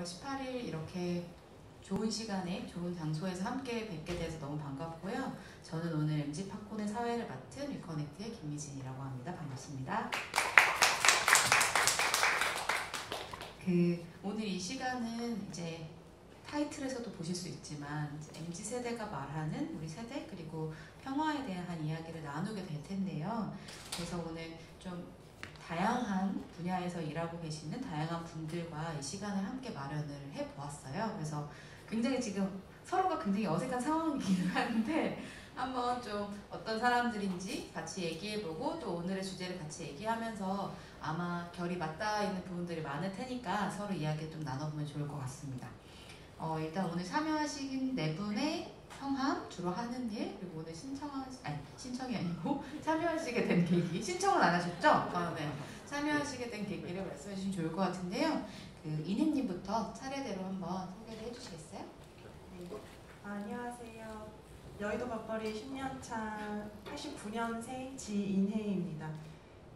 18일 이렇게 좋은 시간에 좋은 장소에서 함께 뵙게 돼서 너무 반갑고요. 저는 오늘 MZ 팝콘의 사회를 맡은 위커넥트의 김미진이라고 합니다. 반갑습니다. 오늘 이 시간은 이제 타이틀에서도 보실 수 있지만 MZ 세대가 말하는 우리 세대 그리고 평화에 대한 이야기를 나누게 될 텐데요. 그래서 오늘 좀 다양한 분야에서 일하고 계시는 다양한 분들과 이 시간을 함께 마련을 해보았어요. 그래서 굉장히 지금 서로가 굉장히 어색한 상황이긴 한데 한번 좀 어떤 사람들인지 같이 얘기해보고 또 오늘의 주제를 같이 얘기하면서 아마 결이 맞닿아 있는 부분들이 많을 테니까 서로 이야기 좀 나눠보면 좋을 것 같습니다. 일단 오늘 참여하신 네 분의 성함, 주로 하는 일, 그리고 오늘 신청이 아니고 참여하시게 된 계기, 신청은 안 하셨죠? 네. 참여하시게 된 계기를 말씀해 주시면 좋을 것 같은데요. 인혜님부터 차례대로 한번 소개를 해주시겠어요? 네. 안녕하세요. 여의도 밥벌이 10년차 89년생 지인혜입니다.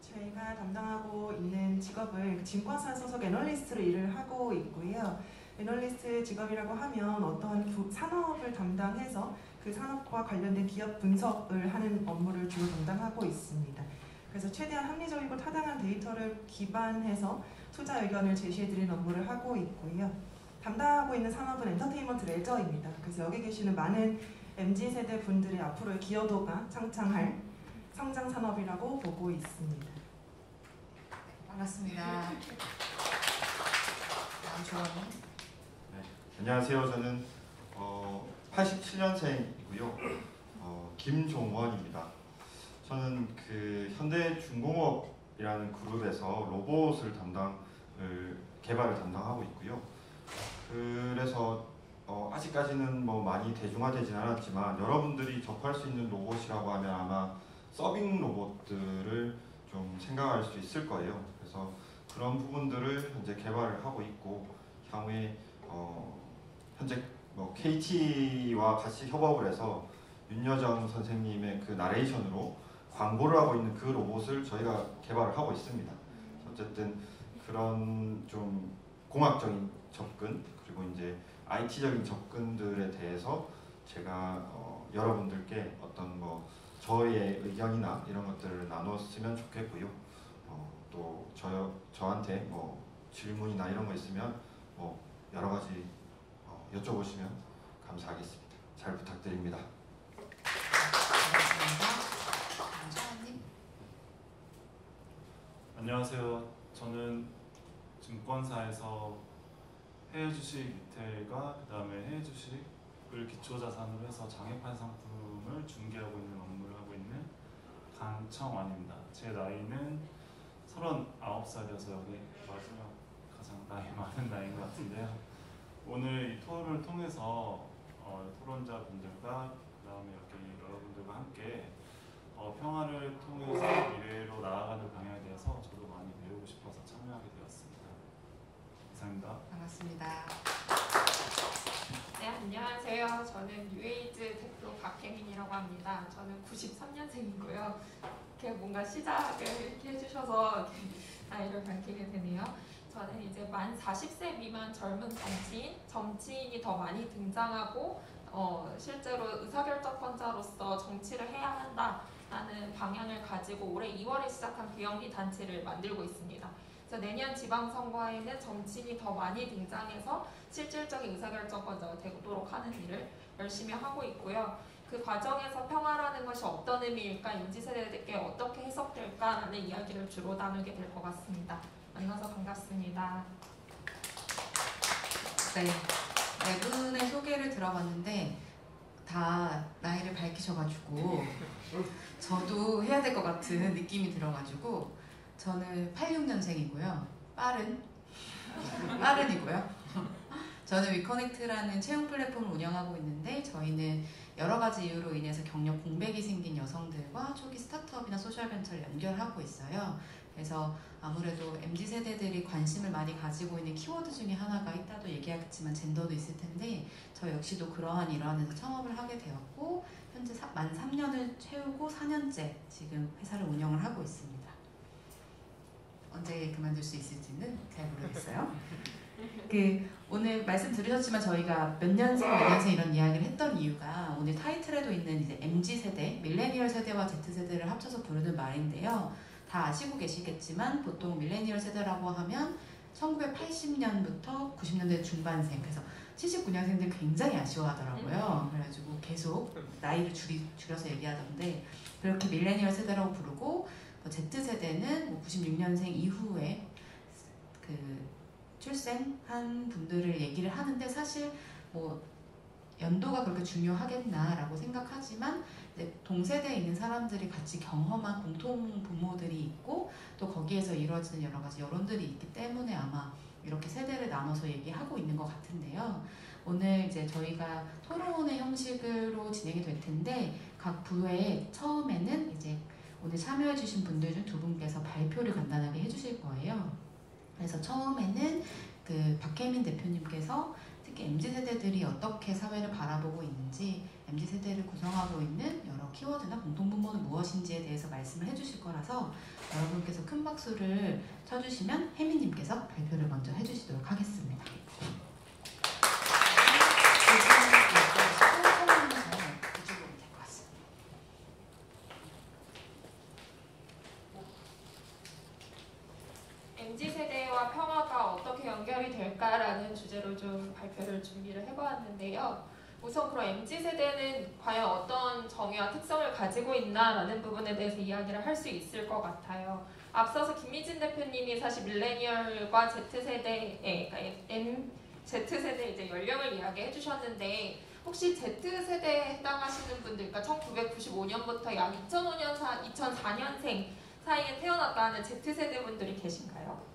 제가 담당하고 있는 직업은 증권사 소속 애널리스트로 일을 하고 있고요. 애널리스트 직업이라고 하면 어떠한 산업을 담당해서 그 산업과 관련된 기업 분석을 하는 업무를 주로 담당하고 있습니다. 그래서 최대한 합리적이고 타당한 데이터를 기반해서 투자 의견을 제시해드리는 업무를 하고 있고요. 담당하고 있는 산업은 엔터테인먼트 레저입니다. 그래서 여기 계시는 많은 MZ세대 분들의 앞으로의 기여도가 창창할 성장 산업이라고 보고 있습니다. 반갑습니다. 조원님. 안녕하세요. 저는 87년생이고요. 김종원입니다. 저는 현대중공업이라는 그룹에서 로봇을 개발을 담당하고 있고요. 그래서 아직까지는 많이 대중화되진 않았지만 여러분들이 접할 수 있는 로봇이라고 하면 아마 서빙 로봇들을 좀 생각할 수 있을 거예요. 그래서 그런 부분들을 현재 개발을 하고 있고 향후에 현재 KT와 같이 협업을 해서 윤여정 선생님의 그 나레이션으로 광고를 하고 있는 그 로봇을 저희가 개발을 하고 있습니다. 어쨌든 그런 좀 공학적인 접근 그리고 이제 IT적인 접근들에 대해서 제가 여러분들께 어떤 저의 의견이나 이런 것들을 나눴으면 좋겠고요. 또 저한테 질문이나 이런 거 있으면 여러 가지 여쭤보시면 감사하겠습니다. 잘 부탁드립니다. 안녕하세요. 저는 증권사에서 해외 주식 리테일과 그다음에 해외 주식을 기초 자산으로 해서 장외판 상품을 중개하고 있는 업무를 하고 있는 강청원입니다. 제 나이는 39살이어서 여기 마지막 가장 나이 많은 나이인 것 같은데요. 오늘 이 토론을 통해서 토론자분들과 그다음에 여기 여러분들과 함께 평화를 통해서 미래로 나아가는 방향에 대해서 저도 많이 배우고 싶어서 참여하게 되었습니다. 이상입니다. 반갑습니다. 네, 안녕하세요. 저는 뉴에이즈 대표 박혜민이라고 합니다. 저는 93년생이고요. 이렇게 뭔가 시작을 이렇게 해주셔서 나이를 밝히게 되네요. 저는 이제 만 40세 미만 젊은 정치인이 더 많이 등장하고 실제로 의사결정권자로서 정치를 해야 한다라는 방향을 가지고 올해 2월에 시작한 비영리 단체를 만들고 있습니다. 그래서 내년 지방선거에는 정치인이 더 많이 등장해서 실질적인 의사결정권자가 되도록 하는 일을 열심히 하고 있고요. 그 과정에서 평화라는 것이 어떤 의미일까, MZ세대들께 어떻게 해석될까라는 이야기를 주로 나누게 될 것 같습니다. 만나서 반갑습니다. 네, 네 분의 소개를 들어봤는데 다 나이를 밝히셔가지고 저도 해야 될 것 같은 느낌이 들어가지고 저는 86년생이고요. 빠른이고요. 저는 위커넥트라는 채용 플랫폼을 운영하고 있는데 저희는 여러 가지 이유로 인해서 경력 공백이 생긴 여성들과 초기 스타트업이나 소셜벤처를 연결하고 있어요. 그래서 아무래도 MZ세대들이 관심을 많이 가지고 있는 키워드 중에 하나가 이따도 얘기하겠지만 젠더도 있을 텐데 저 역시도 그러한 일환에서 창업을 하게 되었고 현재 만 3년을 채우고 4년째 지금 회사를 운영을 하고 있습니다. 언제 그만둘 수 있을지는 잘 모르겠어요. 오늘 말씀 들으셨지만 저희가 몇 년생 이런 이야기를 했던 이유가 오늘 타이틀에도 있는 이제 MZ 세대, 밀레니얼 세대와 Z 세대를 합쳐서 부르는 말인데요. 다 아시고 계시겠지만 보통 밀레니얼 세대라고 하면 1980년부터 90년대 중반생, 그래서 79년생들 굉장히 아쉬워하더라고요. 그래가지고 계속 나이를 줄여서 얘기하던데 그렇게 밀레니얼 세대라고 부르고 Z 세대는 96년생 이후에 출생한 분들을 얘기를 하는데 사실 연도가 그렇게 중요하겠나라고 생각하지만 동세대에 있는 사람들이 같이 경험한 공통 부모들이 있고 또 거기에서 이루어지는 여러 가지 여론들이 있기 때문에 아마 이렇게 세대를 나눠서 얘기하고 있는 것 같은데요. 오늘 이제 저희가 토론의 형식으로 진행이 될 텐데 각 부회 처음에는 이제 오늘 참여해주신 분들 중 두 분께서 발표를 간단하게 해주실 거예요. 그래서 처음에는 박혜민 대표님께서 특히 MZ세대들이 어떻게 사회를 바라보고 있는지, MZ세대를 구성하고 있는 여러 키워드나 공통분모는 무엇인지에 대해서 말씀을 해주실 거라서 여러분께서 큰 박수를 쳐주시면 혜민님께서 발표를 먼저 해주시도록 하겠습니다. MZ세대와 평화가 어떻게 연결이 될까라는 주제로 좀 발표를 준비를 해보았는데요. 우선 그럼 MZ세대는 과연 어떤 정의와 특성을 가지고 있나라는 부분에 대해서 이야기를 할 수 있을 것 같아요. 앞서서 김미진 대표님이 사실 밀레니얼과 Z세대의 Z세대 이제 연령을 이야기해 주셨는데 혹시 Z세대에 해당하시는 분들, 그러니까 1995년부터 약 2004년생 사이에 태어났다는 Z세대 분들이 계신가요?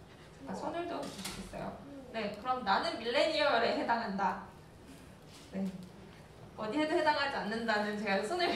손을 좀 주시겠어요? 네, 그럼 나는 밀레니얼에 해당한다. 네. 어디에도 해당하지 않는다는 제가 손을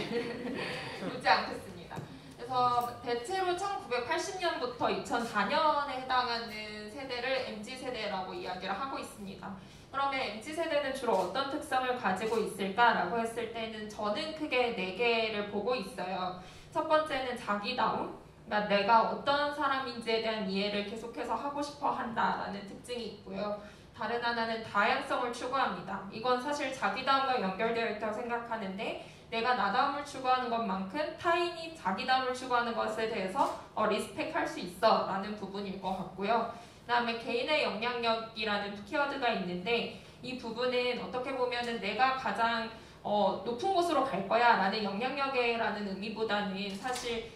묻지 않겠습니다. 그래서 대체로 1980년부터 2004년에 해당하는 세대를 MZ세대라고 이야기를 하고 있습니다. 그러면 MZ세대는 주로 어떤 특성을 가지고 있을까라고 했을 때는 저는 크게 4개를 보고 있어요. 첫 번째는 자기다움, 그러니까 내가 어떤 사람인지에 대한 이해를 계속해서 하고 싶어 한다라는 특징이 있고요. 다른 하나는 다양성을 추구합니다. 이건 사실 자기다움과 연결되어 있다고 생각하는데 내가 나다움을 추구하는 것만큼 타인이 자기다움을 추구하는 것에 대해서 리스펙할 수 있어 라는 부분일 것 같고요. 그 다음에 개인의 영향력이라는 키워드가 있는데 이 부분은 어떻게 보면은 내가 가장 높은 곳으로 갈 거야 라는 영향력이라는 의미보다는 사실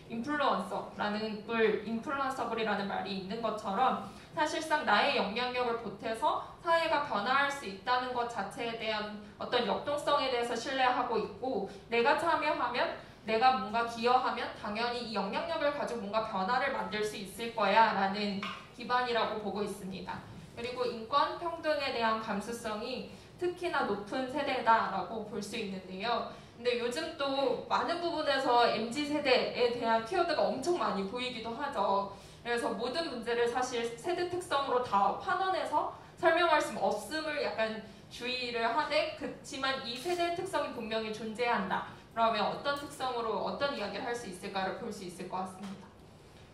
인플루언서블이라는 말이 있는 것처럼 사실상 나의 영향력을 보태서 사회가 변화할 수 있다는 것 자체에 대한 어떤 역동성에 대해서 신뢰하고 있고 내가 참여하면 내가 뭔가 기여하면 당연히 이 영향력을 가지고 뭔가 변화를 만들 수 있을 거야 라는 기반이라고 보고 있습니다. 그리고 인권, 평등에 대한 감수성이 특히나 높은 세대다라고 볼 수 있는데요. 근데 요즘 또 많은 부분에서 MZ세대에 대한 키워드가 엄청 많이 보이기도 하죠. 그래서 모든 문제를 사실 세대 특성으로 다 환원해서 설명할 수 없음을 약간 주의를 하되 그렇지만 이 세대 특성이 분명히 존재한다. 그러면 어떤 특성으로 어떤 이야기를 할 수 있을까를 볼 수 있을 것 같습니다.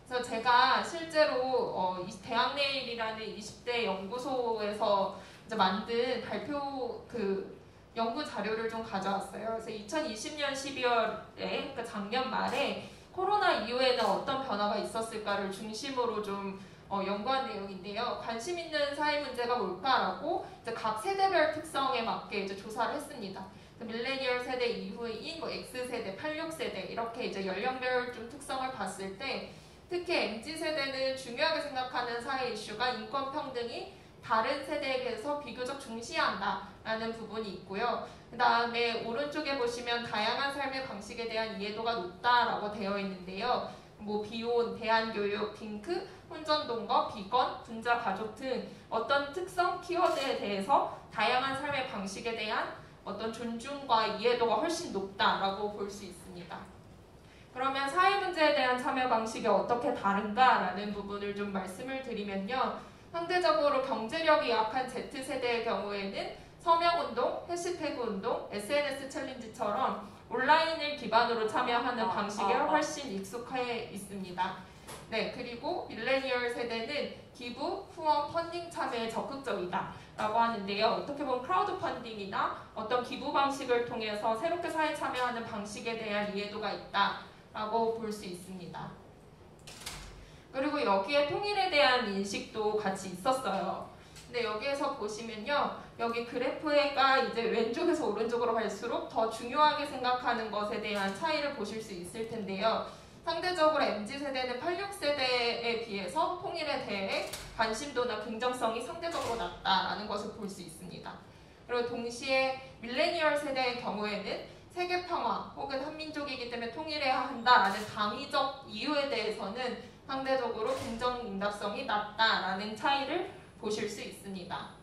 그래서 제가 실제로 대학내일이라는 20대 연구소에서 이제 만든 발표 연구 자료를 좀 가져왔어요. 그래서 2020년 12월에 그러니까 작년 말에 코로나 이후에는 어떤 변화가 있었을까를 중심으로 좀 연구한 내용인데요. 관심 있는 사회 문제가 뭘까라고 이제 각 세대별 특성에 맞게 이제 조사를 했습니다. 밀레니얼 세대 이후인 X세대, 86세대 이렇게 이제 연령별 좀 특성을 봤을 때 특히 MZ세대는 중요하게 생각하는 사회 이슈가 인권 평등이 다른 세대에 비해서 비교적 중시한다라는 부분이 있고요. 그 다음에 오른쪽에 보시면 다양한 삶의 방식에 대한 이해도가 높다라고 되어 있는데요. 비혼, 대안교육, 핑크, 혼전동거, 비건, 분자 가족 등 어떤 특성 키워드에 대해서 다양한 삶의 방식에 대한 어떤 존중과 이해도가 훨씬 높다라고 볼 수 있습니다. 그러면 사회 문제에 대한 참여 방식이 어떻게 다른가라는 부분을 좀 말씀을 드리면요. 상대적으로 경제력이 약한 Z세대의 경우에는 서명운동, 해시태그 운동, SNS 챌린지처럼 온라인을 기반으로 참여하는 방식에 훨씬 익숙해 있습니다. 네, 그리고 밀레니얼 세대는 기부, 후원, 펀딩 참여에 적극적이다 라고 하는데요. 어떻게 보면 크라우드 펀딩이나 어떤 기부 방식을 통해서 새롭게 사회 참여하는 방식에 대한 이해도가 있다 라고 볼 수 있습니다. 그리고 여기에 통일에 대한 인식도 같이 있었어요. 근데 여기에서 보시면요, 여기 그래프가 이제 왼쪽에서 오른쪽으로 갈수록 더 중요하게 생각하는 것에 대한 차이를 보실 수 있을 텐데요. 상대적으로 MZ세대는 86세대에 비해서 통일에 대해 관심도나 긍정성이 상대적으로 낮다라는 것을 볼 수 있습니다. 그리고 동시에 밀레니얼 세대의 경우에는 세계 평화 혹은 한민족이기 때문에 통일해야 한다라는 당위적 이유에 대해서는 상대적으로 긍정 응답성이 낮다라는 차이를 보실 수 있습니다.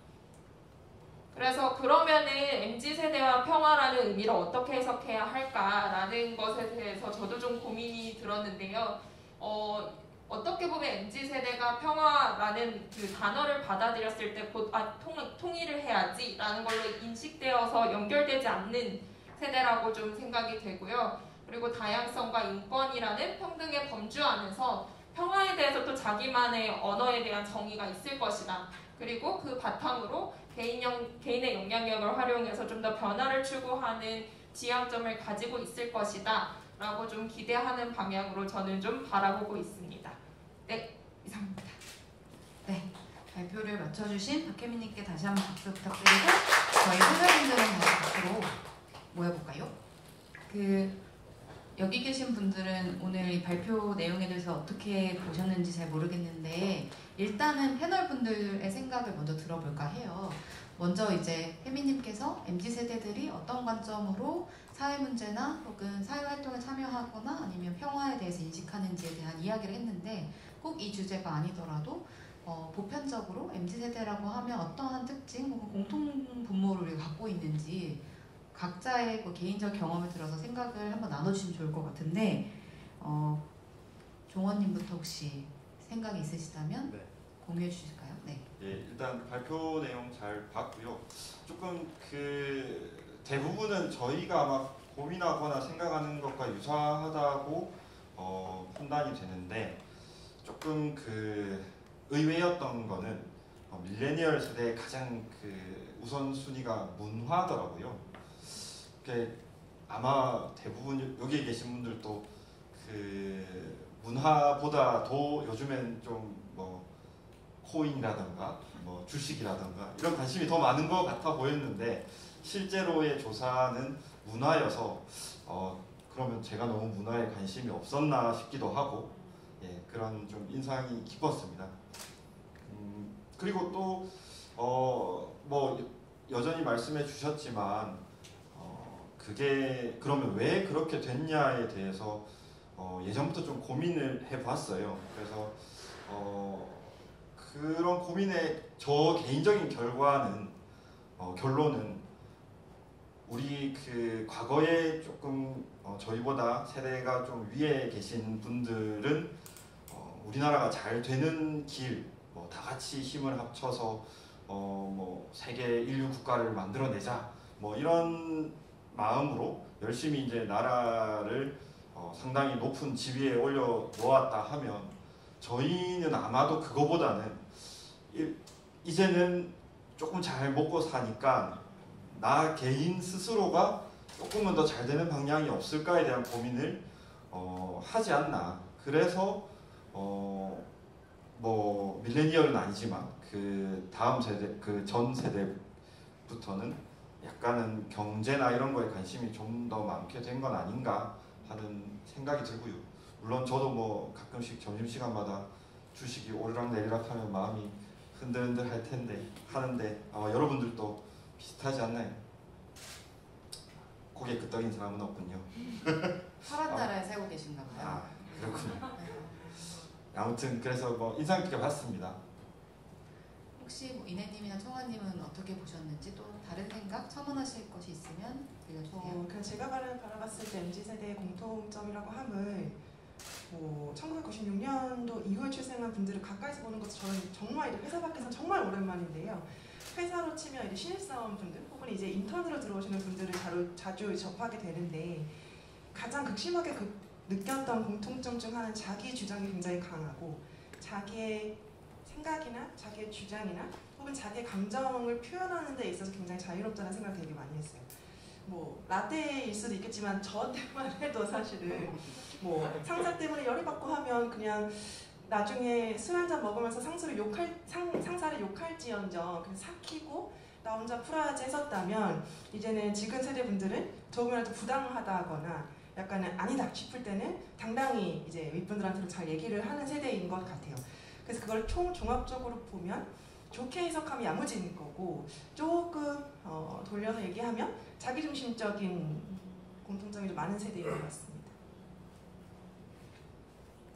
그래서 그러면은 MZ세대와 평화라는 의미를 어떻게 해석해야 할까라는 것에 대해서 저도 좀 고민이 들었는데요. 어떻게 보면 MZ세대가 평화라는 그 단어를 받아들였을 때 곧 통일을 해야지라는 걸로 인식되어서 연결되지 않는 세대라고 좀 생각이 되고요. 그리고 다양성과 인권이라는 평등의 범주 안에서 평화에 대해서 또 자기만의 언어에 대한 정의가 있을 것이다. 그리고 그 바탕으로 개인의 영향력을 활용해서 좀 더 변화를 추구하는 지향점을 가지고 있을 것이다 라고 좀 기대하는 방향으로 저는 좀 바라보고 있습니다. 네, 이상입니다. 네, 발표를 맞춰주신 박혜민님께 다시 한번 박수 부탁드리고 저희 후배분들은 다시 밖으로 모여볼까요? 여기 계신 분들은 오늘 이 발표 내용에 대해서 어떻게 보셨는지 잘 모르겠는데 일단은 패널 분들의 생각을 먼저 들어볼까 해요. 먼저 이제 혜미님께서 MZ세대들이 어떤 관점으로 사회 문제나 혹은 사회 활동에 참여하거나 아니면 평화에 대해서 인식하는지에 대한 이야기를 했는데 꼭 이 주제가 아니더라도 보편적으로 MZ세대라고 하면 어떠한 특징 혹은 공통 분모를 우리가 갖고 있는지 각자의 개인적 경험을 들어서 생각을 한번 나눠주시면 좋을 것 같은데 종원님부터 혹시 생각이 있으시다면 네. 공유해 주실까요? 네. 예, 일단 발표 내용 잘 봤고요. 조금 대부분은 저희가 아마 고민하거나 생각하는 것과 유사하다고 판단이 되는데 조금 의외였던 거는 밀레니얼 세대의 가장 우선순위가 문화더라고요. 아마 대부분 여기에 계신 분들도 문화보다도 요즘엔 좀 코인이라던가 주식이라던가 이런 관심이 더 많은 것 같아 보였는데 실제로의 조사는 문화여서 그러면 제가 너무 문화에 관심이 없었나 싶기도 하고 그런 좀 인상이 깊었습니다. 그리고 또 여전히 말씀해 주셨지만 그게 그러면 왜 그렇게 됐냐에 대해서 예전부터 좀 고민을 해봤어요. 그래서 그런 고민의 저 개인적인 결론은 우리 과거에 조금 저희보다 세대가 좀 위에 계신 분들은 우리나라가 잘 되는 길, 다 같이 힘을 합쳐서 세계 인류 국가를 만들어내자, 이런 마음으로 열심히 이제 나라를 상당히 높은 지위에 올려 놓았다 하면 저희는 아마도 그거보다는 이제는 조금 잘 먹고 사니까 나 개인 스스로가 조금은 더 잘 되는 방향이 없을까에 대한 고민을 하지 않나. 그래서 밀레니얼은 아니지만 다음 세대, 전 세대부터는 약간은 경제나 이런 거에 관심이 좀 더 많게 된 건 아닌가 하는 생각이 들고요. 물론 저도 가끔씩 점심시간마다 주식이 오르락내리락 하면 마음이 흔들흔들 하는데 아마 여러분들도 비슷하지 않나요? 고개 끄덕인 사람은 없군요. 파란 나라에 살고 계신가 봐요. 그렇군요. 아무튼 그래서 인상 깊게 봤습니다. 혹시 이내님이나 청아님은 어떻게 보셨는지 또 다른 생각 첨언하실 것이 있으면 들려주세요. 그냥 제가 바라봤을 때 MZ세대의 공통점이라고 함은 1996년도 이후에 출생한 분들을 가까이서 보는 것도 저는 정말 회사 밖에서 정말 오랜만인데요. 회사로 치면 신입사원 분들 혹은 이제 인턴으로 들어오시는 분들을 자주 접하게 되는데 가장 극심하게 느꼈던 공통점 중 하나는 자기 주장이 굉장히 강하고 자기의 생각이나 자기의 주장이나 혹은 자기의 감정을 표현하는 데 있어서 굉장히 자유롭다는 생각을 되게 많이 했어요. 뭐 라떼일 수도 있겠지만 저 때만 해도 사실은 뭐 상사 때문에 열이 받고 하면 그냥 나중에 술 한잔 먹으면서 상사를 욕할지언정 그냥 삭히고 나 혼자 풀어야지 했었다면 이제는 지금 세대 분들은 조금이라도 부당하다거나 약간은 아니다 싶을 때는 당당히 이제 윗분들한테도 잘 얘기를 하는 세대인 것 같아요. 그래서 그걸 종합적으로 보면 좋게 해석하면 야무진 거고 조금 돌려서 얘기하면 자기중심적인 공통점이 좀 많은 세대인 것 같습니다.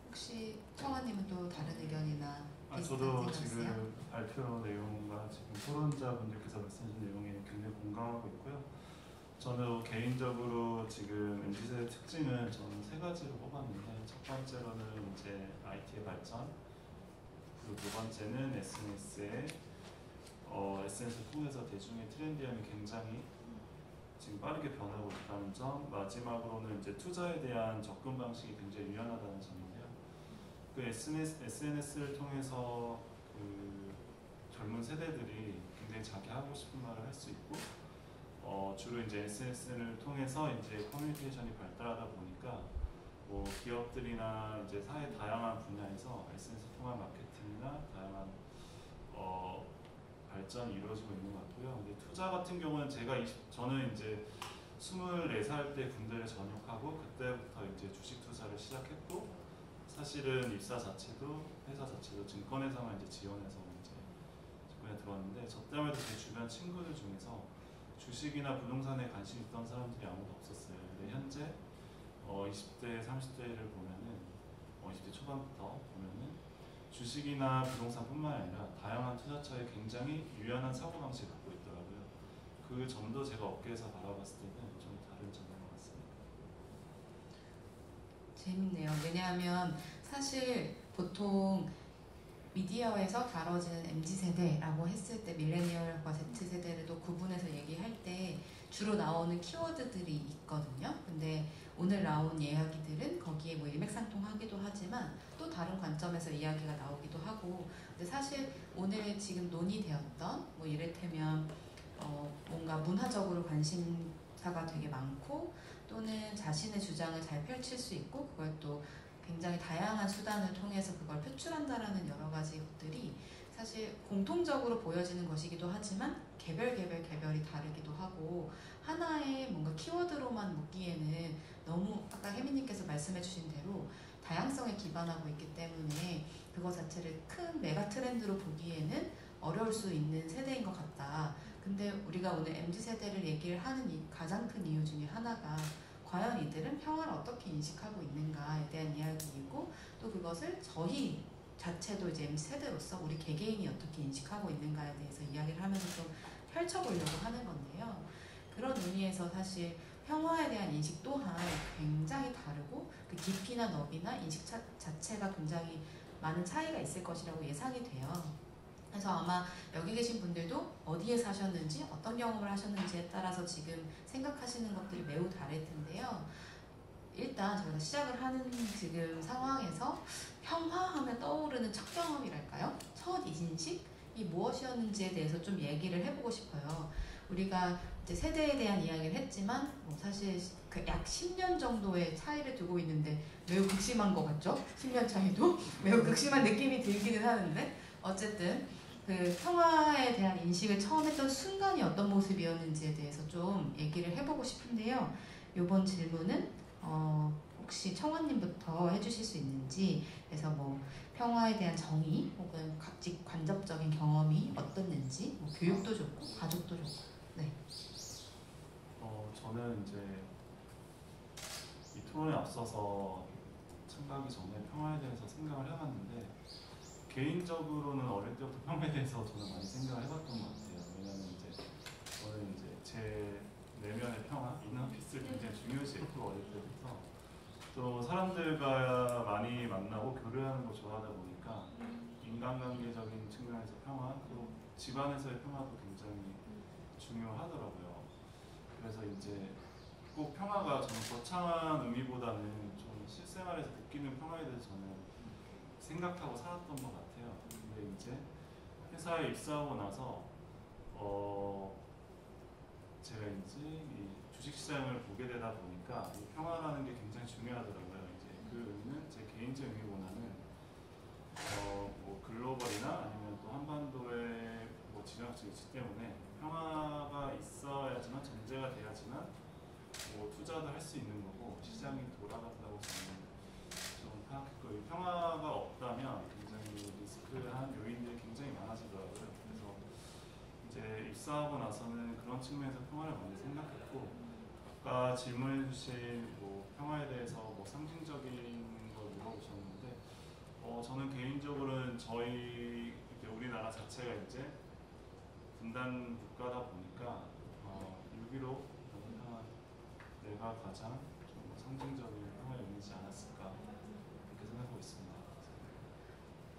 혹시 청아님은 또 다른 의견이나 비슷한 저도 생각 있으세요? 지금 발표 내용과 지금 토론자분들께서 말씀하신 내용에 굉장히 공감하고 있고요. 저는 개인적으로 지금 MZ세대 특징은 저는 세 가지로 뽑았는데 첫 번째로는 이제 IT의 발전, 그리고 두 번째는 SNS를 통해서 대중의 트렌디함이 굉장히 지금 빠르게 변하고 있다는 점, 마지막으로는 이제 투자에 대한 접근 방식이 굉장히 유연하다는 점인데요. 그 SNS를 통해서 그 젊은 세대들이 굉장히 자기 하고 싶은 말을 할 수 있고, 주로 이제 SNS를 통해서 이제 커뮤니케이션이 발달하다 보니까 뭐 기업들이나 이제 사회 다양한 분야에서 SNS 통한 마케팅이나 다양한 발전이 이루어지고 있는 것 같고요. 근데 투자 같은 경우는 저는 이제 24살 때 군대를 전역하고 그때부터 이제 주식 투자를 시작했고, 사실은 입사 자체도 회사 자체도 증권회사만 이제 지원해서 이제 증권에 들어왔는데, 저 때문에 제 주변 친구들 중에서 주식이나 부동산에 관심 있던 사람들이 아무도 없었어요. 근데 현재 20대, 30대를 보면은 20대 초반부터 보면은 주식이나 부동산뿐만 아니라 다양한 투자처에 굉장히 유연한 사고방식을 갖고 있더라고요. 그 점도 제가 업계에서 바라봤을 때는 좀 다른 점인 것 같습니다. 재밌네요. 왜냐하면 사실 보통 미디어에서 다뤄지는 MZ세대라고 했을 때 밀레니얼과 Z세대를 또 구분해서 얘기할 때 주로 나오는 키워드들이 있거든요. 근데 오늘 나온 이야기들은 거기에 뭐 일맥상통하기도 하지만 또 다른 관점에서 이야기가 나오기도 하고, 근데 사실 오늘 지금 논의되었던 뭐 이를테면 뭔가 문화적으로 관심사가 되게 많고 또는 자신의 주장을 잘 펼칠 수 있고 그걸 또 굉장히 다양한 수단을 통해서 그걸 표출한다라는 여러 가지 것들이 사실 공통적으로 보여지는 것이기도 하지만 개별이 다르기도 하고, 하나의 뭔가 키워드로만 묶기에는 너무 아까 혜미님께서 말씀해 주신 대로 다양성에 기반하고 있기 때문에 그거 자체를 큰 메가 트렌드로 보기에는 어려울 수 있는 세대인 것 같다. 근데 우리가 오늘 MZ세대를 얘기를 하는 가장 큰 이유 중에 하나가 과연 이들은 평화를 어떻게 인식하고 있는가에 대한 이야기이고, 또 그것을 저희 자체도 이제 MZ세대로서 우리 개개인이 어떻게 인식하고 있는가에 대해서 이야기를 하면서 좀 펼쳐보려고 하는 건데요. 그런 의미에서 사실 평화에 대한 인식 또한 굉장히 다르고 그 깊이나 너비나 인식 자체가 굉장히 많은 차이가 있을 것이라고 예상이 돼요. 그래서 아마 여기 계신 분들도 어디에 사셨는지 어떤 경험을 하셨는지에 따라서 지금 생각하시는 것들이 매우 다를 텐데요. 일단 저희가 시작을 하는 지금 상황에서 평화하면 떠오르는 첫 경험이랄까요? 첫 인식이 무엇이었는지에 대해서 좀 얘기를 해보고 싶어요. 우리가 이제 세대에 대한 이야기를 했지만 뭐 사실 그 약 10년 정도의 차이를 두고 있는데 매우 극심한 것 같죠? 10년 차이도 매우 극심한 느낌이 들기는 하는데, 어쨌든 그 평화에 대한 인식을 처음 했던 순간이 어떤 모습이었는지에 대해서 좀 얘기를 해보고 싶은데요. 이번 질문은 혹시 청원님부터 해주실 수 있는지, 그래서 뭐 평화에 대한 정의 혹은 각직 간접적인 경험이 어떻는지, 뭐 교육도 좋고 가족도 좋고. 네. 저는 이제 이 토론에 앞서서 참가하기 전에 평화에 대해서 생각을 해봤는데, 개인적으로는 어릴 때부터 평화에 대해서 저는 많이 생각을 해봤던 것 같아요. 왜냐하면 이제 저는 이제 제 내면의 평화, 이너피스를 굉장히 중요시했고, 어릴 때부터 또 사람들과 많이 만나고 교류하는 거 좋아하다 보니까 인간관계적인 측면에서 평화, 또 집안에서의 평화도 굉장히 중요하더라고요. 그래서 이제 꼭 평화가 저는 거창한 의미보다는 좀 실생활에서 느끼는 평화에 대해서 저는 생각하고 살았던 것 같아요. 근데 이제 회사에 입사하고 나서 제가 이제 이 주식시장을 보게 되다 보니까 이 평화라는 게 굉장히 중요하더라고요. 이제 그 의미는 제 개인적인 의미보다는 뭐 글로벌이나 아니면 또 한반도의 뭐 지정학적 위치 때문에 평화가 있어야지만 전제가 돼야지만 뭐 투자도 할 수 있는 거고 시장이 돌아간다고 저는 좀 파악했고 이 평화가 없다면 굉장히 리스크한 요인들이 굉장히 많아지더라고요. 그래서 이제 입사하고 나서는 그런 측면에서 평화를 많이 생각했고 아까 질문해 주신 뭐 평화에 대해서 뭐 상징적인 걸 물어보셨는데 저는 개인적으로는 저희 이제 우리나라 자체가 이제 분단 국가다 보니까 6.15 평화가 가장 좀 상징적인 평화의 의미지 않았을까 그렇게 생각하고 있습니다.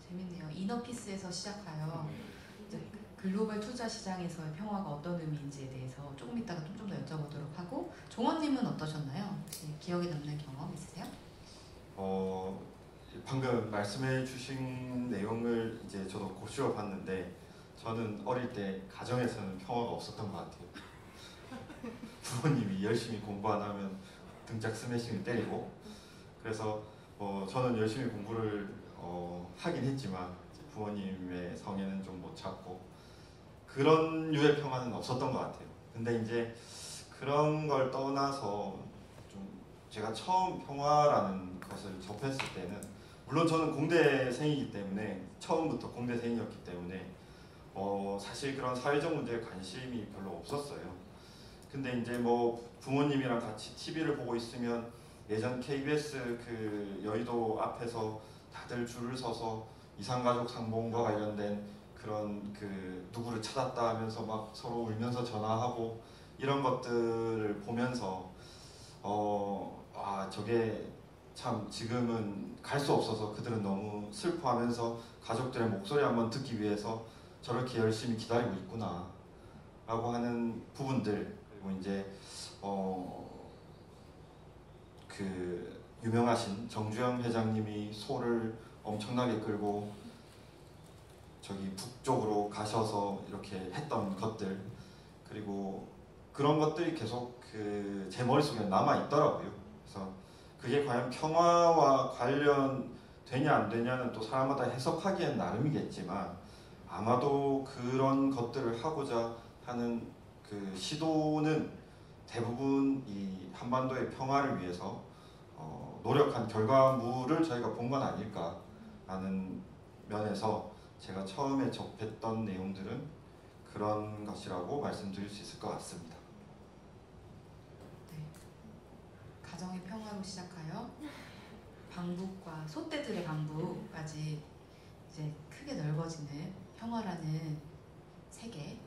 재밌네요. 이너피스에서 시작하여 이제 글로벌 투자 시장에서의 평화가 어떤 의미인지에 대해서 조금 이따가 좀 더 여쭤보도록 하고, 종원님은 어떠셨나요? 혹시 기억에 남는 경험 있으세요? 방금 말씀해 주신 내용을 이제 저도 곱씹어 봤는데 저는 어릴 때 가정에서는 평화가 없었던 것 같아요. 부모님이 열심히 공부 안 하면 등짝 스매싱을 때리고, 그래서 저는 열심히 공부를 하긴 했지만 부모님의 성에는 좀 못 찾고 그런 유의 평화는 없었던 것 같아요. 근데 이제 그런 걸 떠나서 좀 제가 처음 평화라는 것을 접했을 때는, 물론 저는 공대생이기 때문에 처음부터 공대생이었기 때문에 사실 그런 사회적 문제에 관심이 별로 없었어요. 근데 이제 뭐 부모님이랑 같이 TV를 보고 있으면 예전 KBS 그 여의도 앞에서 다들 줄을 서서 이산가족 상봉과 관련된 그런 그 누구를 찾았다 하면서 막 서로 울면서 전화하고 이런 것들을 보면서 저게 참 지금은 갈 수 없어서 그들은 너무 슬퍼하면서 가족들의 목소리 한번 듣기 위해서 저렇게 열심히 기다리고 있구나 라고 하는 부분들, 그리고 이제 그 유명하신 정주영 회장님이 소를 엄청나게 끌고 저기 북쪽으로 가셔서 이렇게 했던 것들, 그리고 그런 것들이 계속 그 제 머릿속에 남아 있더라고요. 그래서 그게 과연 평화와 관련되냐 안 되냐는 또 사람마다 해석하기엔 나름이겠지만 아마도 그런 것들을 하고자 하는 그 시도는 대부분 이 한반도의 평화를 위해서 노력한 결과물을 저희가 본 건 아닐까라는 면에서 제가 처음에 접했던 내용들은 그런 것이라고 말씀드릴 수 있을 것 같습니다. 네. 가정의 평화로 시작하여 방북과 소떼들의 방북까지 이제 크게 넓어지는 평화라는 세계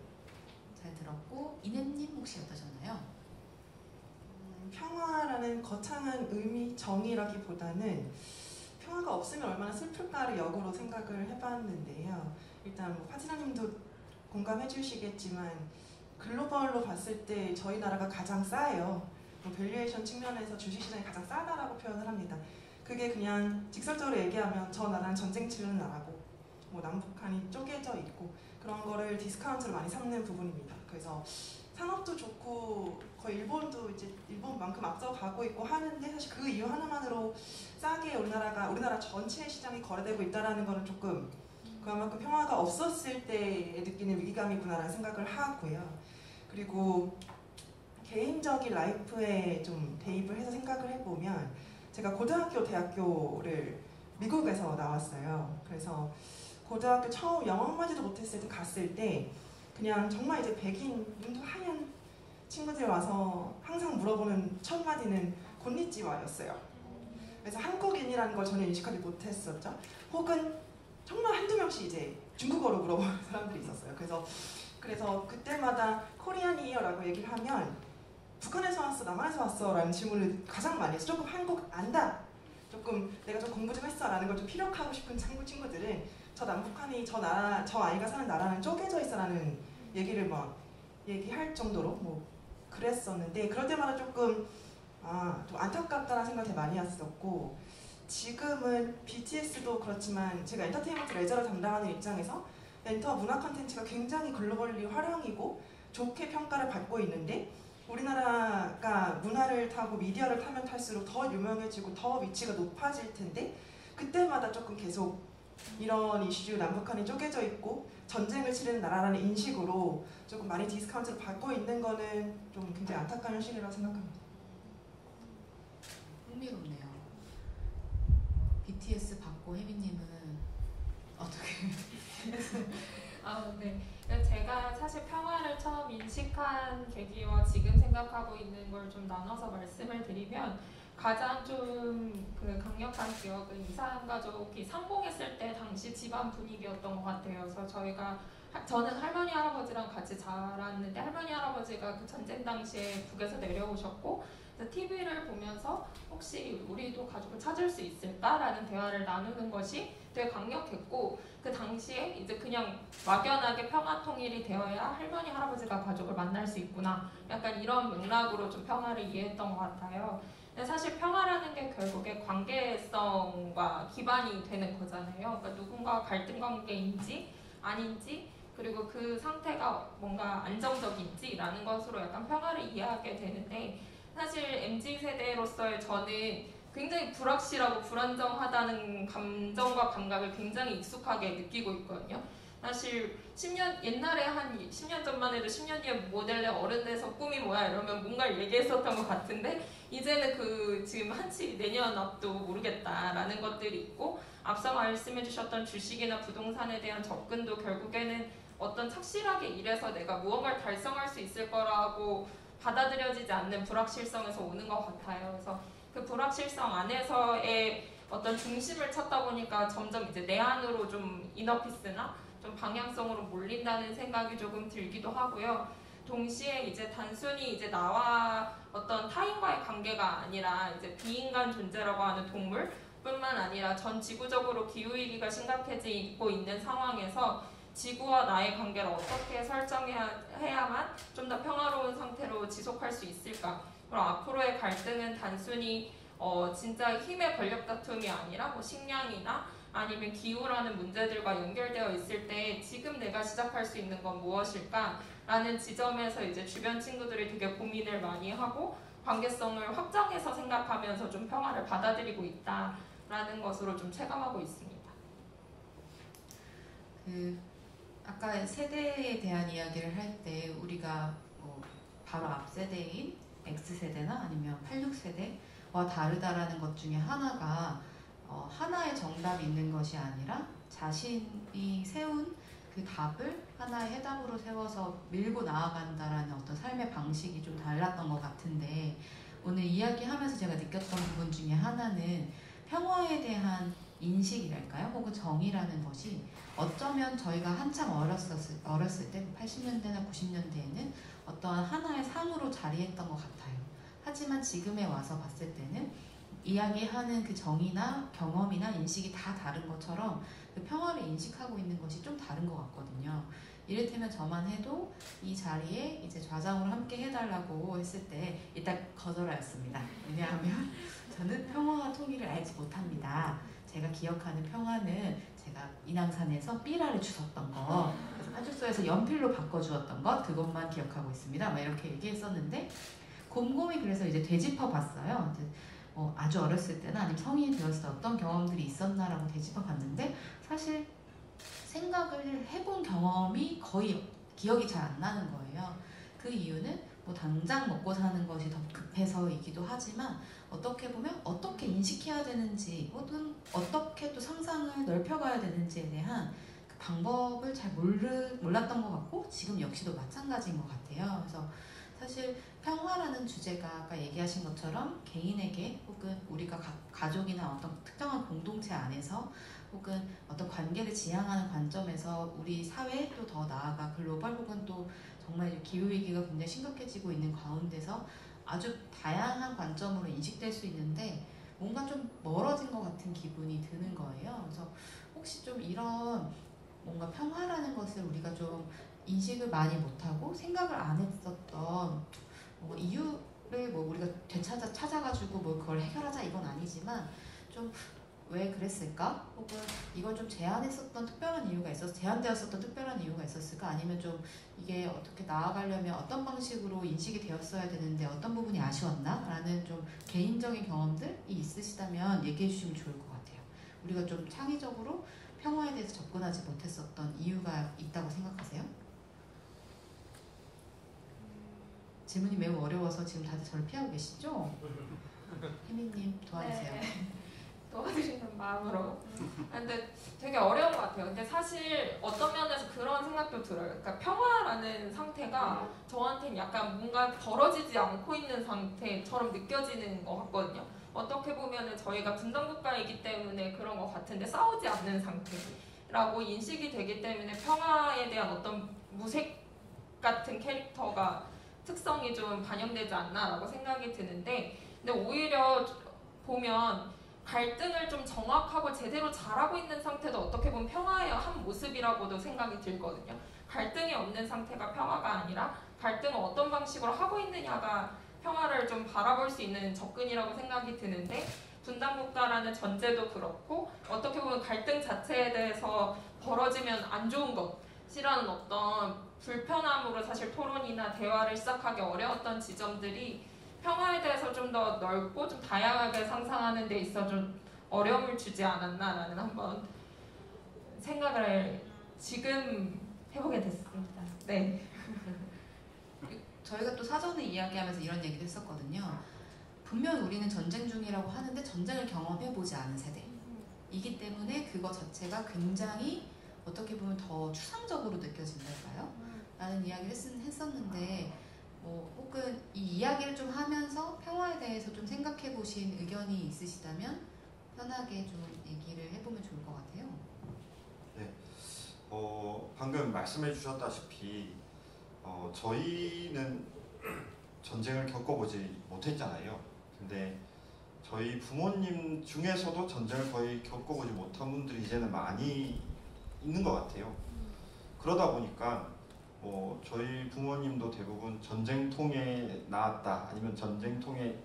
잘 들었고, 이nem님 혹시 어떠셨나요? 평화라는 거창한 의미, 정의라기보다는 평화가 없으면 얼마나 슬플까를 역으로 생각을 해봤는데요. 일단 뭐 파지라님도 공감해 주시겠지만 글로벌로 봤을 때 저희 나라가 가장 싸요. 밸류에이션 측면에서 주식시장이 가장 싸다라고 표현을 합니다. 그게 그냥 직설적으로 얘기하면 저 나라는 전쟁 치르는 나라고 뭐 남북한이 쪼개져 있고 그런 거를 디스카운트로 많이 삼는 부분입니다. 그래서 산업도 좋고 거의 일본도 이제 일본만큼 앞서가고 있고 하는데 사실 그 이유 하나만으로 싸게 우리나라 전체 시장이 거래되고 있다는 거는 조금 그만큼 평화가 없었을 때 느끼는 위기감이구나라는 생각을 하고요. 그리고 개인적인 라이프에 좀 대입을 해서 생각을 해보면 제가 고등학교, 대학교를 미국에서 나왔어요. 그래서 고등학교 처음 영어 한마디도 못했을 때 갔을 때 그냥 정말 이제 백인, 눈도 하얀 친구들 와서 항상 물어보는 첫 마디는 곤니찌와였어요. 그래서 한국인이라는 걸 전혀 인식하지 못했었죠. 혹은 정말 한두 명씩 이제 중국어로 물어보는 사람들이 있었어요. 그래서 그때마다 코리안이에요라고 얘기를 하면 북한에서 왔어, 남한에서 왔어 라는 질문을 가장 많이 해서 조금 한국 안다, 조금 내가 좀 공부 좀 했어 라는 걸 좀 피력하고 싶은 친구들은 저 남북한이 저 아이가 사는 나라는 쪼개져 있어 라는 얘기를 막 얘기할 정도로 뭐 그랬었는데, 그럴 때마다 조금 좀 안타깝다는 생각을 되게 많이 했었고, 지금은 BTS도 그렇지만 제가 엔터테인먼트 레저를 담당하는 입장에서 엔터 문화 콘텐츠가 굉장히 글로벌리 화랑이고 좋게 평가를 받고 있는데, 우리나라가 문화를 타고 미디어를 타면 탈수록 더 유명해지고 더 위치가 높아질 텐데, 그때마다 조금 계속 이런 이슈, 남북한이 쪼개져 있고 전쟁을 치르는 나라라는 인식으로 조금 많이 디스카운트를 받고 있는 거는 좀 굉장히 안타까운 현실이라고 생각합니다. 흥미롭네요. BTS 받고 혜미님은 어떻게? 네. 제가 사실 평화를 처음 인식한 계기와 지금 생각하고 있는 걸 좀 나눠서 말씀을 드리면, 가장 좀 그 강력한 기억은 이산 가족이 상봉했을 때 당시 집안 분위기였던 것 같아요. 그래서 저는 할머니 할아버지랑 같이 자랐는데, 할머니 할아버지가 그 전쟁 당시에 북에서 내려오셨고, TV를 보면서 혹시 우리도 가족을 찾을 수 있을까라는 대화를 나누는 것이 되게 강력했고, 그 당시에 이제 그냥 막연하게 평화 통일이 되어야 할머니 할아버지가 가족을 만날 수 있구나, 약간 이런 맥락으로 좀 평화를 이해했던 것 같아요. 근데 사실 평화라는 게 결국에 관계성과 기반이 되는 거잖아요. 그러니까 누군가 갈등 관계인지 아닌지, 그리고 그 상태가 뭔가 안정적인지라는 것으로 약간 평화를 이해하게 되는데, 사실 MZ세대로서의 저는 굉장히 불확실하고 불안정하다는 감정과 감각을 굉장히 익숙하게 느끼고 있거든요. 사실 옛날에 한 10년 전만 해도 10년 뒤에 모델의 어른 돼서 꿈이 뭐야 이러면 뭔가를 얘기했었던 것 같은데, 이제는 지금 한치 내년 앞도 모르겠다라는 것들이 있고, 앞서 말씀해 주셨던 주식이나 부동산에 대한 접근도 결국에는 어떤 착실하게 일해서 내가 무언가를 달성할 수 있을 거라고 받아들여지지 않는 불확실성에서 오는 것 같아요. 그래서 그 불확실성 안에서의 어떤 중심을 찾다 보니까 점점 이제 내 안으로 좀 이너피스나 좀 방향성으로 몰린다는 생각이 조금 들기도 하고요. 동시에 이제 단순히 이제 나와 어떤 타인과의 관계가 아니라 이제 비인간 존재라고 하는 동물뿐만 아니라 전 지구적으로 기후위기가 심각해지고 있는 상황에서 지구와 나의 관계를 어떻게 설정해야만 좀 더 평화로운 상태로 지속할 수 있을까? 그럼 앞으로의 갈등은 단순히 진짜 힘의 권력 다툼이 아니라 뭐 식량이나 아니면 기후라는 문제들과 연결되어 있을 때 지금 내가 시작할 수 있는 건 무엇일까? 라는 지점에서 이제 주변 친구들이 되게 고민을 많이 하고 관계성을 확장해서 생각하면서 좀 평화를 받아들이고 있다라는 것으로 좀 체감하고 있습니다. 아까 세대에 대한 이야기를 할 때 우리가 바로 앞 세대인 X세대나 아니면 86세대와 다르다라는 것 중에 하나가 하나의 정답이 있는 것이 아니라 자신이 세운 그 답을 하나의 해답으로 세워서 밀고 나아간다라는 어떤 삶의 방식이 좀 달랐던 것 같은데, 오늘 이야기하면서 제가 느꼈던 부분 중에 하나는 평화에 대한 인식이랄까요? 혹은 정의라는 것이 어쩌면 저희가 한참 어렸을 때 80년대나 90년대에는 어떠한 하나의 상으로 자리했던 것 같아요. 하지만 지금에 와서 봤을 때는 이야기하는 그 정의나 경험이나 인식이 다 다른 것처럼 그 평화를 인식하고 있는 것이 좀 다른 것 같거든요. 이를테면 저만 해도 이 자리에 이제 좌장으로 함께 해달라고 했을 때 일단 거절하였습니다. 왜냐하면 저는 평화와 통일을 알지 못합니다. 제가 기억하는 평화는 제가 인왕산에서 삐라를 주웠던 거, 그래서 파주소에서 연필로 바꿔주었던 것, 그것만 기억하고 있습니다. 막 이렇게 얘기했었는데, 곰곰이 그래서 이제 되짚어봤어요. 아주 어렸을 때나 아니면 성인이 되었을 때 어떤 경험들이 있었나라고 되짚어봤는데, 사실 생각을 해본 경험이 거의 기억이 잘 안 나는 거예요. 그 이유는 뭐 당장 먹고 사는 것이 더 급해서이기도 하지만, 어떻게 보면 어떻게 인식해야 되는지 혹은 어떻게 또 상상을 넓혀가야 되는지에 대한 그 방법을 잘 몰랐던 것 같고, 지금 역시도 마찬가지인 것 같아요. 그래서 사실 평화라는 주제가 아까 얘기하신 것처럼 개인에게 혹은 우리가 가족이나 어떤 특정한 공동체 안에서 혹은 어떤 관계를 지향하는 관점에서 우리 사회 또 더 나아가 글로벌 혹은 또 정말 기후위기가 굉장히 심각해지고 있는 가운데서 아주 다양한 관점으로 인식될 수 있는데 뭔가 좀 멀어진 것 같은 기분이 드는 거예요. 그래서 혹시 좀 이런 뭔가 평화라는 것을 우리가 좀 인식을 많이 못하고 생각을 안 했었던 이유 뭐 우리가 찾아가지고 뭐 그걸 해결하자 이건 아니지만 좀 왜 그랬을까? 혹은 이걸 좀 제한되었었던 특별한 이유가 있었을까? 아니면 좀 이게 어떻게 나아가려면 어떤 방식으로 인식이 되었어야 되는데 어떤 부분이 아쉬웠나? 라는 좀 개인적인 경험들이 있으시다면 얘기해 주시면 좋을 것 같아요. 우리가 좀 창의적으로 평화에 대해서 접근하지 못했었던 이유가 있다고 생각하세요? 질문이 매우 어려워서 지금 다들 저를 피하고 계시죠? 혜민님 도와주세요. 네. 도와드리는 마음으로. 근데 되게 어려운 것 같아요. 근데 사실 어떤 면에서 그런 생각도 들어요. 그러니까 평화라는 상태가 저한테는 약간 뭔가 벌어지지 않고 있는 상태처럼 느껴지는 것 같거든요. 어떻게 보면 저희가 분단국가이기 때문에 그런 것 같은데 싸우지 않는 상태라고 인식이 되기 때문에 평화에 대한 어떤 무색 같은 캐릭터가 특성이 좀 반영되지 않나라고 생각이 드는데, 근데 오히려 보면 갈등을 좀 정확하고 제대로 잘하고 있는 상태도 어떻게 보면 평화의 한 모습이라고도 생각이 들거든요. 갈등이 없는 상태가 평화가 아니라 갈등을 어떤 방식으로 하고 있느냐가 평화를 좀 바라볼 수 있는 접근이라고 생각이 드는데, 분단국가라는 전제도 그렇고 어떻게 보면 갈등 자체에 대해서 벌어지면 안 좋은 것이라는 어떤 불편함으로 사실 토론이나 대화를 시작하기 어려웠던 지점들이 평화에 대해서 좀 더 넓고 좀 다양하게 상상하는 데 있어 좀 어려움을 주지 않았나라는 한번 생각을 지금 해보게 됐습니다. 네. 저희가 또 사전에 이야기하면서 이런 얘기도 했었거든요. 분명 우리는 전쟁 중이라고 하는데 전쟁을 경험해보지 않은 세대이기 때문에 그거 자체가 굉장히 어떻게 보면 더 추상적으로 느껴진달까요? 라는 이야기를 했었는데 혹은 이 이야기를 좀 하면서 평화에 대해서 좀 생각해 보신 의견이 있으시다면 편하게 좀 얘기를 해보면 좋을 것 같아요. 네, 방금 말씀해 주셨다시피 저희는 전쟁을 겪어보지 못했잖아요. 근데 저희 부모님 중에서도 전쟁을 거의 겪어보지 못한 분들이 이제는 많이 있는 것 같아요. 그러다 보니까 저희 부모님도 대부분 전쟁통에 나왔다, 아니면 전쟁통에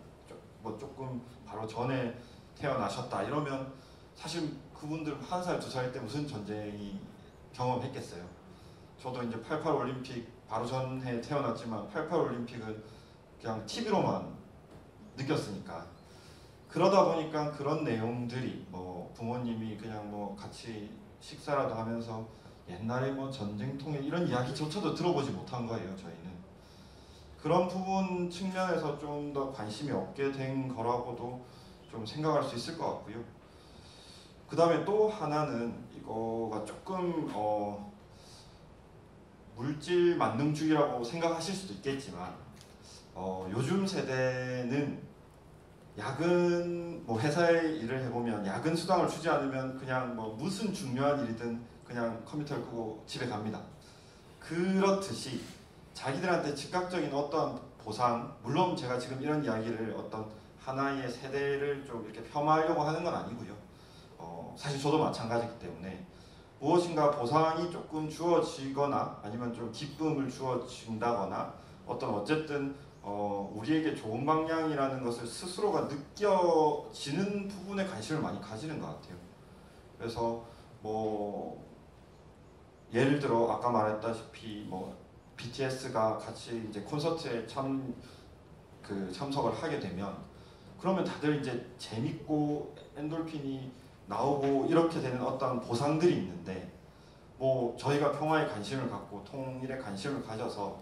조금 바로 전에 태어나셨다 이러면 사실 그분들 1살, 2살 때 무슨 전쟁이 경험했겠어요. 저도 이제 88 올림픽 바로 전에 태어났지만 88 올림픽은 그냥 TV로만 느꼈으니까, 그러다 보니까 그런 내용들이 부모님이 그냥 같이 식사라도 하면서 옛날에 전쟁통에 이런 이야기조차도 들어보지 못한 거예요. 저희는 그런 부분 측면에서 좀 더 관심이 없게 된 거라고도 좀 생각할 수 있을 것 같고요. 그 다음에 또 하나는 이거가 조금 물질 만능주의라고 생각하실 수도 있겠지만 요즘 세대는 야근 회사에 일을 해보면 야근 수당을 주지 않으면 그냥 무슨 중요한 일이든 그냥 컴퓨터를 끄고 집에 갑니다. 그렇듯이 자기들한테 즉각적인 어떤 보상, 물론 제가 지금 이런 이야기를 어떤 하나의 세대를 좀 이렇게 폄하하려고 하는 건 아니고요. 사실 저도 마찬가지이기 때문에 무엇인가 보상이 조금 주어지거나 아니면 좀 기쁨을 주어진다거나 어쨌든 우리에게 좋은 방향이라는 것을 스스로가 느껴지는 부분에 관심을 많이 가지는 것 같아요. 그래서 예를 들어 아까 말했다시피 BTS가 같이 이제 콘서트에 참석을 하게 되면 그러면 다들 이제 재밌고 엔돌핀이 나오고 이렇게 되는 어떤 보상들이 있는데 저희가 평화에 관심을 갖고 통일에 관심을 가져서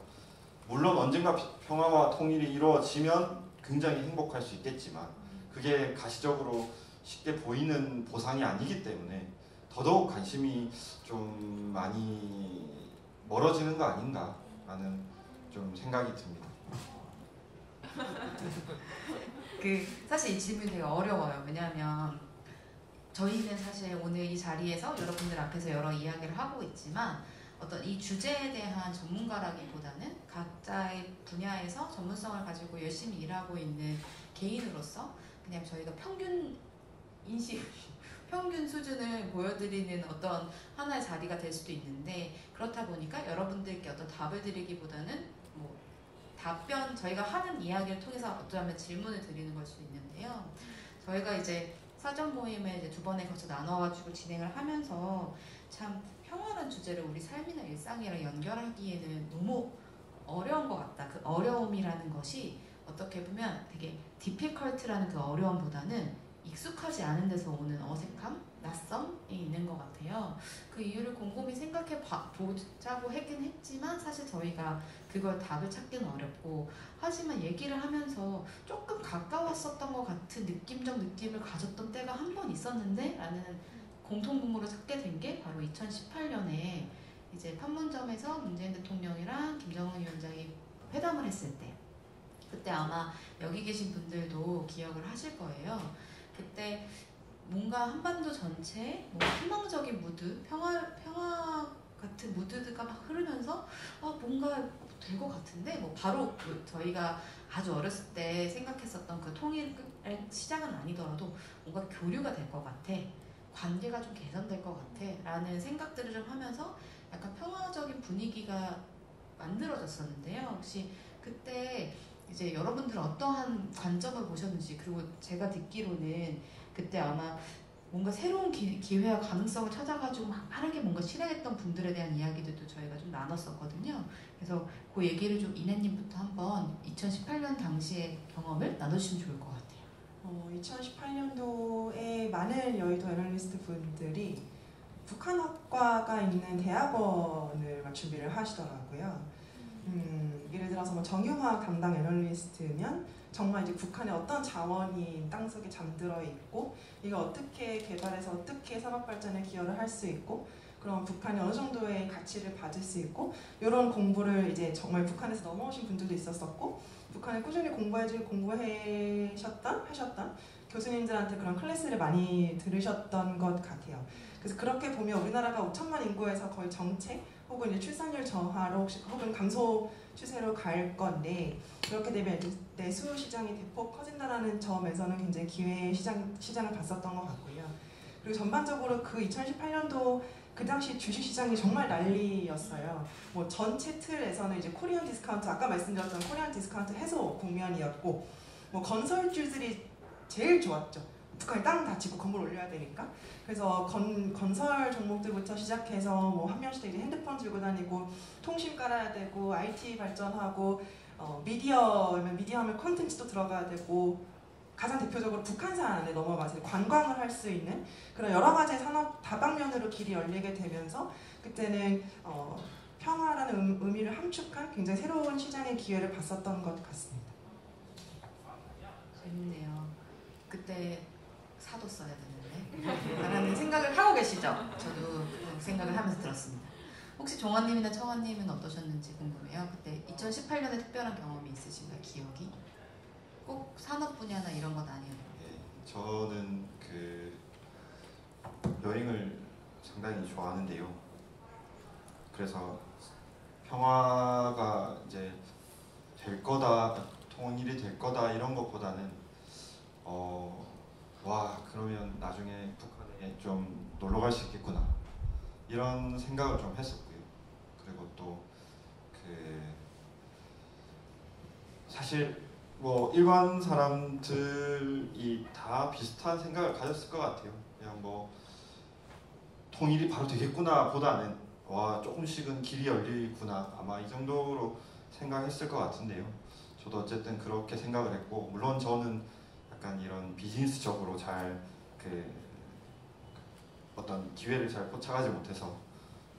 물론 언젠가 평화와 통일이 이루어지면 굉장히 행복할 수 있겠지만 그게 가시적으로 쉽게 보이는 보상이 아니기 때문에 더더욱 관심이 좀 많이 멀어지는 거 아닌가라는 좀 생각이 듭니다. 사실 이 질문이 되게 어려워요. 왜냐하면 저희는 사실 오늘 이 자리에서 여러분들 앞에서 여러 이야기를 하고 있지만 어떤 이 주제에 대한 전문가라기보다는 각자의 분야에서 전문성을 가지고 열심히 일하고 있는 개인으로서 그냥 저희가 평균 수준을 보여드리는 어떤 하나의 자리가 될 수도 있는데, 그렇다 보니까 여러분들께 어떤 답을 드리기보다는 답변 저희가 하는 이야기를 통해서 어쩌면 질문을 드리는 걸 수 있는데요. 저희가 이제 사전 모임을 이제 2번에 걸쳐 나눠가지고 진행을 하면서 참 평화란 주제를 우리 삶이나 일상이랑 연결하기에는 너무 어려운 것 같다. 그 어려움이라는 것이 어떻게 보면 되게 difficult라는 그 어려움보다는 익숙하지 않은 데서 오는 어색함, 낯섦이 있는 것 같아요. 그 이유를 곰곰이 생각해 보자고 하긴 했지만 사실 저희가 그걸 답을 찾기는 어렵고, 하지만 얘기를 하면서 조금 가까웠었던 것 같은 느낌적 느낌을 가졌던 때가 한 번 있었는데 라는 공통분모를 찾게 된 게 바로 2018년에 이제 판문점에서 문재인 대통령이랑 김정은 위원장이 회담을 했을 때, 그때 아마 여기 계신 분들도 기억을 하실 거예요. 그때 뭔가 한반도 전체에 뭐 희망적인 무드, 평화 같은 무드가 막 흐르면서 뭔가 될 것 같은데, 뭐 바로 저희가 아주 어렸을 때 생각했었던 그 통일의 시작은 아니더라도 뭔가 교류가 될 것 같아, 관계가 좀 개선될 것 같아 라는 생각들을 좀 하면서 약간 평화적인 분위기가 만들어졌었는데요. 혹시 그때 이제 여러분들은 어떠한 관점을 보셨는지, 그리고 제가 듣기로는 그때 아마 뭔가 새로운 기회와 가능성을 찾아가지고 막 빠르게 뭔가 실행했던 분들에 대한 이야기들도 저희가 좀 나눴었거든요. 그래서 그 얘기를 좀 이내님부터 한번 2018년 당시의 경험을 나눠주시면 좋을 것 같아요. 2018년도에 많은 여의도 애널리스트 분들이 북한학과가 있는 대학원을 준비를 하시더라고요. 예를 들어서 뭐 정유화학 담당 애널리스트면 정말 이제 북한의 어떤 자원이 땅속에 잠들어 있고 이거 어떻게 개발해서 어떻게 산업 발전에 기여를 할 수 있고, 그럼 북한이 어느 정도의 가치를 받을 수 있고, 이런 공부를 이제 정말 북한에서 넘어오신 분들도 있었었고, 북한에 꾸준히 하셨던 교수님들한테 그런 클래스를 많이 들으셨던 것 같아요. 그래서 그렇게 보면 우리나라가 5천만 인구에서 거의 정체 혹은 이제 출산율 저하로 혹은 감소 추세로 갈 건데, 그렇게 되면 내수 시장이 대폭 커진다라는 점에서는 굉장히 기회 시장을 봤었던 것 같고요. 그리고 전반적으로 그 2018년도 그 당시 주식 시장이 정말 난리였어요. 뭐 전체 틀에서는 이제 코리안 디스카운트, 아까 말씀드렸던 코리안 디스카운트 해소 국면이었고, 뭐 건설주들이 제일 좋았죠. 북한이 땅 다 짓고 건물 올려야 되니까. 그래서 건설 종목들부터 시작해서 뭐 한 명씩 이제 핸드폰 들고 다니고 통신 깔아야 되고 IT 발전하고 미디어면 미디어하면 콘텐츠도 들어가야 되고, 가장 대표적으로 북한산 안에 넘어가서 관광을 할 수 있는 그런 여러 가지 산업 다방면으로 길이 열리게 되면서 그때는 평화라는 의미를 함축한 굉장히 새로운 시장의 기회를 봤었던 것 같습니다. 재밌네요. 그때 사도 써야 되는데 라는 생각을 하고 계시죠? 저도 그 생각을 하면서 들었습니다. 혹시 종환님이나 청환님은 어떠셨는지 궁금해요. 그때 2018년에 특별한 경험이 있으신가요? 기억이? 꼭 산업 분야나 이런 건 아니에요. 네, 저는 그 여행을 상당히 좋아하는데요. 그래서 평화가 이제 될 거다, 통일이 될 거다 이런 것보다는 와 그러면 나중에 북한에 좀 놀러 갈 수 있겠구나 이런 생각을 좀 했었고요. 그리고 또 그 사실 뭐 일반 사람들이 다 비슷한 생각을 가졌을 것 같아요. 그냥 뭐 통일이 바로 되겠구나 보다는 와 조금씩은 길이 열리구나 아마 이 정도로 생각했을 것 같은데요. 저도 어쨌든 그렇게 생각을 했고, 물론 저는 약간 이런 비즈니스적으로 잘 어떤 기회를 잘 포착하지 못해서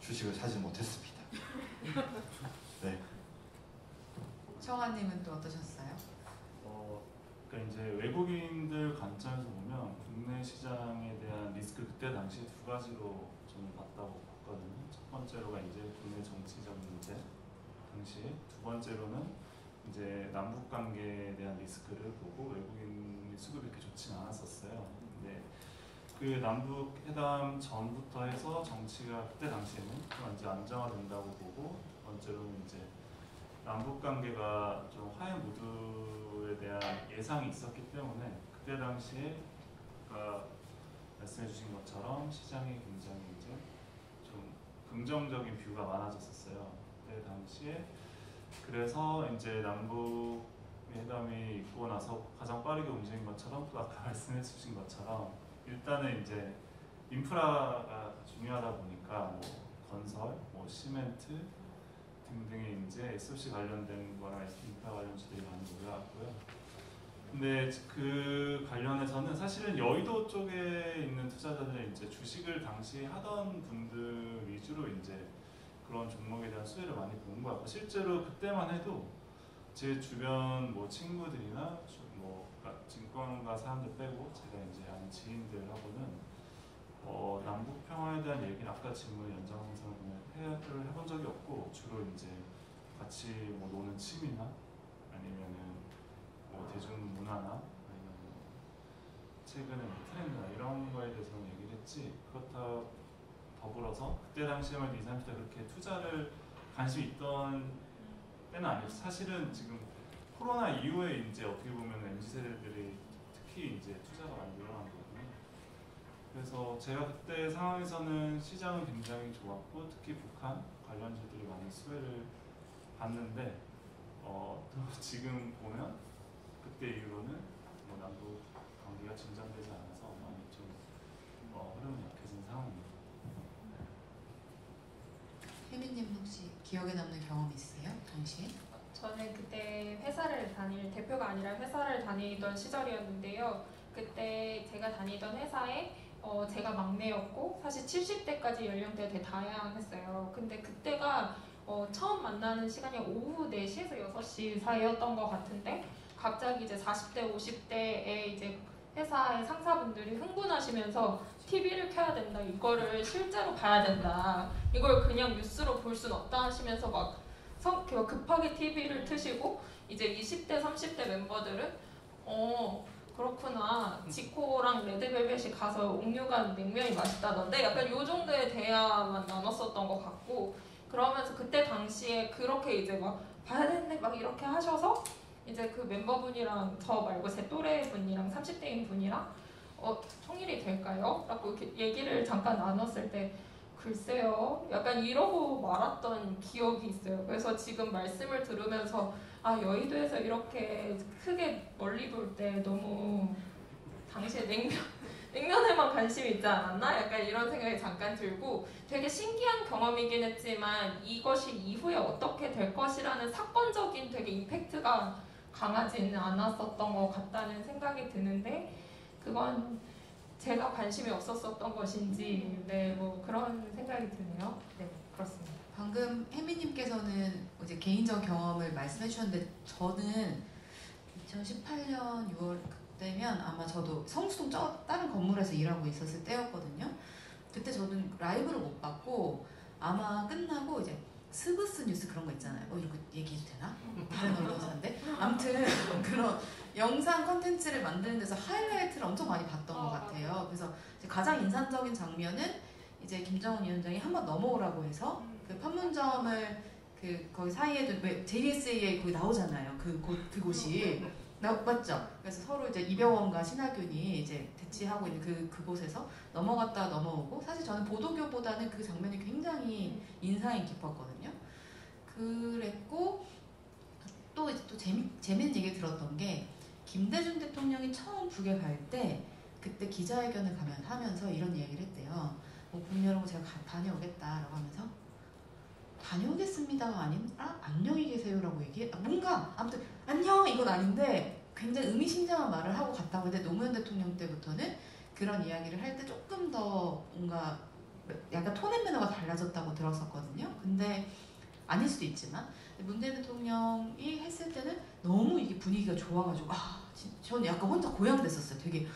주식을 사지 못했습니다. 네. 청환님은 또 어떠셨어요? 그러니까 이제 외국인들 관점에서 보면 국내 시장에 대한 리스크 그때 당시 두 가지로 저는 봤다고 봤거든요. 첫 번째로가 이제 국내 정치적 문제 당시, 두 번째로는 이제 남북 관계에 대한 리스크를 보고 외국인 수급이 그렇게 좋지는 않았었어요. 근데 그 남북 회담 전부터 해서 정치가 그때 당시에는 좀 이제 안정화된다고 보고, 두 번째로는 이제 남북 관계가 좀 화해 무드에 대한 예상이 있었기 때문에 그때 당시에 아까 말씀해주신 것처럼 시장이 굉장히 이제 좀 긍정적인 뷰가 많아졌었어요. 그때 당시에 그래서 이제 남북 회담이 있고 나서 가장 빠르게 움직인 것처럼 또 아까 말씀해 주신 것처럼 일단은 이제 인프라가 중요하다 보니까 뭐 건설, 뭐 시멘트 등등의 이제 SOC 관련된 거나 인프라 관련주들이 많이 올라왔고요. 근데 그 관련해서는 사실은 여의도 쪽에 있는 투자자들은 이제 주식을 당시 하던 분들 위주로 이제 그런 종목에 대한 수혜를 많이 본 것 같고, 실제로 그때만 해도 제 주변 뭐 친구들이나 뭐 그러니까 증권가 사람들 빼고 제가 이제 아는 지인들하고는 남북 평화에 대한 얘기는 아까 질문 연장선상을 해본 적이 없고, 주로 이제 같이 뭐 노는 취미나 아니면은 뭐 대중문화나 아니면 뭐 최근에 뭐 트렌드나 이런 거에 대해서는 얘기를 했지, 그렇다 더불어서 그때 당시에만 20, 30대 그렇게 투자를 관심 있던 때는 아니었어요. 사실은 지금 코로나 이후에 이제 어떻게 보면 MZ세대들이 특히 이제 투자가 많이 늘어난 거거든요. 그래서 제가 그때 상황에서는 시장은 굉장히 좋았고, 특히 북한 관련주들이 많이 수혜를 봤는데, 또 지금 보면 그때 이후로는 뭐 남북 관계가 진전되지 않아서 많이 좀 흐름이 약해진 상황입니다. 혜민님 혹시 기억에 남는 경험 있으세요? 당시에? 저는 그때 회사를 대표가 아니라 회사를 다니던 시절이었는데요. 그때 제가 다니던 회사에 제가 막내였고, 사실 70대까지 연령대가 되게 다양했어요. 근데 그때가 처음 만나는 시간이 오후 4시에서 6시 사이였던 것 같은데, 갑자기 이제 40대, 50대의 이제 회사의 상사분들이 흥분하시면서 TV를 켜야 된다, 이거를 실제로 봐야 된다, 이걸 그냥 뉴스로 볼 순 없다 하시면서 막 급하게 TV를 트시고, 이제 20대, 30대 멤버들은 그렇구나, 지코랑 레드벨벳이 가서 옥류관 냉면이 맛있다던데, 약간 요 정도의 대화만 나눴었던 것 같고, 그러면서 그때 당시에 그렇게 이제 막 봐야 되는데 막 이렇게 하셔서 이제 그 멤버분이랑 저 말고 제 또래 분이랑 30대인 분이랑 통일이 될까요? 라고 이렇게 얘기를 잠깐 나눴을 때, 글쎄요, 약간 이러고 말았던 기억이 있어요. 그래서 지금 말씀을 들으면서 여의도에서 이렇게 크게 멀리 볼 때 너무 당시에 냉면에만 관심이 있지 않았나? 약간 이런 생각이 잠깐 들고, 되게 신기한 경험이긴 했지만 이것이 이후에 어떻게 될 것이라는 사건적인 되게 임팩트가 강하지는 않았었던 것 같다는 생각이 드는데, 그건 제가 관심이 없었었던 것인지 뭐 그런 생각이 드네요. 네, 그렇습니다. 방금 혜미님께서는 이제 개인적 경험을 말씀해 주셨는데, 저는 2018년 6월 그때면 아마 저도 성수동 다른 건물에서 일하고 있었을 때였거든요. 그때 저는 라이브를 못 봤고, 아마 끝나고 이제 스브스 뉴스 그런 거 있잖아요. 이런 거 얘기해도 되나? 다른 언론사인데? 아무튼 그런 영상 컨텐츠를 만드는 데서 하이라이트를 엄청 많이 봤던 것 같아요. 그래서 가장 인상적인 장면은 이제 김정은 위원장이 한번 넘어오라고 해서 그 판문점을 거기 사이에도 왜 JSA에 거기 나오잖아요. 그곳이 맞죠? 그래서 서로 이제 이병헌과 신하균이 이제 대치하고 있는 그곳에서 넘어갔다 넘어오고, 사실 저는 보도교보다는 그 장면이 굉장히 인상이 깊었거든요. 그랬고, 또 재밌는 얘기 들었던 게, 김대중 대통령이 처음 북에 갈 때 그때 기자회견을 하면서 이런 얘기를 했대요. 문 열고 제가 다녀오겠다라고 하면서, 다녀오겠습니다가 아니라 안녕히 계세요라고 뭔가 아무튼 안녕 이건 아닌데 굉장히 의미심장한 말을 하고 갔다고 했는데, 노무현 대통령 때부터는 그런 이야기를 할 때 조금 더 뭔가 약간 톤앤 매너가 달라졌다고 들었었거든요. 근데 아닐 수도 있지만 문재인 대통령이 했을 때는 너무 이게 분위기가 좋아가지고 저는 약간 혼자 고양됐었어요. 되게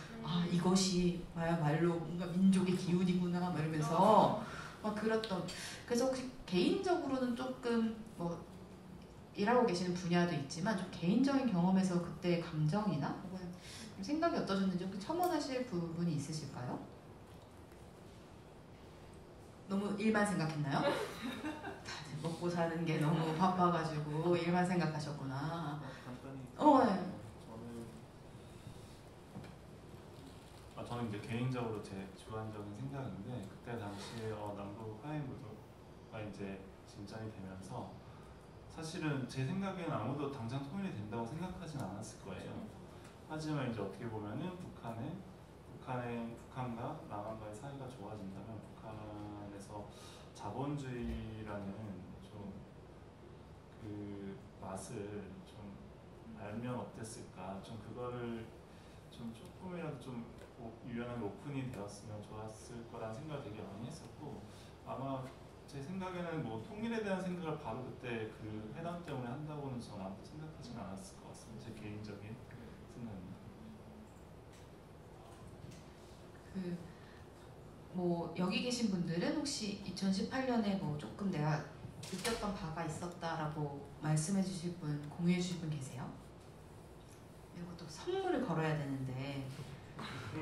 이것이 말로 뭔가 민족의 기운이구나 막 이러면서 막 그랬던. 그래서 혹시 개인적으로는 조금 뭐 일하고 계시는 분야도 있지만 좀 개인적인 경험에서 그때의 감정이나 혹은 생각이 어떠셨는지 혹시 첨언하실 부분이 있으실까요? 너무 일만 생각했나요? 다들 먹고 사는 게 너무 바빠가지고 일만 생각하셨구나. 간단히. 네. 저는 이제 개인적으로 제 주관적인 생각인데, 그때 당시에 남북 화해 무도가 이제 진전이 되면서 사실은 제 생각에는 아무도 당장 통일이 된다고 생각하진 않았을 거예요. 하지만 이제 어떻게 보면은 북한과 남한과의 사이가 좋아진다면 북한에서 자본주의라는 좀 그 맛을 좀 알면 어땠을까? 좀 그거를 좀 조금이라도 좀 유연하게 오픈이 되었으면 좋았을 거라는 생각을 되게 많이 했었고, 아마 제 생각에는 뭐 통일에 대한 생각을 바로 그때 그 회담 때문에 한다고는 저는 아무도 생각하지는 않았을 것 같습니다. 제 개인적인 생각입니다. 뭐 여기 계신 분들은 혹시 2018년에 뭐 조금 내가 느꼈던 바가 있었다라고 말씀해 주실 분, 공유해 주실 분 계세요? 이것도 선물을 걸어야 되는데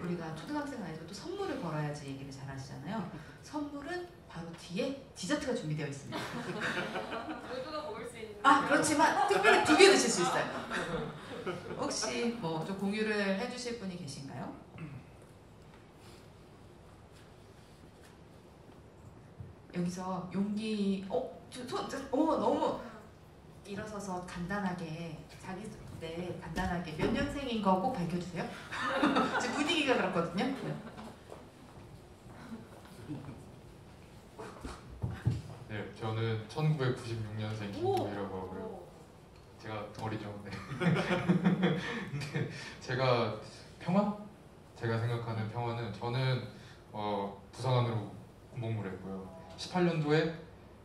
우리가 초등학생 아이도 또 선물을 걸어야지 얘기를 잘 하시잖아요. 선물은 바로 뒤에 디저트가 준비되어 있습니다. 모두가 먹을 수 있는. 그렇지만 특별히 2개 드실 수 있어요. 혹시 뭐 좀 공유를 해주실 분이 계신가요? 여기서 용기, 너무 일어서서 간단하게 간단하게 몇 년생인 거 꼭 밝혀주세요. 지금 분위기가 그렇거든요. 네, 저는 1996년생 김동이라고 하고요. 제가 어리죠. 네. 근데 제가 제가 생각하는 평화는 저는 부사관으로 군복무를 했고요. 18년도에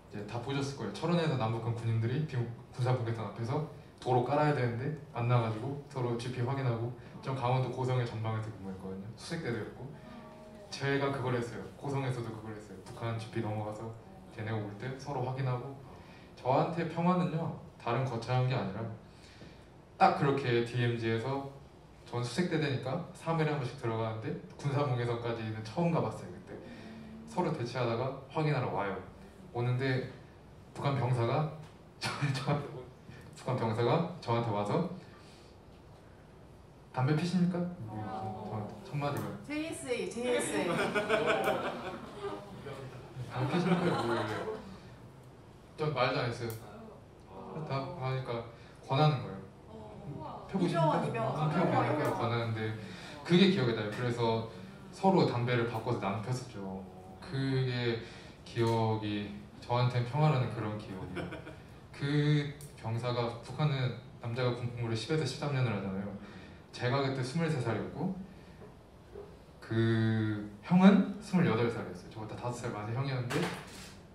이제 다 보셨을 거예요. 철원에서 남북한 군인들이 군사분계선 앞에서 도로 깔아야 되는데 만나가지고 서로 GP 확인하고, 전 강원도 고성의 전방에서 근무했거든요. 수색대도였고 제가 그걸 했어요. 고성에서도 그걸 했어요. 북한 GP 넘어가서 걔네가 올 때 서로 확인하고. 저한테 평화는요, 다른 거창한 게 아니라 딱 그렇게 DMZ에서 전 수색대대니까 3일에 한 번씩 들어가는데 군사분계선까지는 처음 가봤어요. 그때 서로 대치하다가 확인하러 와요. 오는데 북한 병사가 저한테 와서 담배 피십니까? 저한테 첫 마디가 JSA. 담배 피십니까? 뭐예요? 전 말도 안 했어요. 다 하니까 권하는 거예요. 펴보십니까? 펴보니까 권하는데 그게 기억에 나요. 그래서 서로 담배를 바꿔서 나눠 폈었죠. 그게 기억이 저한테는 평화라는 그런 기억이에요. 그 병사가, 북한은 남자가 군복무를 10에서 13년을 하잖아요. 제가 그때 23살이었고 그 형은 28살이었어요. 저보다 5살 많은 형이었는데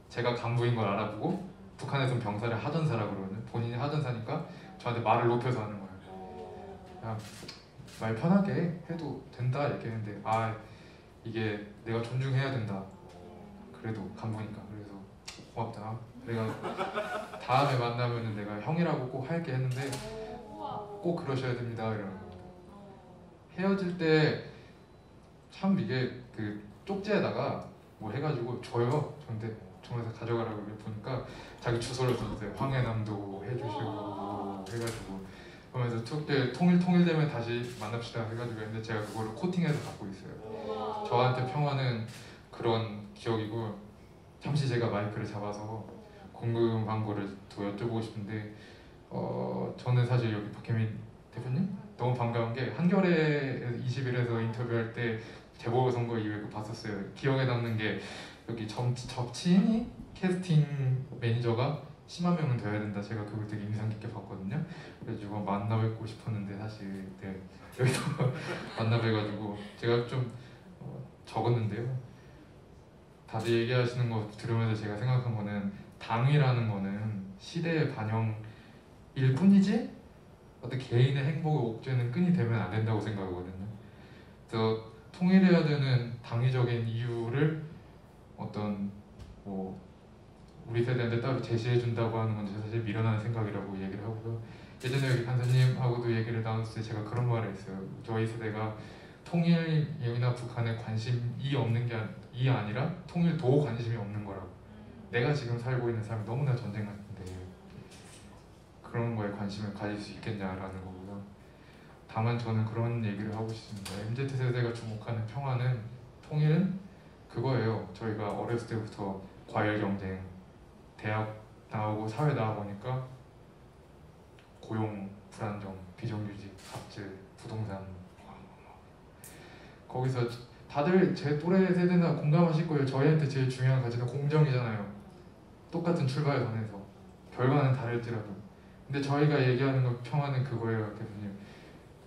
제가 간부인 걸 알아보고 북한에서는 병사를 하전사라고 그러거든요. 본인이 하전사니까 저한테 말을 높여서 하는 거예요. 그냥 말 편하게 해도 된다 얘기했는데, 이게 내가 존중해야 된다. 그래도 간부니까. 그래서 고맙다. 내가 다음에 만나면은 내가 형이라고 꼭 할게 했는데 꼭 그러셔야 됩니다. 이러는 겁니다. 헤어질 때 참 이게 그 쪽지에다가 뭐 해가지고 줘요. 근데 정에서 가져가라고 보니까 자기 주소를 써주세요. 황해남도 해주시고 해가지고, 그러면서 통일되면 다시 만납시다 해가지고 했는데 제가 그거를 코팅해서 갖고 있어요. 저한테 평화는 그런 기억이고, 잠시 제가 마이크를 잡아서 궁금한 거를 더 여쭤보고 싶은데, 저는 사실 여기 박혜민 대표님 너무 반가운 게 한겨레 20일에서 인터뷰할 때 재보궐선거 이후에 봤었어요. 기억에 남는 게 여기 접치인이 캐스팅 매니저가 10만 명은 돼야 된다. 제가 그걸 되게 인상 깊게 봤거든요. 그래가지고 만나뵙고 싶었는데 사실 여기서 만나뵈가지고 제가 좀 적었는데요. 다들 얘기하시는 거 들으면서 제가 생각한 거는, 당위라는 거는 시대의 반영일 뿐이지 어떤 개인의 행복을 옥죄는 끈이 되면 안 된다고 생각하거든요. 그래서 통일해야 되는 당위적인 이유를 어떤 우리 세대한테 따로 제시해 준다고 하는 건 사실 미련한 생각이라고 얘기를 하고요. 예전에 여기 간사님하고도 얘기를 나눴을 때 제가 그런 말을 했어요. 저희 세대가 통일이나 북한에 관심이 없는 게 아니라 통일도 관심이 없는 거라고. 내가 지금 살고 있는 삶이 너무나 전쟁 같은데 그런 거에 관심을 가질 수 있겠냐라는 거고요. 다만 저는 그런 얘기를 하고 싶습니다. MZ세대가 주목하는 평화는, 통일은 그거예요. 저희가 어렸을 때부터 과열 경쟁, 대학 나오고 사회 나와 보니까 고용 불안정, 비정규직, 갑질, 부동산. 거기서 다들 제 또래 세대나 공감하실 거예요. 저희한테 제일 중요한 가치는 공정이잖아요. 똑같은 출발선에서 결과는 다를지라도. 근데 저희가 얘기하는 거 평화는 그거예요, 대표님.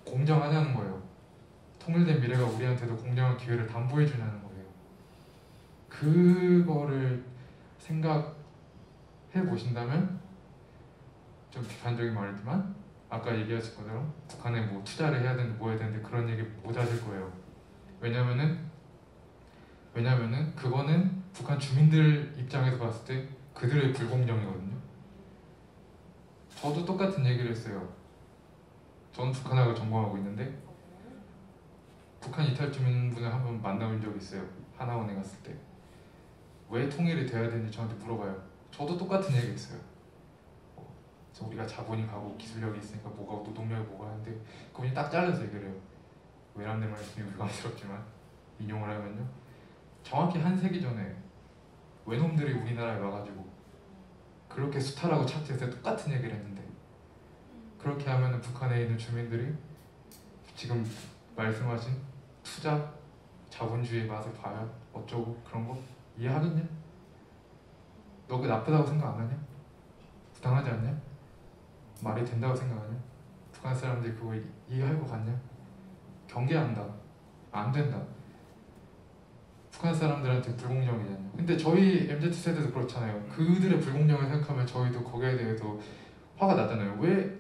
공정하냐는 거예요. 통일된 미래가 우리한테도 공정한 기회를 담보해 주냐는 거예요. 그거를 생각해 보신다면 좀 비판적인 말이지만 아까 얘기하신 것처럼 북한에 뭐 투자를 해야 되는데 뭐 해야 되는데 그런 얘기 못 하실 거예요. 왜냐면은 그거는 북한 주민들 입장에서 봤을 때 그들의 불공정이거든요. 저도 똑같은 얘기를 했어요. 저는 북한하고 전공하고 있는데 북한 이탈 주민분을 한번 만나본 적이 있어요. 하나원에 갔을 때. 왜 통일이 돼야 되는지 저한테 물어봐요. 저도 똑같은 얘기 했어요. 저 우리가 자본이 가고 기술력이 있으니까 뭐가 노동력이 뭐가 하는데 그분이 딱 잘라서 얘기를 해요. 외람된 말씀이 불광스럽지만 인용을 하면요. 정확히 한 세기 전에 외놈들이 우리나라에 와가지고 그렇게 수탈하고 착취해서 똑같은 얘기를 했는데 그렇게 하면 북한에 있는 주민들이 지금 말씀하신 투자, 자본주의 맛을 봐야 어쩌고 그런 거 이해하겠냐? 너 그거 나쁘다고 생각 안 하냐? 부당하지 않냐? 말이 된다고 생각하냐? 북한 사람들이 그거 이해할 것 같냐? 경계한다. 안 된다. 북한 사람들한테 불공정이잖아요. 근데 저희 MZ세대도 그렇잖아요. 그들의 불공정을 생각하면 저희도 거기에 대해서 화가 나잖아요. 왜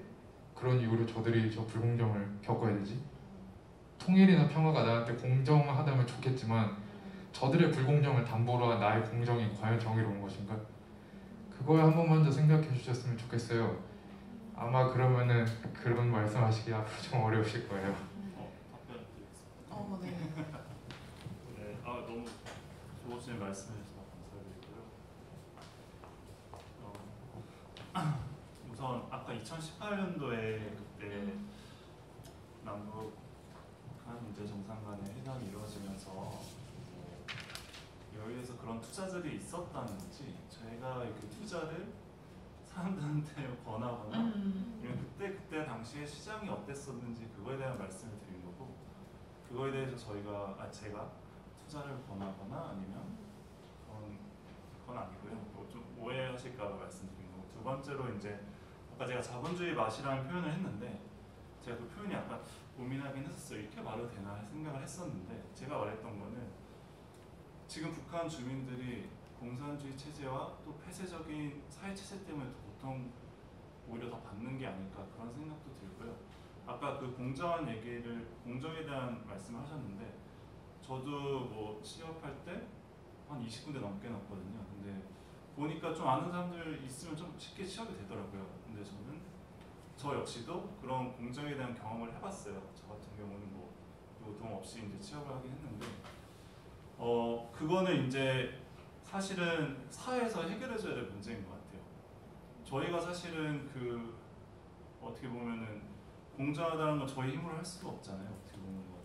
그런 이유로 저들이 저 불공정을 겪어야 되지? 통일이나 평화가 나한테 공정하다면 좋겠지만 저들의 불공정을 담보로 한 나의 공정이 과연 정의로운 것인가? 그걸 한 번만 더 생각해 주셨으면 좋겠어요. 아마 그러면은 그런 말씀하시기 앞으로 좀 어려우실 거예요. 답변 드리겠습니다. 네. 네, 너무 좋으신 말씀해 주셔서 감사드리고요. 우선 아까 2018년도에 그때 남북 한 문제 정상 간의 회담이 이루어지면서 여기에서 그런 투자들이 있었다는지 저희가 그 투자를 사람들한테 권하거나 아니면 그때 당시에 시장이 어땠었는지 그거에 대한 말씀을 드린 거고 그거에 대해서 제가 투자를 권하거나 아니면 그건 아니고요. 좀 오해하실까봐 말씀드린 거고 두 번째로 이제 아까 제가 자본주의 맛이라는 표현을 했는데 제가 그 표현이 약간 고민하긴 했었어요. 이렇게 말해도 되나 생각을 했었는데 제가 말했던 거는 지금 북한 주민들이 공산주의 체제와 또 폐쇄적인 사회 체제 때문에 보통 오히려 더 받는 게 아닐까 그런 생각도 들고요. 아까 그 공정에 대한 말씀을 하셨는데 저도 뭐 취업할 때 한 20군데 넘게 넣었거든요. 근데 보니까 좀 아는 사람들 있으면 좀 쉽게 취업이 되더라고요. 근데 저 역시도 그런 공정에 대한 경험을 해봤어요. 저 같은 경우는 뭐 노동 없이 이제 취업을 하긴 했는데 그거는 이제 사실은 사회에서 해결해줘야 될 문제인 것 같아요. 저희가 사실은 어떻게 보면은 공정하다는 건 저희 힘으로 할 수가 없잖아요. 어떻게 보면 뭐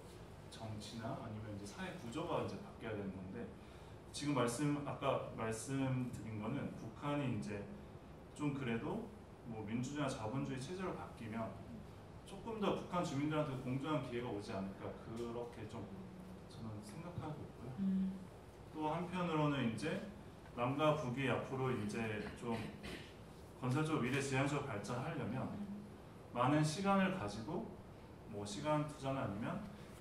정치나 아니면 이제 사회 구조가 이제 바뀌어야 되는 건데 지금 아까 말씀드린 거는 북한이 이제 좀 그래도 뭐 민주주의나 자본주의 체제로 바뀌면 조금 더 북한 주민들한테 공정한 기회가 오지 않을까 그렇게 좀 저는 생각하고 있고요. 또 한편으로는 이제 남과 북이 앞으로 이제 좀 건설적 미래지향적 발전하려면 많은 시간을 가지고 뭐 시간 투자나 아니면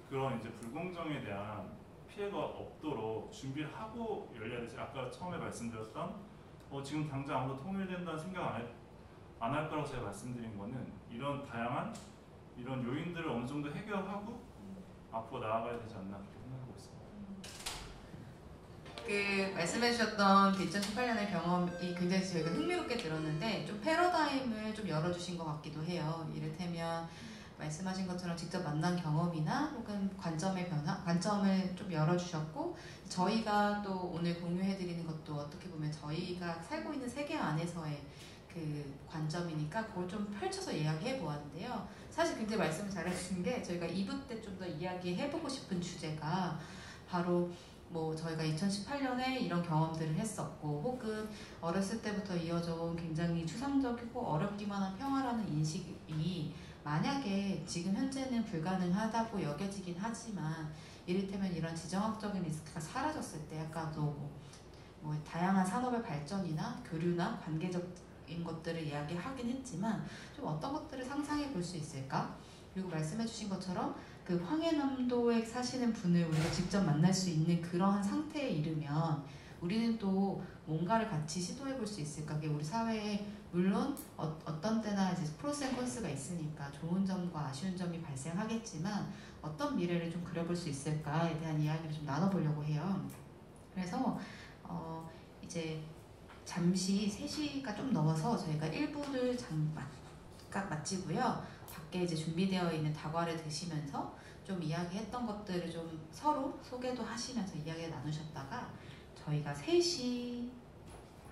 그런 이제 불공정에 대한 피해가 없도록 준비를 하고 열려야 되지. 아까 처음에 말씀드렸던 지금 당장 아무도 통일된다는 생각 안 할 거라고 제가 말씀드린 거는 이런 다양한 이런 요인들을 어느 정도 해결하고 앞으로 나아가야 되지 않나 그렇게 생각하고 있습니다. 말씀해주셨던 2018년의 경험이 굉장히 저희가 흥미롭게 들었는데 좀 패러다임을 좀 열어주신 것 같기도 해요. 이를테면 말씀하신 것처럼 직접 만난 경험이나 혹은 관점을 좀 열어주셨고 저희가 또 오늘 공유해드리는 것도 어떻게 보면 저희가 살고 있는 세계 안에서의 그 관점이니까 그걸 좀 펼쳐서 이야기해 보았는데요. 사실 굉장히 말씀을 잘해주신 게 저희가 2부 때 좀 더 이야기해보고 싶은 주제가 바로 뭐 저희가 2018년에 이런 경험들을 했었고 혹은 어렸을 때부터 이어져 온 굉장히 추상적이고 어렵기만 한 평화라는 인식 만약에 지금 현재는 불가능하다고 여겨지긴 하지만 이를테면 이런 지정학적인 리스크가 사라졌을 때 아까도 뭐 다양한 산업의 발전이나 교류나 관계적인 것들을 이야기하긴 했지만 좀 어떤 것들을 상상해 볼 수 있을까? 그리고 말씀해 주신 것처럼 그 황해남도에 사시는 분을 우리가 직접 만날 수 있는 그러한 상태에 이르면 우리는 또 뭔가를 같이 시도해 볼 수 있을까? 그게 우리 사회에 물론 어떤 때나 이제 프로스 앤 콘스가 있으니까 좋은 점과 아쉬운 점이 발생하겠지만 어떤 미래를 좀 그려볼 수 있을까에 대한 이야기를 좀 나눠보려고 해요. 그래서 이제 잠시 3시가 좀 넘어서 저희가 1부를 마치고요. 밖에 이제 준비되어 있는 다과를 드시면서 좀 이야기했던 것들을 좀 서로 소개도 하시면서 이야기를 나누셨다가 저희가 3시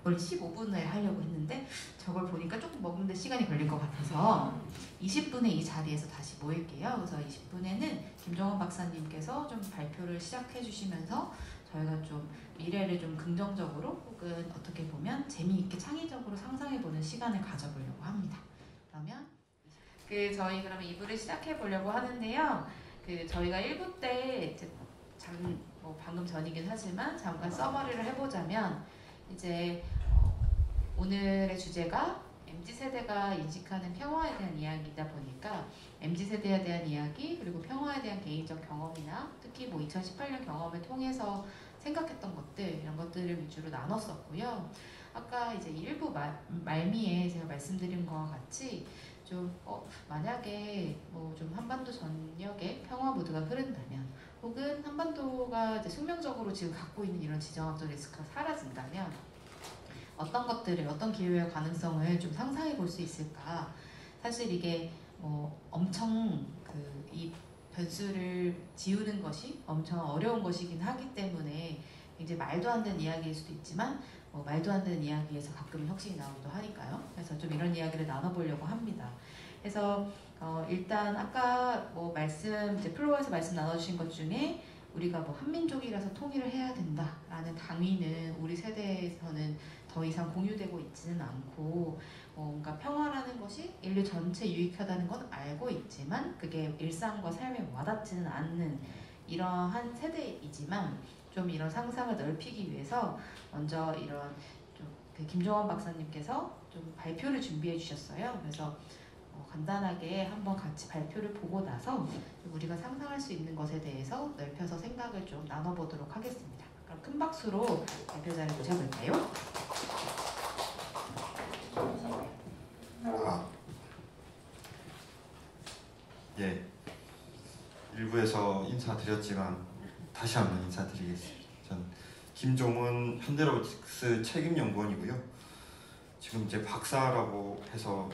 15분에 하려고 했는데 저걸 보니까 조금 먹는데 시간이 걸릴 것 같아서 20분에 이 자리에서 다시 모일게요. 그래서 20분에는 김정원 박사님께서 좀 발표를 시작해 주시면서 저희가 좀 미래를 좀 긍정적으로 혹은 어떻게 보면 재미있게 창의적으로 상상해보는 시간을 가져보려고 합니다. 그러면 저희 그러면 2부를 시작해 보려고 하는데요. 저희가 1부 때 이제 방금 전이긴 하지만 잠깐 서머리를 해보자면 이제 오늘의 주제가 MZ세대가 인식하는 평화에 대한 이야기이다 보니까 MZ세대에 대한 이야기 그리고 평화에 대한 개인적 경험이나 특히 2018년 경험을 통해서 생각했던 것들 이런 것들을 위주로 나눴었고요. 아까 이제 1부 말미에 제가 말씀드린 것과 같이 좀 만약에 좀 한반도 전역에 평화 무드가 흐른다면 혹은 한반도가 이제 숙명적으로 지금 갖고 있는 이런 지정학적 리스크가 사라진다면 어떤 것들을 어떤 기회의 가능성을 좀 상상해 볼 수 있을까? 사실 이게 엄청 이 변수를 지우는 것이 엄청 어려운 것이긴 하기 때문에 이제 말도 안 되는 이야기일 수도 있지만 말도 안 되는 이야기에서 가끔 혁신이 나오기도 하니까요. 그래서 좀 이런 이야기를 나눠보려고 합니다. 그래서 일단 아까 이제 플로어에서 말씀 나눠주신 것 중에 우리가 한민족이라서 통일을 해야 된다라는 당위는 우리 세대에서는 더 이상 공유되고 있지는 않고 뭔가 평화라는 것이 인류 전체 유익하다는 건 알고 있지만 그게 일상과 삶에 와닿지는 않는 이러한 세대이지만 좀 이런 상상을 넓히기 위해서 먼저 이런 김정원 박사님께서 좀 발표를 준비해 주셨어요. 그래서 간단하게 한번 같이 발표를 보고 나서 우리가 상상할 수 있는 것에 대해서 넓혀서 생각을 좀 나눠보도록 하겠습니다. 그럼 큰 박수로 발표자를 모셔볼까요? 예, 일부에서 인사드렸지만 다시 한번 인사드리겠습니다. 전 김종은 현대로보틱스 책임연구원이고요. 지금 이제 박사라고 해서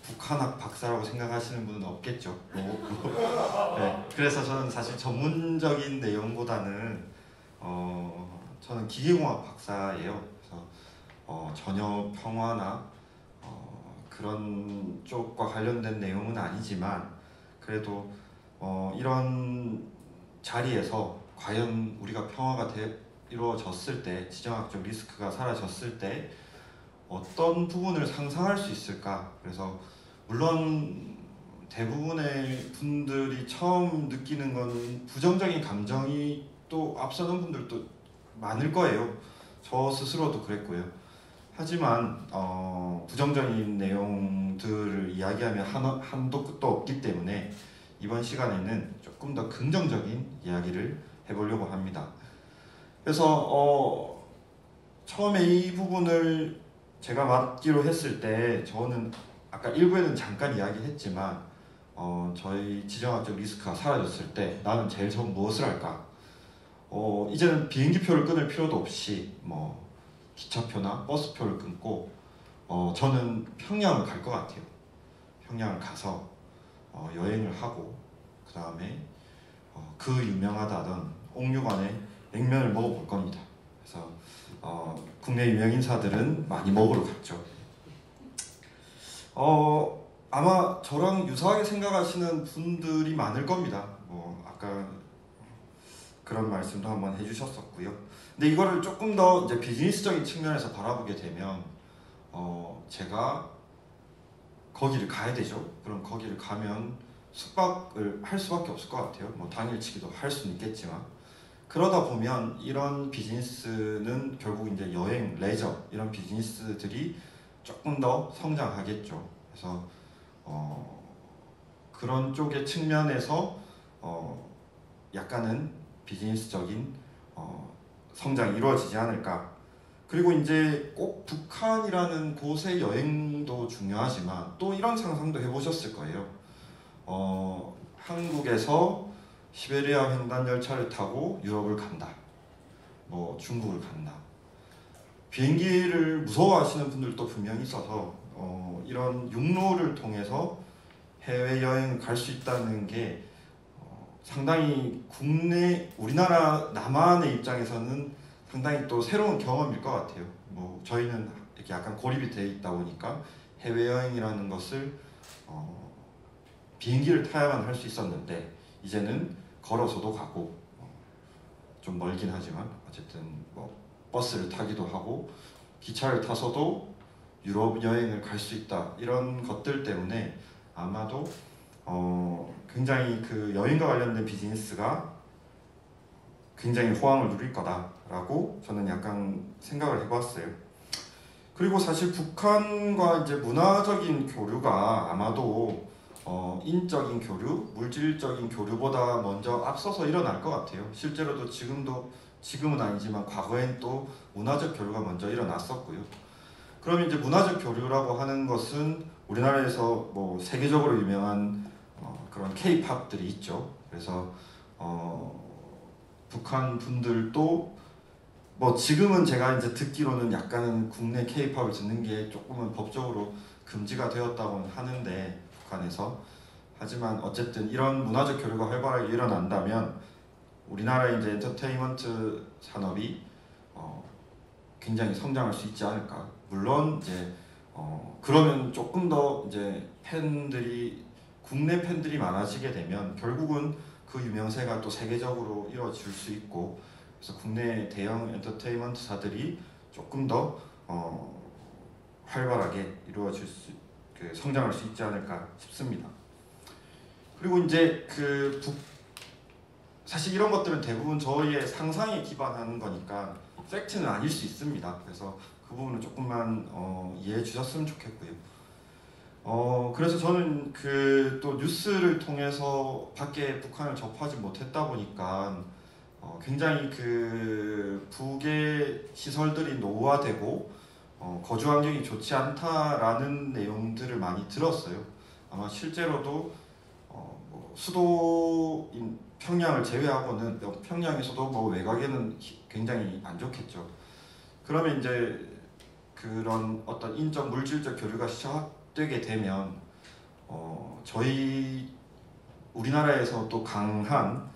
북한학 박사라고 생각하시는 분은 없겠죠. 네, 그래서 저는 사실 전문적인 내용보다는 저는 기계공학 박사예요. 그래서 전혀 평화나 그런 쪽과 관련된 내용은 아니지만 그래도 이런 자리에서 과연 우리가 평화가 이루어졌을 때 지정학적 리스크가 사라졌을 때 어떤 부분을 상상할 수 있을까? 그래서 물론 대부분의 분들이 처음 느끼는 건 부정적인 감정이 또 앞서는 분들도 많을 거예요. 저 스스로도 그랬고요. 하지만 부정적인 내용들을 이야기하면 한도 끝도 없기 때문에 이번 시간에는 조금 더 긍정적인 이야기를 해보려고 합니다. 그래서 처음에 이 부분을 제가 맡기로 했을 때 저는 아까 1부에는 잠깐 이야기했지만 저희 지정학적 리스크가 사라졌을 때 나는 제일 처음 무엇을 할까? 이제는 비행기표를 끊을 필요도 없이 기차표나 버스표를 끊고 저는 평양을 갈 것 같아요. 평양을 가서 여행을 하고 그 다음에 그 유명하다던 옥류관의 냉면을 먹어볼 겁니다. 그래서 국내 유명 인사들은 많이 먹으러 갔죠. 아마 저랑 유사하게 생각하시는 분들이 많을 겁니다. 아까 그런 말씀도 한번 해주셨었고요. 근데 이거를 조금 더 이제 비즈니스적인 측면에서 바라보게 되면 제가 거기를 가야 되죠. 그럼 거기를 가면 숙박을 할 수밖에 없을 것 같아요. 뭐 당일치기도 할 수는 있겠지만 그러다 보면 이런 비즈니스는 결국 이제 여행, 레저 이런 비즈니스들이 조금 더 성장하겠죠. 그래서 그런 쪽의 측면에서 약간은 비즈니스적인 성장이 이루어지지 않을까. 그리고 이제 꼭 북한이라는 곳의 여행도 중요하지만 또 이런 상상도 해보셨을 거예요. 한국에서 시베리아 횡단 열차를 타고 유럽을 간다. 뭐 중국을 간다. 비행기를 무서워하시는 분들도 분명히 있어서 이런 육로를 통해서 해외여행 갈 수 있다는 게 상당히 국내 우리나라 남한의 입장에서는 상당히 또 새로운 경험일 것 같아요. 뭐 저희는 이렇게 약간 고립이 돼 있다 보니까 해외여행이라는 것을 비행기를 타야만 할 수 있었는데 이제는 걸어서도 가고 좀 멀긴 하지만 어쨌든 뭐 버스를 타기도 하고 기차를 타서도 유럽 여행을 갈 수 있다. 이런 것들 때문에 아마도 굉장히 그 여행과 관련된 비즈니스가 굉장히 호황을 누릴 거다라고 저는 약간 생각을 해봤어요. 그리고 사실 북한과 이제 문화적인 교류가 아마도 인적인 교류, 물질적인 교류보다 먼저 앞서서 일어날 것 같아요. 실제로도 지금은 아니지만 과거엔 또 문화적 교류가 먼저 일어났었고요. 그러면 이제 문화적 교류라고 하는 것은 우리나라에서 뭐 세계적으로 유명한 그런 K-팝들이 있죠. 그래서 북한 분들도 뭐 지금은 제가 이제 듣기로는 약간은 국내 K-팝을 듣는 게 조금은 법적으로 금지가 되었다고는 하는데 북한에서 하지만 어쨌든 이런 문화적 교류가 활발하게 일어난다면 우리나라의 이제 엔터테인먼트 산업이 굉장히 성장할 수 있지 않을까. 물론 이제 그러면 조금 더 이제 국내 팬들이 많아지게 되면 결국은 그 유명세가 또 세계적으로 이루어질 수 있고 그래서 국내 대형 엔터테인먼트사들이 조금 더 활발하게 성장할 수 있지 않을까 싶습니다. 그리고 이제 사실 이런 것들은 대부분 저희의 상상에 기반하는 거니까 팩트는 아닐 수 있습니다. 그래서 그 부분은 조금만 이해해 주셨으면 좋겠고요. 그래서 저는 또 뉴스를 통해서 밖에 북한을 접하지 못했다 보니까 굉장히 북의 시설들이 노후화되고 거주 환경이 좋지 않다라는 내용들을 많이 들었어요. 아마 실제로도 뭐 수도인 평양을 제외하고는 평양에서도 뭐 외곽에는 굉장히 안 좋겠죠. 그러면 이제 그런 어떤 인적 물질적 교류가 시작되게 되면 저희 우리나라에서 또 강한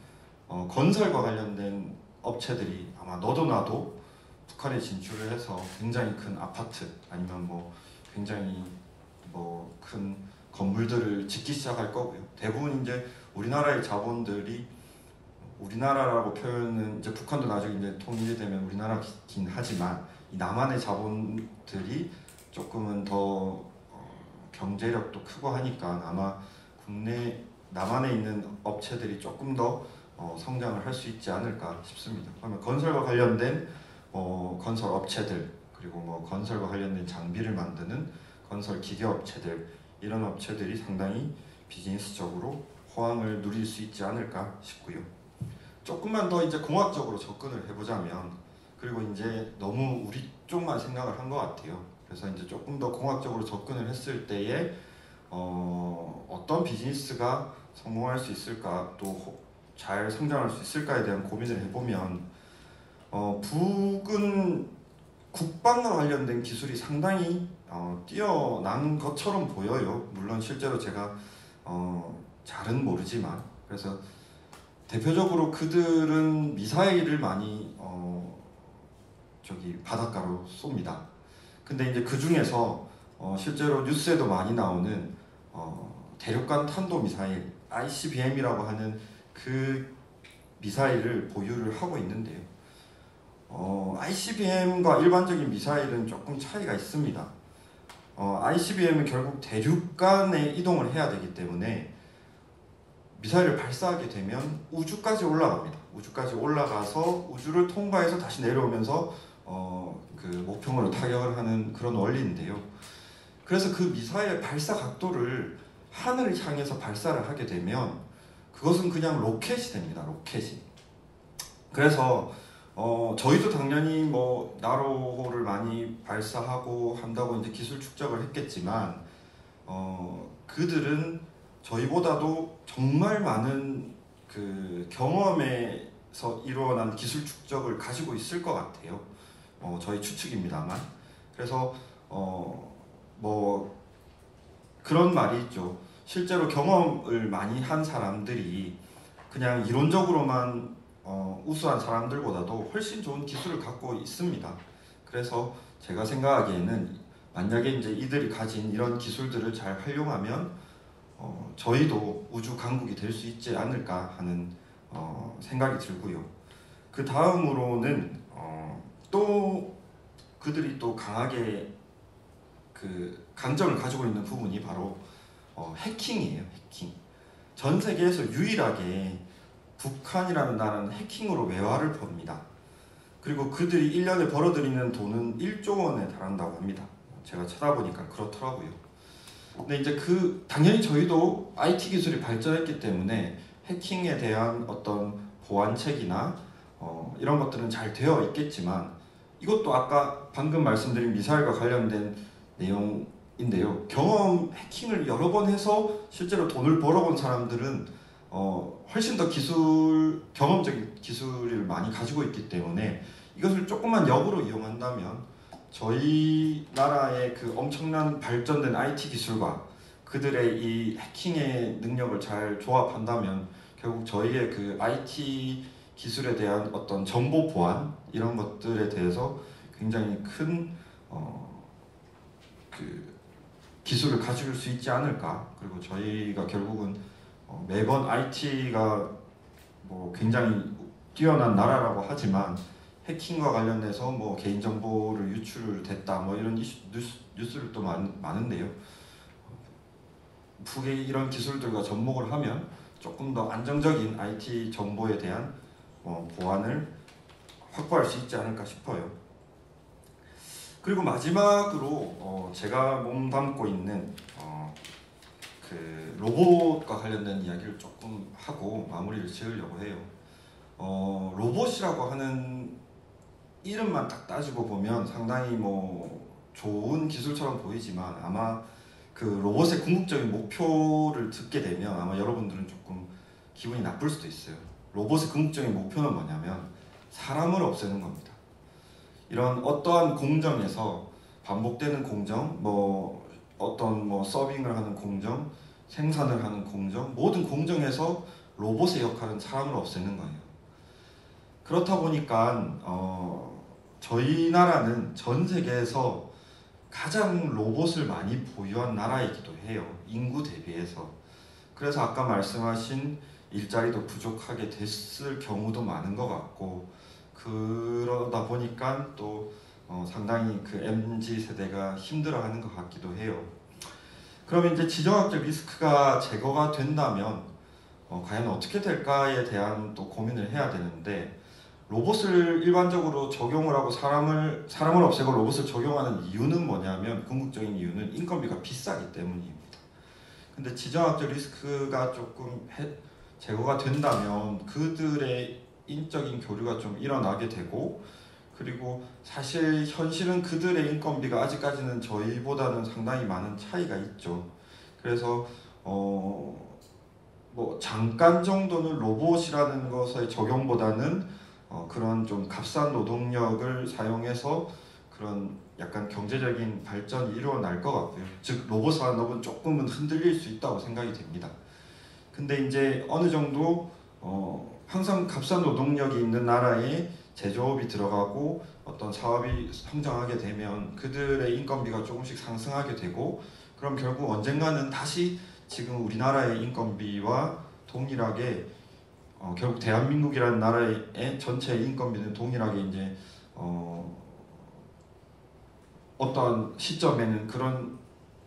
건설과 관련된 업체들이 아마 너도 나도 북한에 진출을 해서 굉장히 큰 아파트 아니면 뭐 굉장히 뭐 큰 건물들을 짓기 시작할 거고요. 대부분 이제 우리나라의 자본들이 우리나라라고 표현은 이제 북한도 나중에 이제 통일이 되면 우리나라긴 하지만 이 남한의 자본들이 조금은 더 경제력도 크고 하니까 아마 남한에 있는 업체들이 조금 더 성장을 할 수 있지 않을까 싶습니다. 그러면 건설과 관련된 건설 업체들 그리고 뭐 건설과 관련된 장비를 만드는 건설 기계 업체들 이런 업체들이 상당히 비즈니스적으로 호황을 누릴 수 있지 않을까 싶고요. 조금만 더 이제 공학적으로 접근을 해보자면 그리고 이제 너무 우리 쪽만 생각을 한 것 같아요. 그래서 이제 조금 더 공학적으로 접근을 했을 때에 어떤 비즈니스가 성공할 수 있을까 또 잘 성장할 수 있을까에 대한 고민을 해보면 북은 국방과 관련된 기술이 상당히 뛰어난 것처럼 보여요. 물론 실제로 제가 잘은 모르지만 그래서 대표적으로 그들은 미사일을 많이 바닷가로 쏩니다. 근데 이제 그 중에서 실제로 뉴스에도 많이 나오는 대륙간 탄도 미사일 ICBM이라고 하는 그 미사일을 보유를 하고 있는데요. ICBM과 일반적인 미사일은 조금 차이가 있습니다. ICBM은 결국 대륙 간에 이동을 해야 되기 때문에 미사일을 발사하게 되면 우주까지 올라갑니다. 우주까지 올라가서 우주를 통과해서 다시 내려오면서 그 목표물을 타격을 하는 그런 원리인데요. 그래서 그 미사일 발사 각도를 하늘을 향해서 발사를 하게 되면 그것은 그냥 로켓이 됩니다. 로켓이. 그래서 저희도 당연히 뭐 나로호를 많이 발사하고 한다고 이제 기술 축적을 했겠지만 그들은 저희보다도 정말 많은 그 경험에서 일어난 기술 축적을 가지고 있을 것 같아요. 저희 추측입니다만. 그래서 뭐 그런 말이 있죠. 실제로 경험을 많이 한 사람들이 그냥 이론적으로만 우수한 사람들보다도 훨씬 좋은 기술을 갖고 있습니다. 그래서 제가 생각하기에는 만약에 이제 이들이 가진 이런 기술들을 잘 활용하면 저희도 우주 강국이 될 수 있지 않을까 하는 생각이 들고요. 그 다음으로는 또 그들이 또 강하게 그 강점을 가지고 있는 부분이 바로 해킹이에요. 해킹. 전 세계에서 유일하게 북한이라는 나라는 해킹으로 외화를 법니다. 그리고 그들이 1년에 벌어들이는 돈은 1조 원에 달한다고 합니다. 제가 찾아보니까 그렇더라고요. 근데 이제 당연히 저희도 IT 기술이 발전했기 때문에 해킹에 대한 어떤 보안책이나 이런 것들은 잘 되어 있겠지만 이것도 아까 방금 말씀드린 미사일과 관련된 내용인데요. 해킹을 여러 번 해서 실제로 돈을 벌어본 사람들은 훨씬 더 경험적인 기술을 많이 가지고 있기 때문에 이것을 조금만 역으로 이용한다면 저희 나라의 그 엄청난 발전된 IT 기술과 그들의 이 해킹의 능력을 잘 조합한다면 결국 저희의 그 IT 기술에 대한 어떤 정보 보안 이런 것들에 대해서 굉장히 큰 그 기술을 가질 수 있지 않을까. 그리고 저희가 결국은 매번 IT가 뭐 굉장히 뛰어난 나라라고 하지만 해킹과 관련해서 뭐 개인정보를 유출됐다 뭐 이런 뉴스를 또 많은데요. 북의 이런 기술들과 접목을 하면 조금 더 안정적인 IT 정보에 대한 보안을 확보할 수 있지 않을까 싶어요. 그리고 마지막으로 제가 몸담고 있는 그 로봇과 관련된 이야기를 조금 하고 마무리를 지으려고 해요. 로봇이라고 하는 이름만 딱 따지고 보면 상당히 뭐 좋은 기술처럼 보이지만 아마 그 로봇의 궁극적인 목표를 듣게 되면 아마 여러분들은 조금 기분이 나쁠 수도 있어요. 로봇의 궁극적인 목표는 뭐냐면 사람을 없애는 겁니다. 이런 어떠한 공정에서 반복되는 공정, 어떤 서빙을 하는 공정, 생산을 하는 공정, 모든 공정에서 로봇의 역할은 사람을 없애는 거예요. 그렇다 보니까 저희 나라는 전 세계에서 가장 로봇을 많이 보유한 나라이기도 해요. 인구 대비해서. 그래서 아까 말씀하신 일자리도 부족하게 됐을 경우도 많은 것 같고 그러다 보니까 또 상당히 그 MZ세대가 힘들어하는 것 같기도 해요. 그러면 이제 지정학적 리스크가 제거가 된다면 과연 어떻게 될까에 대한 또 고민을 해야 되는데 로봇을 일반적으로 적용을 하고 사람을 없애고 로봇을 적용하는 이유는 뭐냐면 궁극적인 이유는 인건비가 비싸기 때문입니다. 근데 지정학적 리스크가 조금 제거가 된다면 그들의 인적인 교류가 좀 일어나게 되고 그리고 사실 현실은 그들의 인건비가 아직까지는 저희보다는 상당히 많은 차이가 있죠. 그래서 뭐 잠깐 정도는 로봇이라는 것의 적용보다는 그런 좀 값싼 노동력을 사용해서 그런 약간 경제적인 발전이 일어날 것 같고요. 즉 로봇 산업은 조금은 흔들릴 수 있다고 생각이 됩니다. 근데 이제 어느 정도 항상 값싼 노동력이 있는 나라에 제조업이 들어가고 어떤 사업이 성장하게 되면 그들의 인건비가 조금씩 상승하게 되고 그럼 결국 언젠가는 다시 지금 우리나라의 인건비와 동일하게 결국 대한민국이라는 나라의 전체 인건비는 동일하게 이제 어떠한 시점에는 그런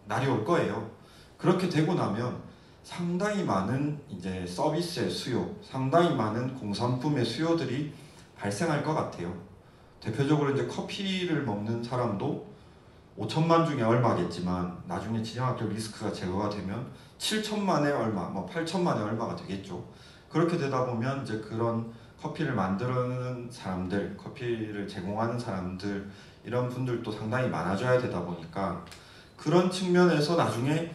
날이 올 거예요. 그렇게 되고 나면 상당히 많은 이제 서비스의 수요, 상당히 많은 공산품의 수요들이 발생할 것 같아요. 대표적으로 이제 커피를 먹는 사람도 5천만 중에 얼마겠지만 나중에 지정학적 리스크가 제거가 되면 7천만에 얼마, 뭐 8천만에 얼마가 되겠죠. 그렇게 되다 보면 이제 그런 커피를 만드는 사람들, 커피를 제공하는 사람들 이런 분들도 상당히 많아져야 되다 보니까 그런 측면에서 나중에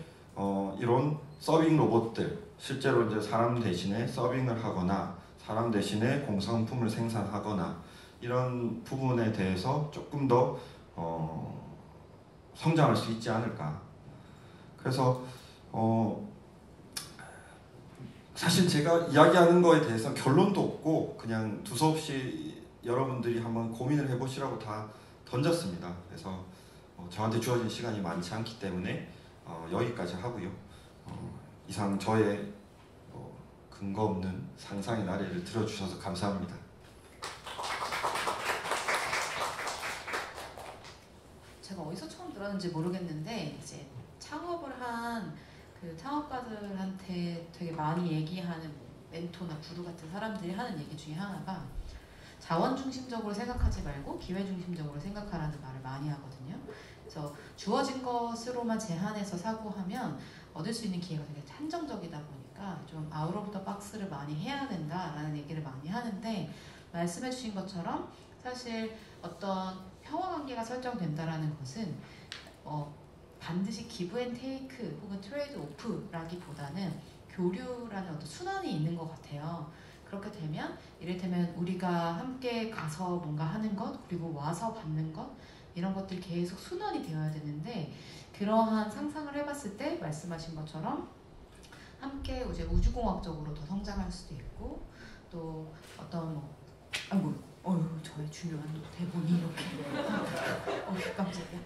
이런 서빙 로봇들 실제로 이제 사람 대신에 서빙을 하거나 사람 대신에 공산품을 생산하거나 이런 부분에 대해서 조금 더 성장할 수 있지 않을까. 그래서 사실 제가 이야기하는 거에 대해서 결론도 없고 그냥 두서없이 여러분들이 한번 고민을 해보시라고 다 던졌습니다. 그래서 저한테 주어진 시간이 많지 않기 때문에 여기까지 하고요. 이상 저의 근거 없는 상상의 나래를 들어주셔서 감사합니다. 제가 어디서 처음 들었는지 모르겠는데 이제 창업을 한 그 창업가들한테 되게 많이 얘기하는 멘토나 구루 같은 사람들이 하는 얘기 중에 하나가 자원 중심적으로 생각하지 말고 기회 중심적으로 생각하라는 말을 많이 하거든요. 그래서 주어진 것으로만 제한해서 사고하면 얻을 수 있는 기회가 되게 한정적이다 보니까 좀 아웃 오브 더 박스를 많이 해야 된다라는 얘기를 많이 하는데 말씀해 주신 것처럼 사실 어떤 평화 관계가 설정된다라는 것은 반드시 기브 앤 테이크 혹은 트레이드 오프라기보다는 교류라는 어떤 순환이 있는 것 같아요. 그렇게 되면 이를테면 우리가 함께 가서 뭔가 하는 것 그리고 와서 받는 것 이런 것들이 계속 순환이 되어야 되는데 그러한 상상을 해봤을 때 말씀하신 것처럼 함께 이제 우주공학적으로 더 성장할 수도 있고 또 어떤 저의 중요한 대본이 이렇게 깜짝이야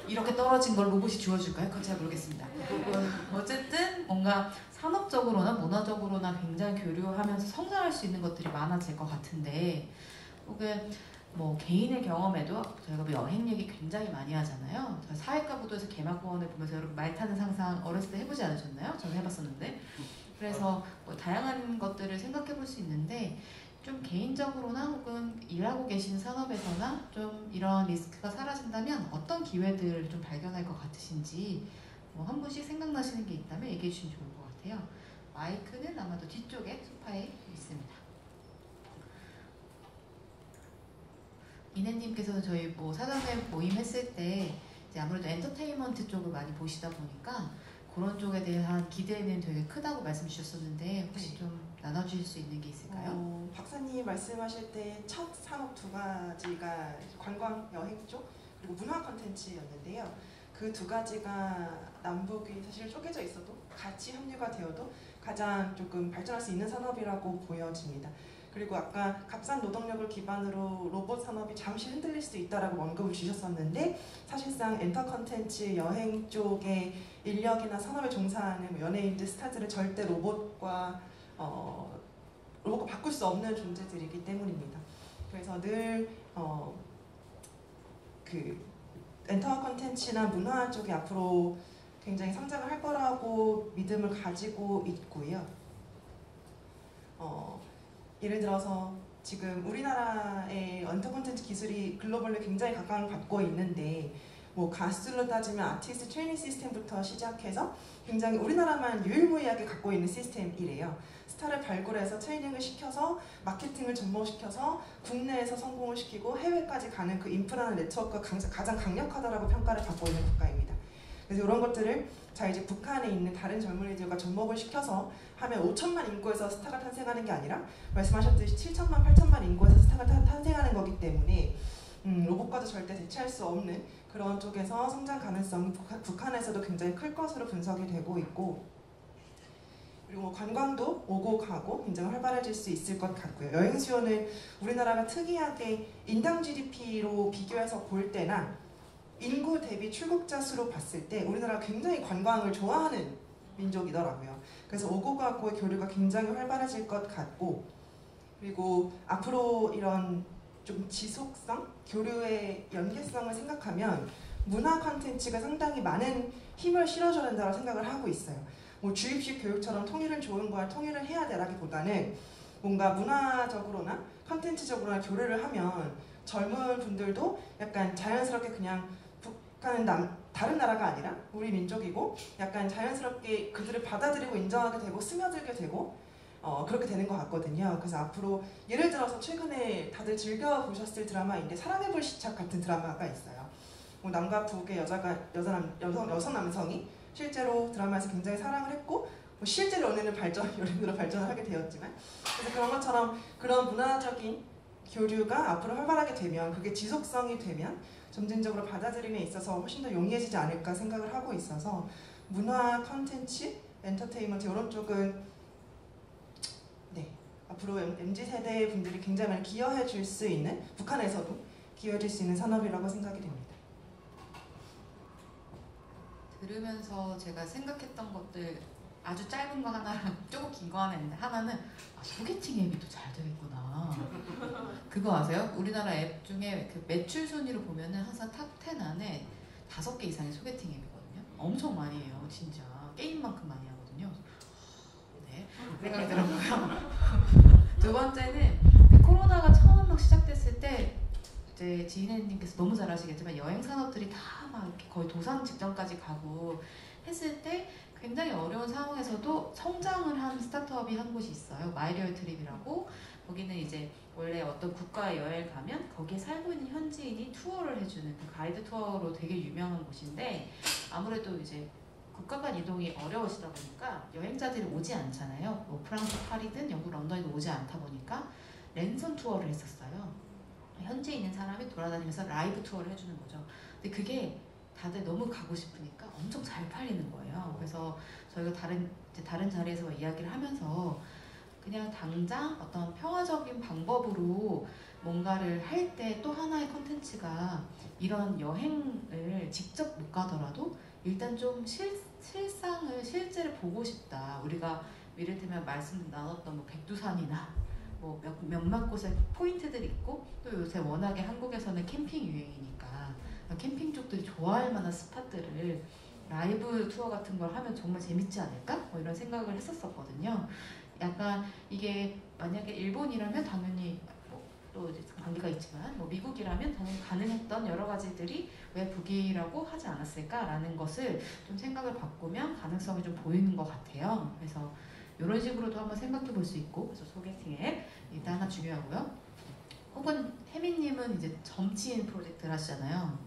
이렇게 떨어진 걸 로봇이 주워줄까요? 그건 잘 모르겠습니다. 어쨌든 뭔가 산업적으로나 문화적으로나 굉장히 교류하면서 성장할 수 있는 것들이 많아질 것 같은데 혹은 뭐 개인의 경험에도 저희가 뭐 여행 얘기 굉장히 많이 하잖아요. 사회과 부도에서 개막공원을 보면서 여러분 말 타는 상상 어렸을 때 해보지 않으셨나요? 저는 해봤었는데 그래서 뭐 다양한 것들을 생각해 볼 수 있는데 좀 개인적으로나 혹은 일하고 계신 산업에서나 좀 이런 리스크가 사라진다면 어떤 기회들을 좀 발견할 것 같으신지 한 분씩 생각나시는 게 있다면 얘기해 주시면 좋을 것 같아요. 마이크는 아마도 뒤쪽에 소파에 있습니다. 이내님께서는 저희 뭐 사전에 모임 했을 때 이제 아무래도 엔터테인먼트 쪽을 많이 보시다 보니까 그런 쪽에 대한 기대는 되게 크다고 말씀 주셨었는데 혹시 네. 좀 나눠주실 수 있는 게 있을까요? 박사님 말씀하실 때 첫 산업 두 가지가 관광 여행 쪽 그리고 문화 콘텐츠였는데요. 그 두 가지가 남북이 사실 쪼개져 있어도 같이 합류가 되어도 가장 조금 발전할 수 있는 산업이라고 보여집니다. 그리고 아까 값싼 노동력을 기반으로 로봇 산업이 잠시 흔들릴 수도 있다라고 언급을 주셨었는데 사실상 엔터 콘텐츠 여행 쪽의 인력이나 산업에 종사하는 연예인들 스타들은 절대 로봇과 바꿀 수 없는 존재들이기 때문입니다. 그래서 늘 그 엔터 콘텐츠나 문화 쪽이 앞으로 굉장히 성장을 할 거라고 믿음을 가지고 있고요. 예를 들어서 지금 우리나라의 엔터 콘텐츠 기술이 글로벌로 굉장히 각광을 받고 있는데 뭐 가수로 따지면 아티스트 트레이닝 시스템부터 시작해서 굉장히 우리나라만 유일무이하게 갖고 있는 시스템이래요. 스타를 발굴해서 트레이닝을 시켜서 마케팅을 접목시켜서 국내에서 성공을 시키고 해외까지 가는 그 인프라나 네트워크가 가장 강력하다라고 평가를 받고 있는 국가입니다. 그래서 이런 것들을 자 이제 북한에 있는 다른 젊은이들과 접목을 시켜서 하면 5천만 인구에서 스타가 탄생하는 게 아니라 말씀하셨듯이 7천만, 8천만 인구에서 스타가 탄생하는 거기 때문에 로봇과도 절대 대체할 수 없는 그런 쪽에서 성장 가능성이 북한에서도 굉장히 클 것으로 분석이 되고 있고 그리고 관광도 오고 가고 굉장히 활발해질 수 있을 것 같고요. 여행 수요는 우리나라가 특이하게 인당 GDP로 비교해서 볼 때나 인구 대비 출국자 수로 봤을 때 우리나라가 굉장히 관광을 좋아하는 민족이더라고요. 그래서 오고 가고의 교류가 굉장히 활발해질 것 같고 그리고 앞으로 이런 좀 지속성, 교류의 연계성을 생각하면 문화 콘텐츠가 상당히 많은 힘을 실어줘야 된다고 생각을 하고 있어요. 뭐 주입식 교육처럼 통일은 좋은 거야, 통일을 해야 돼라기보다는 뭔가 문화적으로나 콘텐츠적으로나 교류를 하면 젊은 분들도 약간 자연스럽게 그냥 북한은 다른 나라가 아니라 우리 민족이고 약간 자연스럽게 그들을 받아들이고 인정하게 되고 스며들게 되고 그렇게 되는 것 같거든요. 그래서 앞으로 예를 들어서 최근에 다들 즐겨 보셨을 드라마인데 사랑의 불시착 같은 드라마가 있어요. 뭐 남과 북의 여성 남성이 실제로 드라마에서 굉장히 사랑을 했고 뭐 실제로 연인으로 발전을 하게 되었지만 그래서 그런 것처럼 그런 문화적인 교류가 앞으로 활발하게 되면 그게 지속성이 되면 점진적으로 받아들임에 있어서 훨씬 더 용이해지지 않을까 생각을 하고 있어서 문화 콘텐츠, 엔터테인먼트 이런 쪽은 네 앞으로 MZ세대 분들이 굉장히 많이 기여해 줄 수 있는 북한에서도 기여해 줄 수 있는 산업이라고 생각이 됩니다. 들으면서 제가 생각했던 것들 아주 짧은 거 하나랑 조금 긴 거 하나 있는데 하나는 소개팅 앱이 또 잘 되겠구나. 그거 아세요? 우리나라 앱 중에 그 매출 순위로 보면은 항상 탑 10 안에 5개 이상의 소개팅 앱이거든요. 엄청 많이 해요, 진짜. 게임만큼 많이 하거든요. 네, 생각이 들었고요. 두 번째는 그 코로나가 처음 막 시작됐을 때 이제 지인님께서 너무 잘 아시겠지만 여행 산업들이 다 막 거의 도산 직전까지 가고 했을 때 굉장히 어려운 상황에서도 성장을 한 스타트업이 한 곳이 있어요. 마이리얼 트립이라고. 거기는 이제 원래 어떤 국가에 여행 가면 거기에 살고 있는 현지인이 투어를 해주는 그 가이드 투어로 되게 유명한 곳인데 아무래도 이제 국가 간 이동이 어려우시다 보니까 여행자들이 오지 않잖아요. 뭐 프랑스 파리든 영국 런던에도 오지 않다 보니까 랜선 투어를 했었어요. 현지에 있는 사람이 돌아다니면서 라이브 투어를 해주는 거죠. 근데 그게 다들 너무 가고 싶으니까 엄청 잘 팔리는 거예요. 그래서 저희가 다른 자리에서 이야기를 하면서 그냥 당장 어떤 평화적인 방법으로 뭔가를 할 때 또 하나의 컨텐츠가 이런 여행을 직접 못 가더라도 일단 좀 실상을 실제를 보고 싶다. 우리가 이를테면 말씀 나눴던 뭐 백두산이나 뭐 몇몇 곳에 포인트들이 있고 또 요새 워낙에 한국에서는 캠핑 유행이니까 캠핑 쪽들이 좋아할 만한 스팟들을 라이브 투어 같은 걸 하면 정말 재밌지 않을까? 뭐 이런 생각을 했었거든요. 약간 이게 만약에 일본이라면 당연히 또 이제 관계가 있지만 뭐 미국이라면 당연히 가능했던 여러 가지들이 왜 북이라고 하지 않았을까라는 것을 좀 생각을 바꾸면 가능성이 좀 보이는 것 같아요. 그래서 이런 식으로도 한번 생각해 볼 수 있고 그래서 소개팅 앱 일단 하나 중요하고요. 혹은 혜민님은 이제 정치인 프로젝트를 하시잖아요.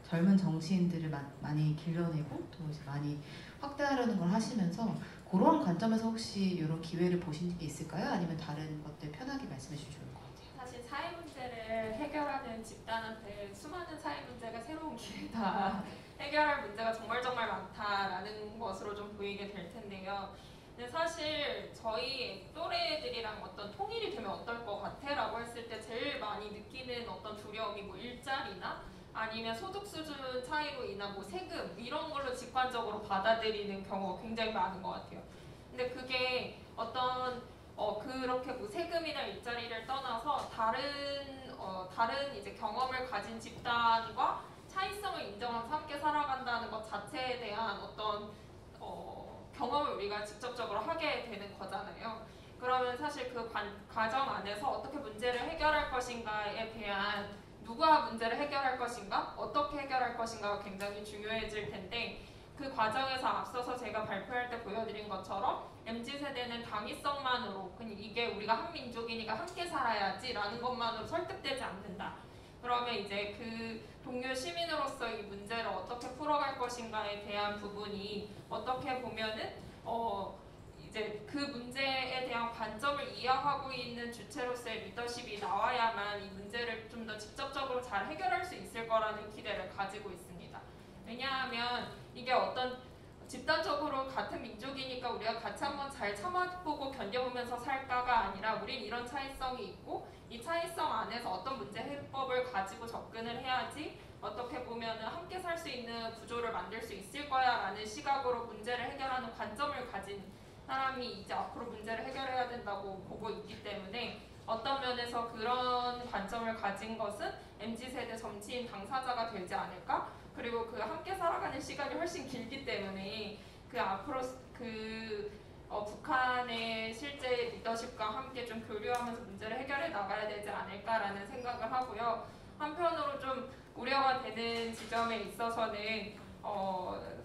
젊은 정치인들을 많이 길러내고 또 이제 많이 확대하려는 걸 하시면서 그런 관점에서 혹시 이런 기회를 보신 게 있을까요? 아니면 다른 것들 편하게 말씀해 주시면 좋을 것 같아요. 사실 사회 문제를 해결하는 집단한테 수많은 사회 문제가 새로운 기회다. 해결할 문제가 정말 많다라는 것으로 좀 보이게 될 텐데요. 근데 사실 저희 또래들이랑 어떤 통일이 되면 어떨 것 같아? 라고 했을 때 제일 많이 느끼는 어떤 두려움이 뭐 일자리나 아니면 소득 수준 차이로 인한 뭐 세금 이런 걸로 직관적으로 받아들이는 경우가 굉장히 많은 것 같아요. 근데 그게 어떤 그렇게 뭐 세금이나 일자리를 떠나서 다른 이제 경험을 가진 집단과 차이성을 인정하면서 함께 살아간다는 것 자체에 대한 어떤 경험을 우리가 직접적으로 하게 되는 거잖아요. 그러면 사실 그 과정 안에서 어떻게 문제를 해결할 것인가에 대한 누가 문제를 해결할 것인가, 어떻게 해결할 것인가가 굉장히 중요해질 텐데 그 과정에서 앞서서 제가 발표할 때 보여드린 것처럼 MZ세대는 당위성만으로 이게 우리가 한 민족이니까 함께 살아야지 라는 것만으로 설득되지 않는다. 그러면 이제 그 동료 시민으로서 이 문제를 어떻게 풀어갈 것인가에 대한 부분이 어떻게 보면은 이제 그 문제에 대한 관점을 이해하고 있는 주체로서의 리더십이 나와야만 이 문제를 좀 더 직접적으로 잘 해결할 수 있을 거라는 기대를 가지고 있습니다. 왜냐하면 이게 어떤 집단적으로 같은 민족이니까 우리가 같이 한번 잘 참아보고 견뎌보면서 살까가 아니라 우린 이런 차이성이 있고 이 차이성 안에서 어떤 문제 해법을 가지고 접근을 해야지 어떻게 보면 함께 살 수 있는 구조를 만들 수 있을 거야 라는 시각으로 문제를 해결하는 관점을 가진 사람이 이제 앞으로 문제를 해결해야 된다고 보고 있기 때문에 어떤 면에서 그런 관점을 가진 것은 MZ세대 정치인 당사자가 되지 않을까? 그리고 그 함께 살아가는 시간이 훨씬 길기 때문에 그 앞으로 북한의 실제 리더십과 함께 좀 교류하면서 문제를 해결해 나가야 되지 않을까라는 생각을 하고요. 한편으로 좀 우려가 되는 지점에 있어서는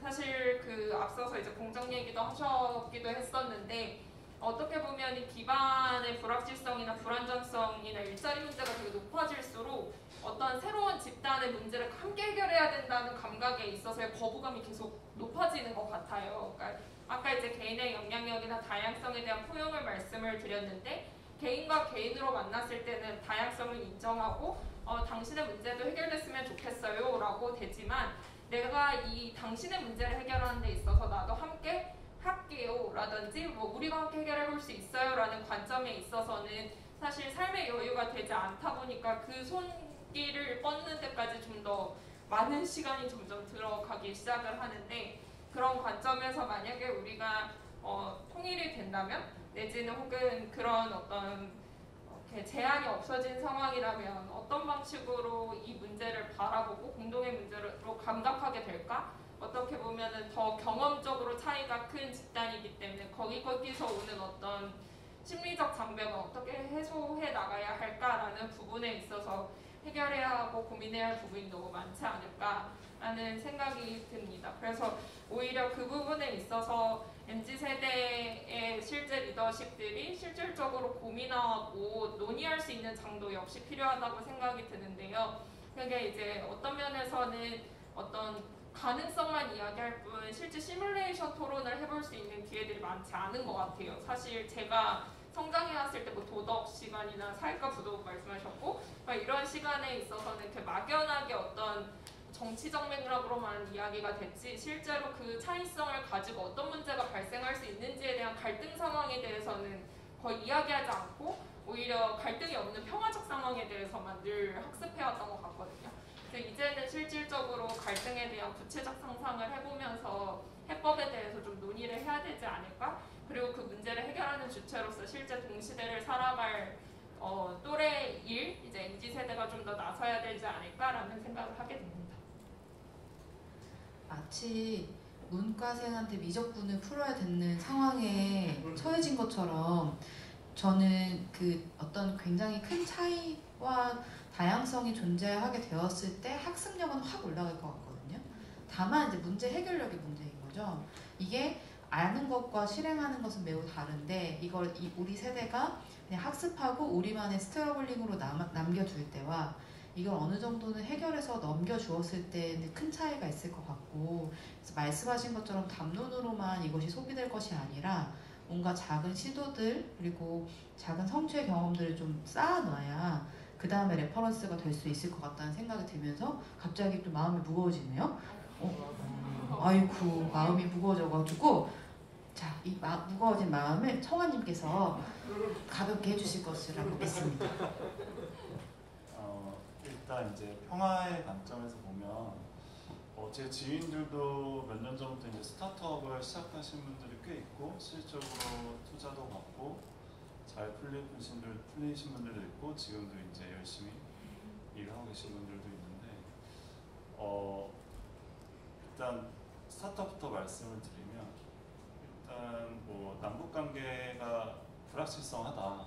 사실 그 앞서서 이제 공정 얘기도 하셨기도 했었는데 어떻게 보면 이 기반의 불확실성이나 불안정성이나 일자리 문제가 되게 높아질수록 어떤 새로운 집단의 문제를 함께 해결해야 된다는 감각에 있어서의 거부감이 계속 높아지는 것 같아요. 그러니까 아까 이제 개인의 영향력이나 다양성에 대한 포용을 말씀을 드렸는데 개인과 개인으로 만났을 때는 다양성을 인정하고 당신의 문제도 해결됐으면 좋겠어요 라고 되지만 내가 이 당신의 문제를 해결하는 데 있어서 나도 함께 할게요 라든지 뭐 우리가 함께 해결해 볼 수 있어요 라는 관점에 있어서는 사실 삶의 여유가 되지 않다 보니까 그 손길을 뻗는 데까지 좀 더 많은 시간이 점점 들어가기 시작을 하는데 그런 관점에서 만약에 우리가 통일이 된다면 내지는 혹은 그런 어떤 제한이 없어진 상황이라면 어떤 방식으로 이 문제를 바라보고 공동의 문제로 감각하게 될까? 어떻게 보면은 더 경험적으로 차이가 큰 집단이기 때문에 거기서 오는 어떤 심리적 장벽을 어떻게 해소해 나가야 할까라는 부분에 있어서 해결해야 하고 고민해야 할 부분이 너무 많지 않을까라는 생각이 듭니다. 그래서 오히려 그 부분에 있어서 MZ세대의 실제 리더십들이 실질적으로 고민하고 논의할 수 있는 장도 역시 필요하다고 생각이 드는데요. 그게 이제 어떤 면에서는 어떤 가능성만 이야기할 뿐 실제 시뮬레이션 토론을 해볼 수 있는 기회들이 많지 않은 것 같아요. 사실 제가 성장해왔을 때 뭐 도덕 시간이나 사회과 부도 말씀하셨고 이런 시간에 있어서는 이렇게 막연하게 어떤 정치적 맥락으로만 이야기가 됐지 실제로 그 차이성을 가지고 어떤 문제가 발생할 수 있는지에 대한 갈등 상황에 대해서는 거의 이야기하지 않고 오히려 갈등이 없는 평화적 상황에 대해서만 늘 학습해왔던 것 같거든요. 그래서 이제는 실질적으로 갈등에 대한 구체적 상상을 해보면서 해법에 대해서 좀 논의를 해야 되지 않을까? 그리고 그 문제를 해결하는 주체로서 실제 동시대를 살아갈 또래일 이제 MZ세대가 좀 더 나서야 되지 않을까라는 생각을 하게 됩니다. 마치 문과생한테 미적분을 풀어야 되는 상황에 처해진 것처럼 저는 그 어떤 굉장히 큰 차이와 다양성이 존재하게 되었을 때 학습력은 확 올라갈 것 같거든요. 다만 이제 문제 해결력이 문제인 거죠. 이게 아는 것과 실행하는 것은 매우 다른데 이걸 우리 세대가 그냥 학습하고 우리만의 스트러글링으로 남겨둘 때와 이걸 어느 정도는 해결해서 넘겨주었을 때는 큰 차이가 있을 것 같고 그래서 말씀하신 것처럼 담론으로만 이것이 소비될 것이 아니라 뭔가 작은 시도들 그리고 작은 성취의 경험들을 좀 쌓아놔야 그 다음에 레퍼런스가 될 수 있을 것 같다는 생각이 들면서 갑자기 또 마음이 무거워지네요. 아이쿠 마음이 무거워져가지고 자, 이 무거워진 마음을 청아님께서 가볍게 해주실 것이라고 믿습니다. 일단 이제 평화의 관점에서 보면 제 지인들도 몇 년 전부터 이제 스타트업을 시작하신 분들이 꽤 있고 실질적으로 투자도 받고 잘 풀리신 분들도 있고 지금도 이제 열심히 일을 하고 계신 분들도 있는데 일단 스타트업부터 말씀을 드리면 일단 뭐 남북 관계가 불확실성하다.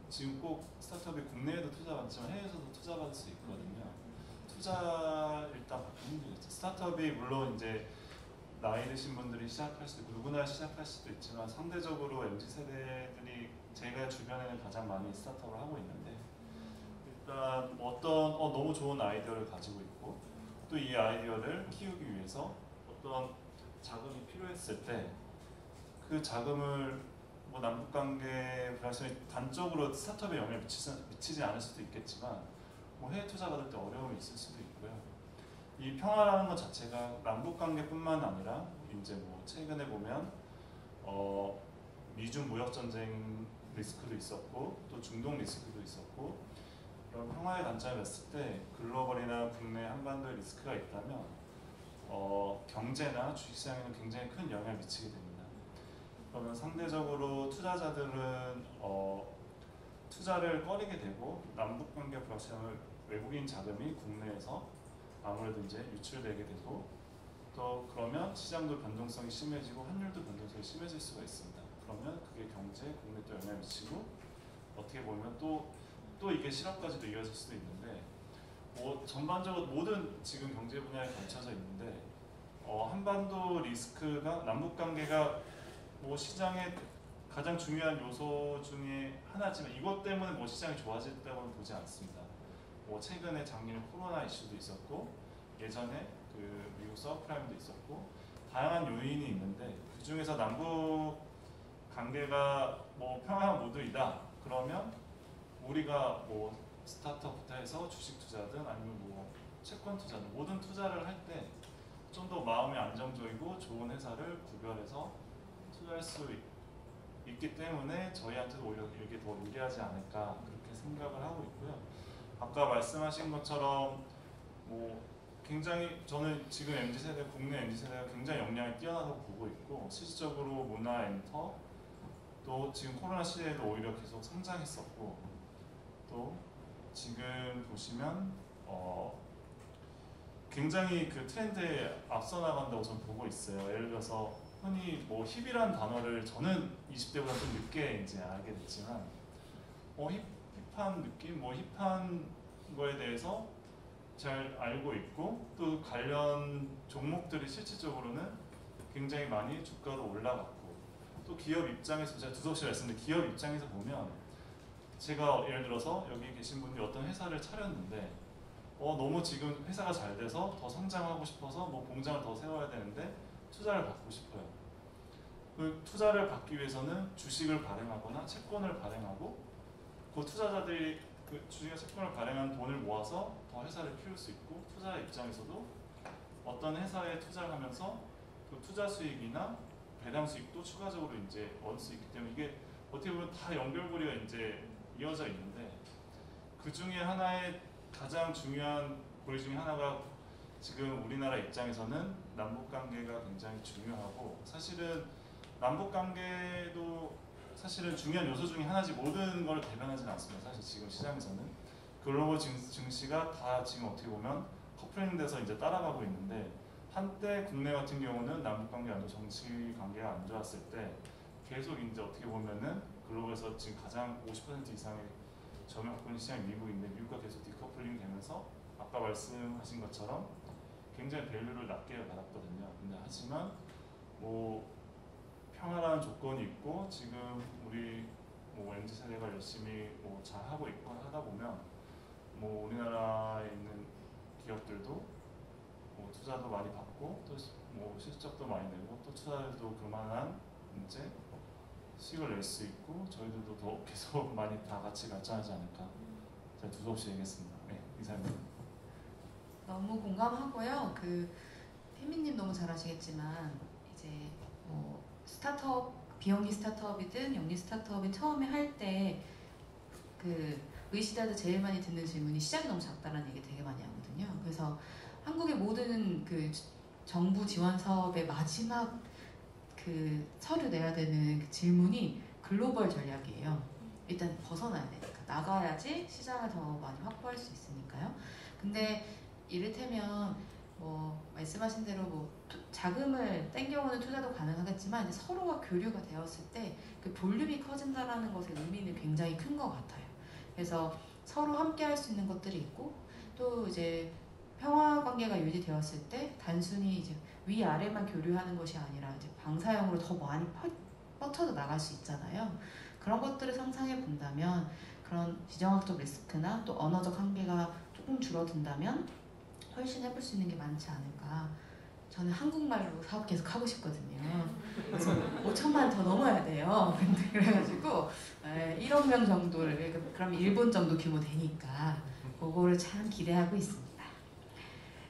지금 꼭 스타트업이 국내에도 투자받지만 해외에서도 투자받을 수 있거든요. 투자 일단 받기 힘들겠죠. 스타트업이 물론 이제 나이 드신 분들이 시작할 수도 있고 누구나 시작할 수도 있지만 상대적으로 MZ세대들이 제가 주변에는 가장 많이 스타트업을 하고 있는데 일단 어떤 너무 좋은 아이디어를 가지고 있고 또 이 아이디어를 키우기 위해서 어떤 자금이 필요했을 때 그 자금을 뭐 남북관계 불확실성이 단적으로 스타트업에 영향을 미치지 않을 수도 있겠지만 뭐 해외 투자 받을 때 어려움이 있을 수도 있고요. 이 평화라는 것 자체가 남북관계뿐만 아니라 이제 뭐 최근에 보면 미중 무역 전쟁 리스크도 있었고 또 중동 리스크도 있었고 그런 평화의 관점을 봤을 때 글로벌이나 국내 한반도의 리스크가 있다면 경제나 주식시장에는 굉장히 큰 영향을 미치게 됩니다. 그러면 상대적으로 투자자들은 투자를 꺼리게 되고 남북관계 불확실성을 외국인 자금이 국내에서 아무래도 이제 유출되게 되고 또 그러면 시장도 변동성이 심해지고 환율도 변동성이 심해질 수가 있습니다. 그러면 그게 경제, 국내 또 영향을 미치고 어떻게 보면 또 이게 실업까지도 이어질 수도 있는데 뭐 전반적으로 모든 지금 경제 분야에 걸쳐져 있는데 한반도 리스크가 남북 관계가 뭐 시장의 가장 중요한 요소 중에 하나지만 이것 때문에 뭐 시장이 좋아졌다고는 보지 않습니다. 뭐 최근에 작년에 코로나 이슈도 있었고 예전에 그 미국 서브프라임도 있었고 다양한 요인이 있는데 그 중에서 남북 관계가 뭐 평화 모드이다 그러면 우리가 뭐 스타트업부터 해서 주식 투자든 아니면 뭐 채권 투자든 모든 투자를 할 때 좀 더 마음이 안정적이고 좋은 회사를 구별해서 투자할 수 있기 때문에 저희한테도 오히려 이게 더 유리하지 않을까 그렇게 생각을 하고 있고요. 아까 말씀하신 것처럼 뭐 굉장히 저는 지금 MZ세대, 국내 MZ세대가 굉장히 역량이 뛰어나다고 보고 있고 실질적으로 문화, 엔터 또 지금 코로나 시대에도 오히려 계속 성장했었고 또 지금 보시면 굉장히 그 트렌드에 앞서 나간다고 저는 보고 있어요. 예를 들어서 흔히 뭐 힙이라는 단어를 저는 20대보다 좀 늦게 이제 알게 됐지만 힙한 느낌, 뭐 힙한 거에 대해서 잘 알고 있고 또 관련 종목들이 실질적으로는 굉장히 많이 주가도 올라갔고 또 기업 입장에서 제가 두석 씨 말씀드린 기업 입장에서 보면 제가 예를 들어서 여기 계신 분이 어떤 회사를 차렸는데 너무 지금 회사가 잘 돼서 더 성장하고 싶어서 뭐 공장을 더 세워야 되는데 투자를 받고 싶어요. 그 투자를 받기 위해서는 주식을 발행하거나 채권을 발행하고 그 투자자들이 그 주식과 채권을 발행한 돈을 모아서 더 회사를 키울 수 있고 투자 입장에서도 어떤 회사에 투자를 하면서 그 투자 수익이나 배당 수익도 추가적으로 이제 얻을 수 있기 때문에 이게 어떻게 보면 다 연결고리가 이제 이어져 있는데 그 중에 하나의 가장 중요한 고리 중에 하나가 지금 우리나라 입장에서는 남북 관계가 굉장히 중요하고 사실은 남북 관계도 사실은 중요한 요소 중에 하나지 모든 걸 대변하지는 않습니다. 사실 지금 시장에서는 글로벌 증시가 다 지금 어떻게 보면 커플링돼서 이제 따라가고 있는데 한때 국내 같은 경우는 남북 관계 안 좋고 정치 관계가 안 좋았을 때 계속 이제 어떻게 보면은 글로벌에서 지금 가장 50% 이상의 점유율 갖고 있는 시장이 미국인데 미국과 계속 디커플링 되면서 아까 말씀하신 것처럼 굉장히 밸류를 낮게 받았거든요. 근데 하지만 뭐 평화라는 조건이 있고 지금 우리 뭐 MZ 세대가 열심히 뭐 잘 하고 있고 하다 보면 뭐 우리나라에 있는 기업들도 뭐 투자도 많이 받고 또 뭐 실적도 많이 내고 또 투자도 그만한 이제 수익을 낼 수 있고 저희들도 더 계속 많이 다 같이 발전하지 않을까 제가 두서 없이 얘기했습니다. 네, 이상입니다. 너무 공감하고요. 그 혜민님 너무 잘 아시겠지만 이제 뭐 스타트업 비영리 스타트업이든 영리 스타트업이 처음에 할 때 그 의시다들 제일 많이 듣는 질문이 시장이 너무 작다라는 얘기 되게 많이 하거든요. 그래서 한국의 모든 그 정부 지원 사업의 마지막 그 서류 내야 되는 그 질문이 글로벌 전략이에요. 일단 벗어나야 되니까 나가야지 시장을 더 많이 확보할 수 있으니까요. 근데 이를테면 뭐 말씀하신 대로 뭐 자금을 땡겨오는 투자도 가능하겠지만 이제 서로가 교류가 되었을 때 그 볼륨이 커진다라는 것의 의미는 굉장히 큰 것 같아요. 그래서 서로 함께 할 수 있는 것들이 있고 또 이제 평화 관계가 유지되었을 때 단순히 이제 위아래만 교류하는 것이 아니라 이제 방사형으로 더 많이 뻗쳐서 나갈 수 있잖아요. 그런 것들을 상상해 본다면 그런 지정학적 리스크나 또 언어적 한계가 조금 줄어든다면 훨씬 해볼 수 있는 게 많지 않을까. 저는 한국말로 사업 계속 하고 싶거든요. 그래서 5천만 더 넘어야 돼요. 근데 그래가지고 1억 명 정도를 그럼 일본 정도 규모 되니까 그거를 참 기대하고 있습니다.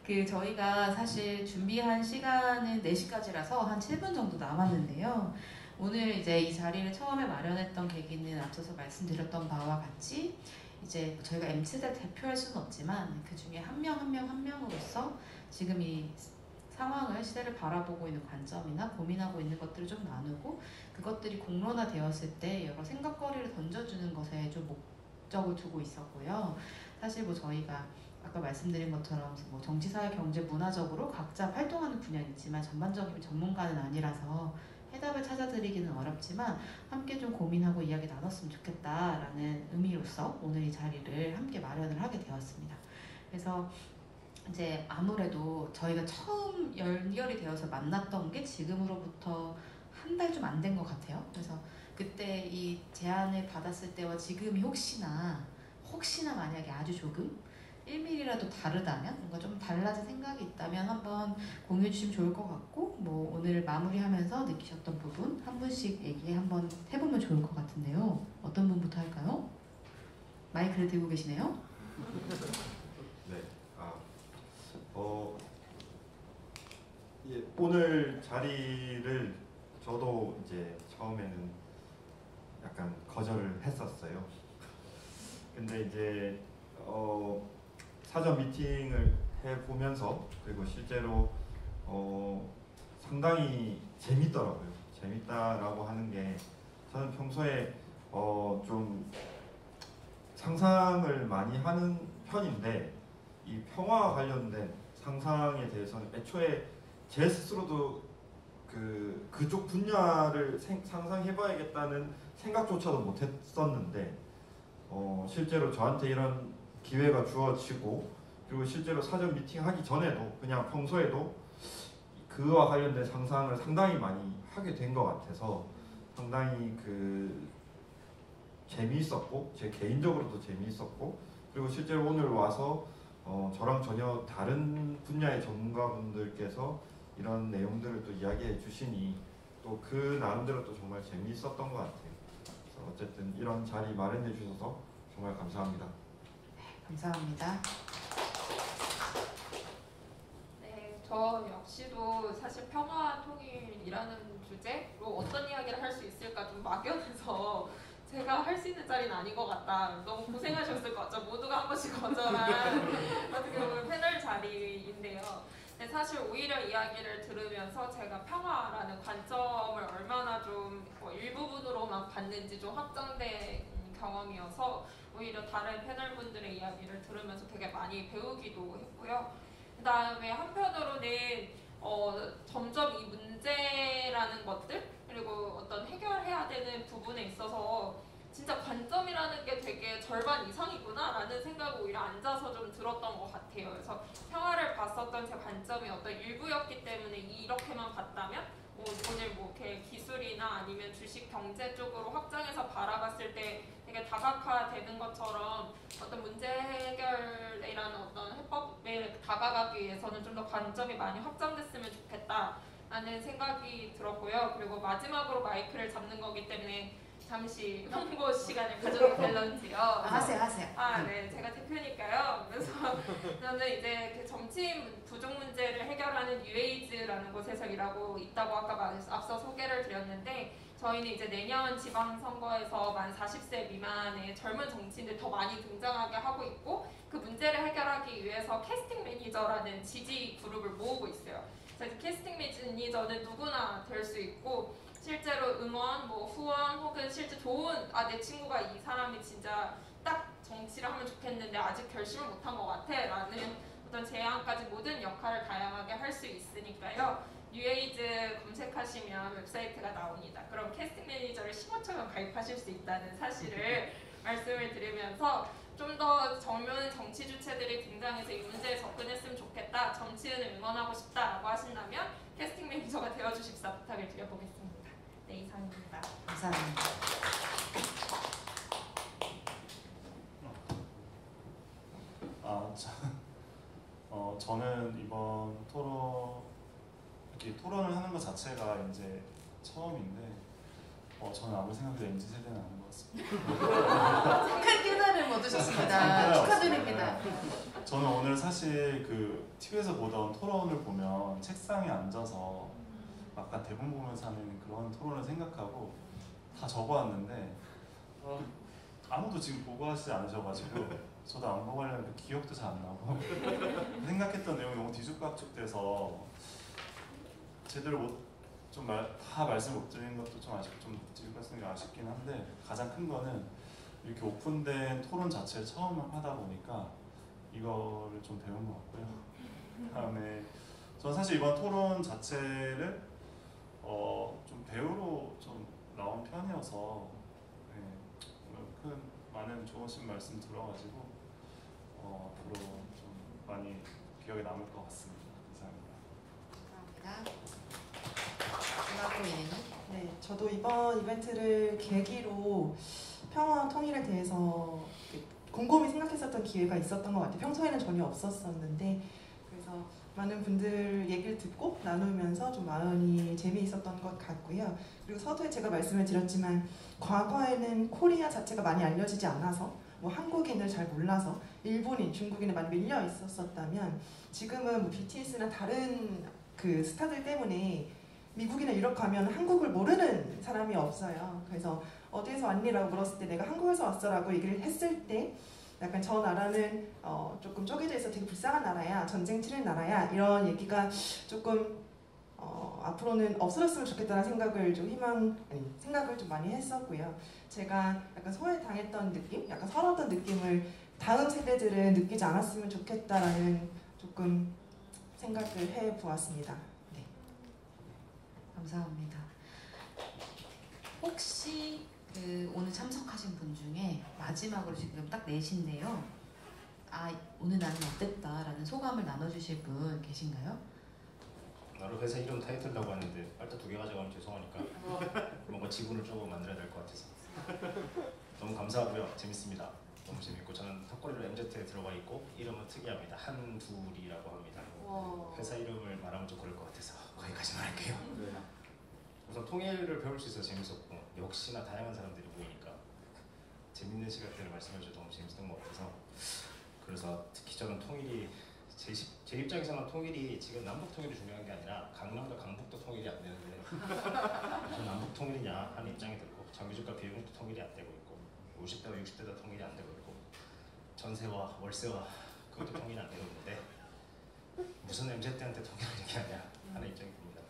그 저희가 사실 준비한 시간은 4시까지라서 한 7분 정도 남았는데요. 오늘 이제 이 자리를 처음에 마련했던 계기는 앞서서 말씀드렸던 바와 같이 이제 저희가 MZ를 대표할 수는 없지만 그 중에 한 명 한 명으로서 지금 이 상황을 시대를 바라보고 있는 관점이나 고민하고 있는 것들을 좀 나누고 그것들이 공론화되었을 때 여러 생각거리를 던져주는 것에 좀 목적을 두고 있었고요. 사실 뭐 저희가 아까 말씀드린 것처럼 뭐 정치, 사회, 경제, 문화적으로 각자 활동하는 분야는 있지만 전반적인 전문가는 아니라서 해답을 찾아드리기는 어렵지만 함께 좀 고민하고 이야기 나눴으면 좋겠다라는 의미로서 오늘 이 자리를 함께 마련을 하게 되었습니다. 그래서 이제 아무래도 저희가 처음 연결이 되어서 만났던 게 지금으로부터 한 달 좀 안 된 것 같아요. 그래서 그때 이 제안을 받았을 때와 지금이 혹시나 만약에 아주 조금 1mm라도 다르다면 뭔가 좀 달라진 생각이 있다면 한번 공유해 주시면 좋을 것 같고 뭐 오늘 마무리하면서 느끼셨던 부분 한 분씩 얘기 한번 해보면 좋을 것 같은데요. 어떤 분부터 할까요? 마이크를 들고 계시네요. 네. 예, 오늘 자리를 저도 이제 처음에는 약간 거절을 했었어요. 근데 이제 사전 미팅을 해보면서 그리고 실제로 상당히 재밌더라고요. 재밌다라고 하는 게 저는 평소에 좀 상상을 많이 하는 편인데 이 평화와 관련된 상상에 대해서는 애초에 제 스스로도 그쪽 분야를 상상해봐야겠다는 생각조차도 못했었는데 실제로 저한테 이런 기회가 주어지고 그리고 실제로 사전 미팅 하기 전에도 그냥 평소에도 그와 관련된 상상을 상당히 많이 하게 된 것 같아서 상당히 재미있었고 제 개인적으로도 재미있었고 그리고 실제로 오늘 와서 저랑 전혀 다른 분야의 전문가분들께서 이런 내용들을 또 이야기해 주시니 또 그 나름대로 또 정말 재미있었던 것 같아요. 그래서 어쨌든 이런 자리 마련해 주셔서 정말 감사합니다. 감사합니다. 네, 저 역시도 사실 평화 통일이라는 주제로 어떤 이야기를 할 수 있을까 좀 막연해서 제가 할 수 있는 자리는 아닌 것 같다. 너무 고생하셨을 것 같죠. 모두가 한 번씩 거절한 어떻게 보면 패널 자리인데요. 근데 사실 오히려 이야기를 들으면서 제가 평화라는 관점을 얼마나 좀뭐 일부분으로만 봤는지 좀 확장된 경험이어서 오히려 다른 패널분들의 이야기를 들으면서 되게 많이 배우기도 했고요. 그 다음에 한편으로는 점점 이 문제라는 것들 그리고 어떤 해결해야 되는 부분에 있어서 진짜 관점이라는 게 되게 절반 이상이구나 라는 생각을 오히려 앉아서 좀 들었던 것 같아요. 그래서 평화를 봤었던 제 관점이 어떤 일부였기 때문에 이렇게만 봤다면 오늘 뭐 이렇게 기술이나 아니면 주식 경제 쪽으로 확장해서 바라봤을 때 되게 다각화되는 것처럼 어떤 문제 해결이라는 어떤 해법에 다가가기 위해서는 좀 더 관점이 많이 확장됐으면 좋겠다라는 생각이 들었고요. 그리고 마지막으로 마이크를 잡는 거기 때문에 잠시 홍보 시간을 가져도 될런지요. 하세요. 네, 제가 대표니까요. 그래서 저는 이제 그 정치인 부족 문제를 해결하는 뉴에이즈라는 곳에서 일하고 있다고 아까 앞서 소개를 드렸는데 저희는 이제 내년 지방선거에서 만 40세 미만의 젊은 정치인들 더 많이 등장하게 하고 있고 그 문제를 해결하기 위해서 캐스팅 매니저라는 지지 그룹을 모으고 있어요. 그래서 캐스팅 매니저는 누구나 될 수 있고 실제로 응원, 뭐 후원 혹은 실제 좋은 내 친구가 이 사람이 진짜 딱 정치를 하면 좋겠는데 아직 결심을 못한 것 같아 라는 어떤 제안까지 모든 역할을 다양하게 할 수 있으니까요. 뉴에이즈 검색하시면 웹사이트가 나옵니다. 그럼 캐스팅 매니저를 15,000원 가입하실 수 있다는 사실을 말씀을 드리면서 좀 더 젊은 정치 주체들이 등장해서 이 문제에 접근했으면 좋겠다, 정치인을 응원하고 싶다라고 하신다면 캐스팅 매니저가 되어주십사 부탁을 드려보겠습니다. 네, 이상입니다. 감사합니다. 저는 이번 이렇게 토론을 하는 것 자체가 이제 처음인데 저는 아무 생각해도 MZ 세대는 아닌 것 같습니다. 큰 깨달음 얻으셨습니다. 축하드립니다. 저는 오늘 사실 TV에서 보던 토론을 보면 책상에 앉아서 약간 대본 보면서 하는 그런 토론을 생각하고 다 적어왔는데 아무도 지금 보고 하시지 않으셔가지고 저도 안 보고 하려는데 기억도 잘 안 나고 생각했던 내용이 너무 뒤죽박죽돼서 제대로 다 말씀 못 드리는 것도 좀 아쉽고 좀 뒤죽박죽인 게 아쉽긴 한데 가장 큰 거는 이렇게 오픈된 토론 자체를 처음 하다 보니까 이거를 좀 배운 것 같고요. 그다음에 저는 사실 이번 토론 자체를 좀 배우로 좀 나온 편이어서 네, 오늘 많은 좋으신 말씀 들어가지고 앞으로 좀 많이 기억에 남을 것 같습니다. 감사합니다. 감사합니다. 네, 저도 이번 이벤트를 계기로 평화와 통일에 대해서 곰곰이 생각했었던 기회가 있었던 것 같아요. 평소에는 전혀 없었었는데 그래서 많은 분들 얘기를 듣고 나누면서 좀 마음이 재미있었던 것 같고요. 그리고 서두에 제가 말씀을 드렸지만 과거에는 코리아 자체가 많이 알려지지 않아서 뭐 한국인을 잘 몰라서 일본인, 중국인에 많이 밀려 있었다면 지금은 뭐 BTS나 다른 그 스타들 때문에 미국이나 유럽 가면 한국을 모르는 사람이 없어요. 그래서 어디에서 왔니라고 물었을 때 내가 한국에서 왔어라고 얘기를 했을 때 약간 저 나라는 조금 쪼개져 있어 되게 불쌍한 나라야, 전쟁 치른 나라야 이런 얘기가 조금 앞으로는 없어졌으면 좋겠다는 생각을 생각을 좀 많이 했었고요. 제가 약간 소외당했던 느낌, 약간 서러웠던 느낌을 다음 세대들은 느끼지 않았으면 좋겠다라는 조금 생각을 해보았습니다. 네. 감사합니다. 혹시 오늘 참석하신 분 중에 마지막으로 지금 딱 넷인데요. 오늘 나는 어땠다라는 소감을 나눠주실 분 계신가요? 나로 회사 이름 타이틀이라고 하는데 빨대 2개 가져가면 죄송하니까 뭔가 지분을 조금 만들어야 될 것 같아서 너무 감사하고요. 재밌습니다. 너무 재밌고 저는 턱걸이로 MZ에 들어가 있고 이름은 특이합니다. 한둘이라고 합니다. 회사 이름을 말하면 좀 그럴 것 같아서 거기까지만 할게요. 우선 통일을 배울 수 있어서 재밌었고 역시나 다양한 사람들이 보이니까 재밌는 시간대를 말씀해주셔서 너무 재밌었던 것 같아서 그래서 특히 저는 통일이 제 입장에서는 통일이 지금 남북 통일이 중요한 게 아니라 강남과 강북도 통일이 안 되는데 무슨 남북 통일이냐 하는 입장이 들고 정규직과 비용도 통일이 안 되고 있고 50대와 60대도 통일이 안 되고 있고 전세와 월세와 그것도 통일이 안 되고 있는데 무슨 MZ한테 통일을 얘기하냐 하는 입장이 듭니다.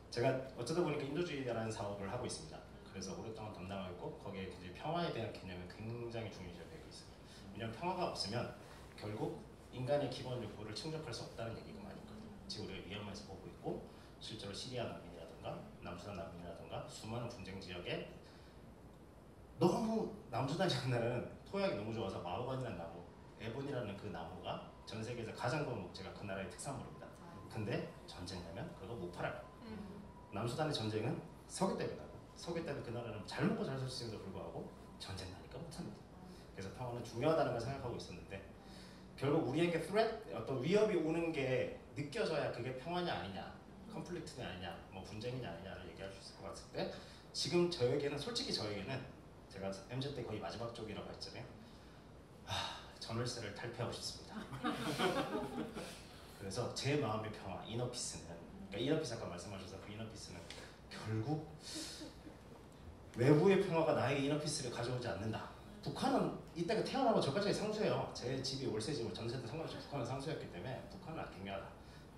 제가 어쩌다 보니까 인도주의라는 사업을 하고 있습니다. 그래서 오랫동안 담당하고 있고 거기에 이제 평화에 대한 개념이 굉장히 중요시되고 있어요. 왜냐하면 평화가 없으면 결국 인간의 기본 욕구를 충족할 수 없다는 얘기가 많이 있거든요. 지금 우리가 미얀마에서 보고 있고 실제로 시리아 난민이라든가 남수단 난민이라든가 수많은 분쟁 지역에 너무 남수단이라는 나라는 토양이 너무 좋아서 마호간이라는 나무, 에본이라는 그 나무가 전 세계에서 가장 좋은 목재가 그 나라의 특산물입니다. 근데 전쟁 나면 그거 못 팔아요. 남수단의 전쟁은 석유 때문에 나고 석유 때문에 그 나라는 잘 먹고 잘 살 수 있음에도 불구하고 전쟁 나니까 못합니다. 그래서 평화는 중요하다는 걸 생각하고 있었는데 결국 우리에게 어떤 위협이 오는 게 느껴져야 그게 평화냐 아니냐, 컨플릭트냐 아니냐, 뭐 분쟁이냐 아니냐를 얘기할 수 있을 것 같을 때 지금 저에게는 솔직히 저에게는 제가 MZ 때 거의 마지막 쪽이라고 했잖아요. 전월세를 탈피하고 싶습니다. 그래서 제 마음의 평화, 이너피스는 그러니까 이너피스 아까 말씀하셔서 그 이너피스는 결국 외부의 평화가 나에게 이너피스를 가져오지 않는다. 북한은 이때가 태어나고 저까지 상수예요. 제 집이 월세집을 전세도 상관없이 북한은 상수였기 때문에 북한은 중요하다.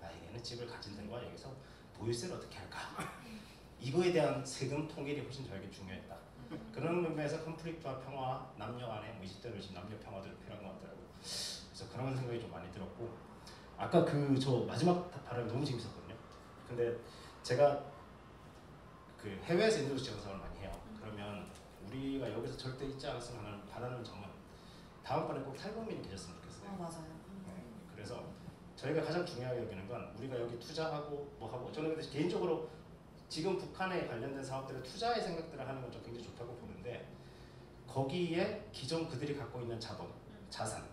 나에게는 집을 가진 데와 여기서 보유세를 어떻게 할까? 이거에 대한 세금 통일이 훨씬 저에게 중요했다. 그런 의미에서 컨플릭트와 평화, 남녀 간의 20대 어르신 남녀 평화도 필요한 것 같더라고요. 그래서 그런 생각이 좀 많이 들었고 아까 저 마지막 발언이 너무 재밌었거든요. 근데 제가 그 해외에서 인도주의 정상을 많이 해요. 그러면 우리가 여기서 절대 잊지 않았으면 하는 바라는 점은 다음번에 꼭 탈북민이 계셨으면 좋겠어요. 맞아요. 네, 그래서 저희가 가장 중요하게 여기는 건 우리가 여기 투자하고 뭐 하고 저는 근데 개인적으로 지금 북한에 관련된 사업들을 투자의 생각들을 하는 건 좀 굉장히 좋다고 보는데 거기에 기존 그들이 갖고 있는 자본, 자산,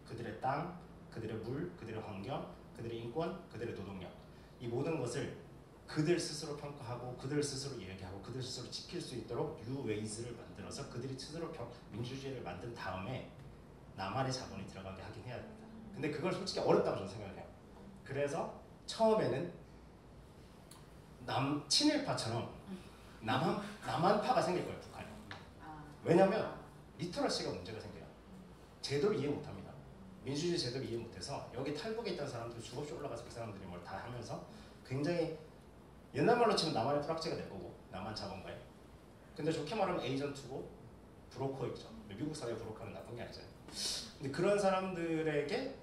그들의 땅, 그들의 물, 그들의 환경, 그들의 인권, 그들의 노동력 이 모든 것을 그들 스스로 평가하고 그들 스스로 얘기하고 그들 스스로 지킬 수 있도록 뉴웨이즈를 만들어서 그들이 스스로 민주주의를 만든 다음에 나만의 자본이 들어가게 하긴 해야 됩니다. 근데 그걸 솔직히 어렵다고 저는 생각을 해요. 그래서 처음에는 친일파처럼 남한파가 생길 거예요. 북한이. 왜냐하면 리터러시가 문제가 생겨요. 제도를 이해 못합니다. 민주주의 제도를 이해 못해서 여기 탈북에 있던 사람들이 수없이 올라가서 그 사람들이 뭘 다 하면서 굉장히 옛날 말로 치면 남한의 프락체가 될 거고 남한 자본가에 근데 좋게 말하면 에이전트고 브로커이죠. 미국 사회 브로커는 나쁜 게 아니잖아요. 근데 그런 사람들에게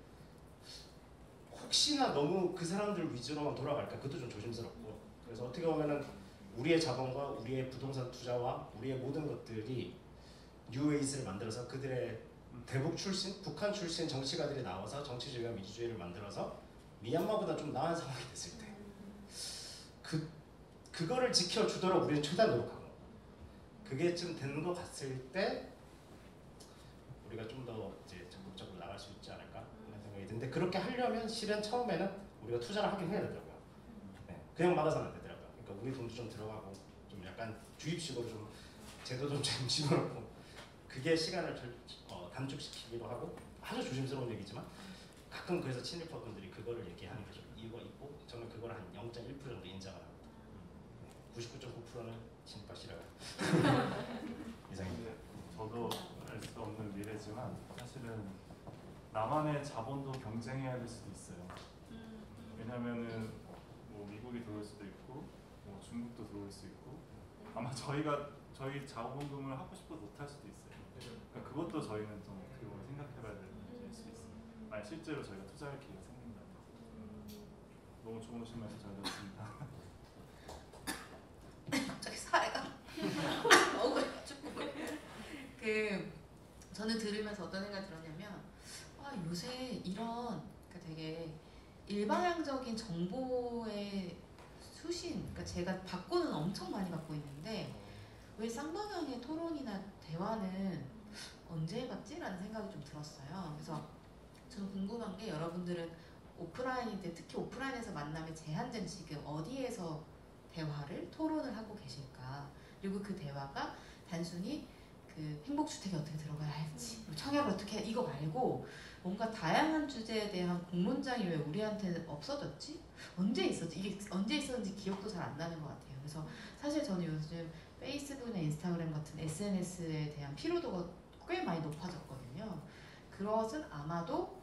혹시나 너무 그 사람들 위주로만 돌아갈까 그것도 좀 조심스럽고 그래서 어떻게 보면은 우리의 자본과 우리의 부동산 투자와 우리의 모든 것들이 뉴웨이즈를 만들어서 그들의 대북 출신, 북한 출신 정치가들이 나와서 정치주의와 민주주의를 만들어서 미얀마보다 좀 나은 상황이 됐을 때 그거를 지켜주도록 우리는 최대한 노력하고 그게 좀 되는 것 같을 때 우리가 좀 더 이제 적극적으로 나갈 수 있지 않을까 하는 생각이 드는데 그렇게 하려면 실은 처음에는 우리가 투자를 하긴 해야 되더라고요. 네, 그냥 막아서는 안 되더라고요. 그러니까 우리 돈도 좀 들어가고 좀 약간 주입식으로 좀 제도도 좀 집어넣고 그게 시간을 단축시키기도 하고 아주 조심스러운 얘기지만 가끔 그래서 친일파 분들이 그거를 얘기하는 게 좀 이유가 있고 저는 그걸 한 0.1% 정도 인정을 합니다. 99.9%는 친일파 싫어요. 이상입니다. 저도 알 수 없는 미래지만 사실은 나만의 자본도 경쟁해야 될 수도 있어요. 왜냐면은 뭐 미국이 들어올 수도 있고 뭐 중국도 들어올 수 있고 아마 저희 자본금을 하고 싶어도 못할 수도 있어요. 그러니까 그것도 저희는 좀 어떻게 보면 생각해봐야 되는 문제일 수 있어요. 만약 실제로 저희가 투자할 기회가 생긴다면. 너무 좋으신 말씀 잘 들었습니다. 갑자기 사회가 억울해가지고 저는 들으면서 어떤 생각이 들었냐면 요새 이런 되게 일방향적인 정보의 수신, 그러니까 제가 받고는 엄청 많이 받고 있는데 왜 쌍방향의 토론이나 대화는 언제 해봤지? 라는 생각이 좀 들었어요. 그래서 저는 궁금한 게 여러분들은 오프라인인데 특히 오프라인에서 만남의 제한된 지금 어디에서 대화를 토론을 하고 계실까? 그리고 그 대화가 단순히 그 행복주택에 어떻게 들어가야 할지, 청약을 어떻게 이거 말고 뭔가 다양한 주제에 대한 공론장이 왜 우리한테는 없어졌지? 언제 있었지? 이게 언제 있었는지 기억도 잘 안 나는 것 같아요. 그래서 사실 저는 요즘 페이스북이나 인스타그램 같은 SNS에 대한 피로도가 꽤 많이 높아졌거든요. 그것은 아마도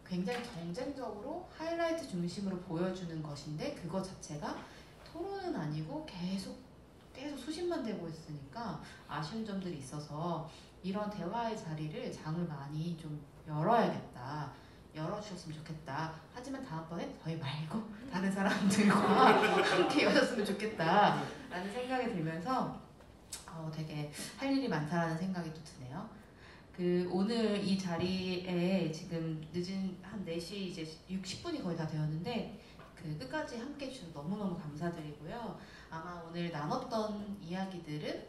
굉장히 경쟁적으로 하이라이트 중심으로 보여주는 것인데 그거 자체가 토론은 아니고 계속 수십만 되고 있으니까 아쉬운 점들이 있어서 이런 대화의 자리를 장을 많이 좀 열어야겠다. 열어주셨으면 좋겠다. 하지만 다음번엔 저희 말고 다른 사람들과 함께 여셨으면 좋겠다 라는 생각이 들면서 되게 할 일이 많다라는 생각이 또 드네요. 오늘 이 자리에 지금 늦은 한 4시 이제 60분이 거의 다 되었는데 끝까지 함께 해주셔서 너무너무 감사드리고요. 아마 오늘 나눴던 이야기들은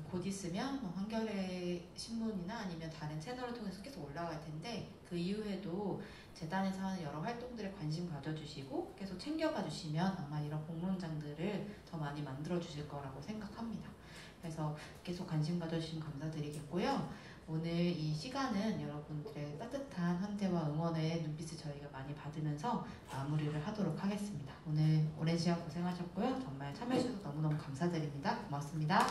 곧 있으면 한겨레 신문이나 아니면 다른 채널을 통해서 계속 올라갈 텐데 그 이후에도 재단에서 하는 여러 활동들에 관심 가져주시고 계속 챙겨봐 주시면 아마 이런 공론장들을 더 많이 만들어 주실 거라고 생각합니다. 그래서 계속 관심 가져주시면 감사드리겠고요. 오늘 이 시간은 여러분들의 따뜻한 환대와 응원의 눈빛을 저희가 많이 받으면서 마무리를 하도록 하겠습니다. 오늘 오랜 시간 고생하셨고요. 정말 참여해주셔서 너무너무 감사드립니다. 고맙습니다.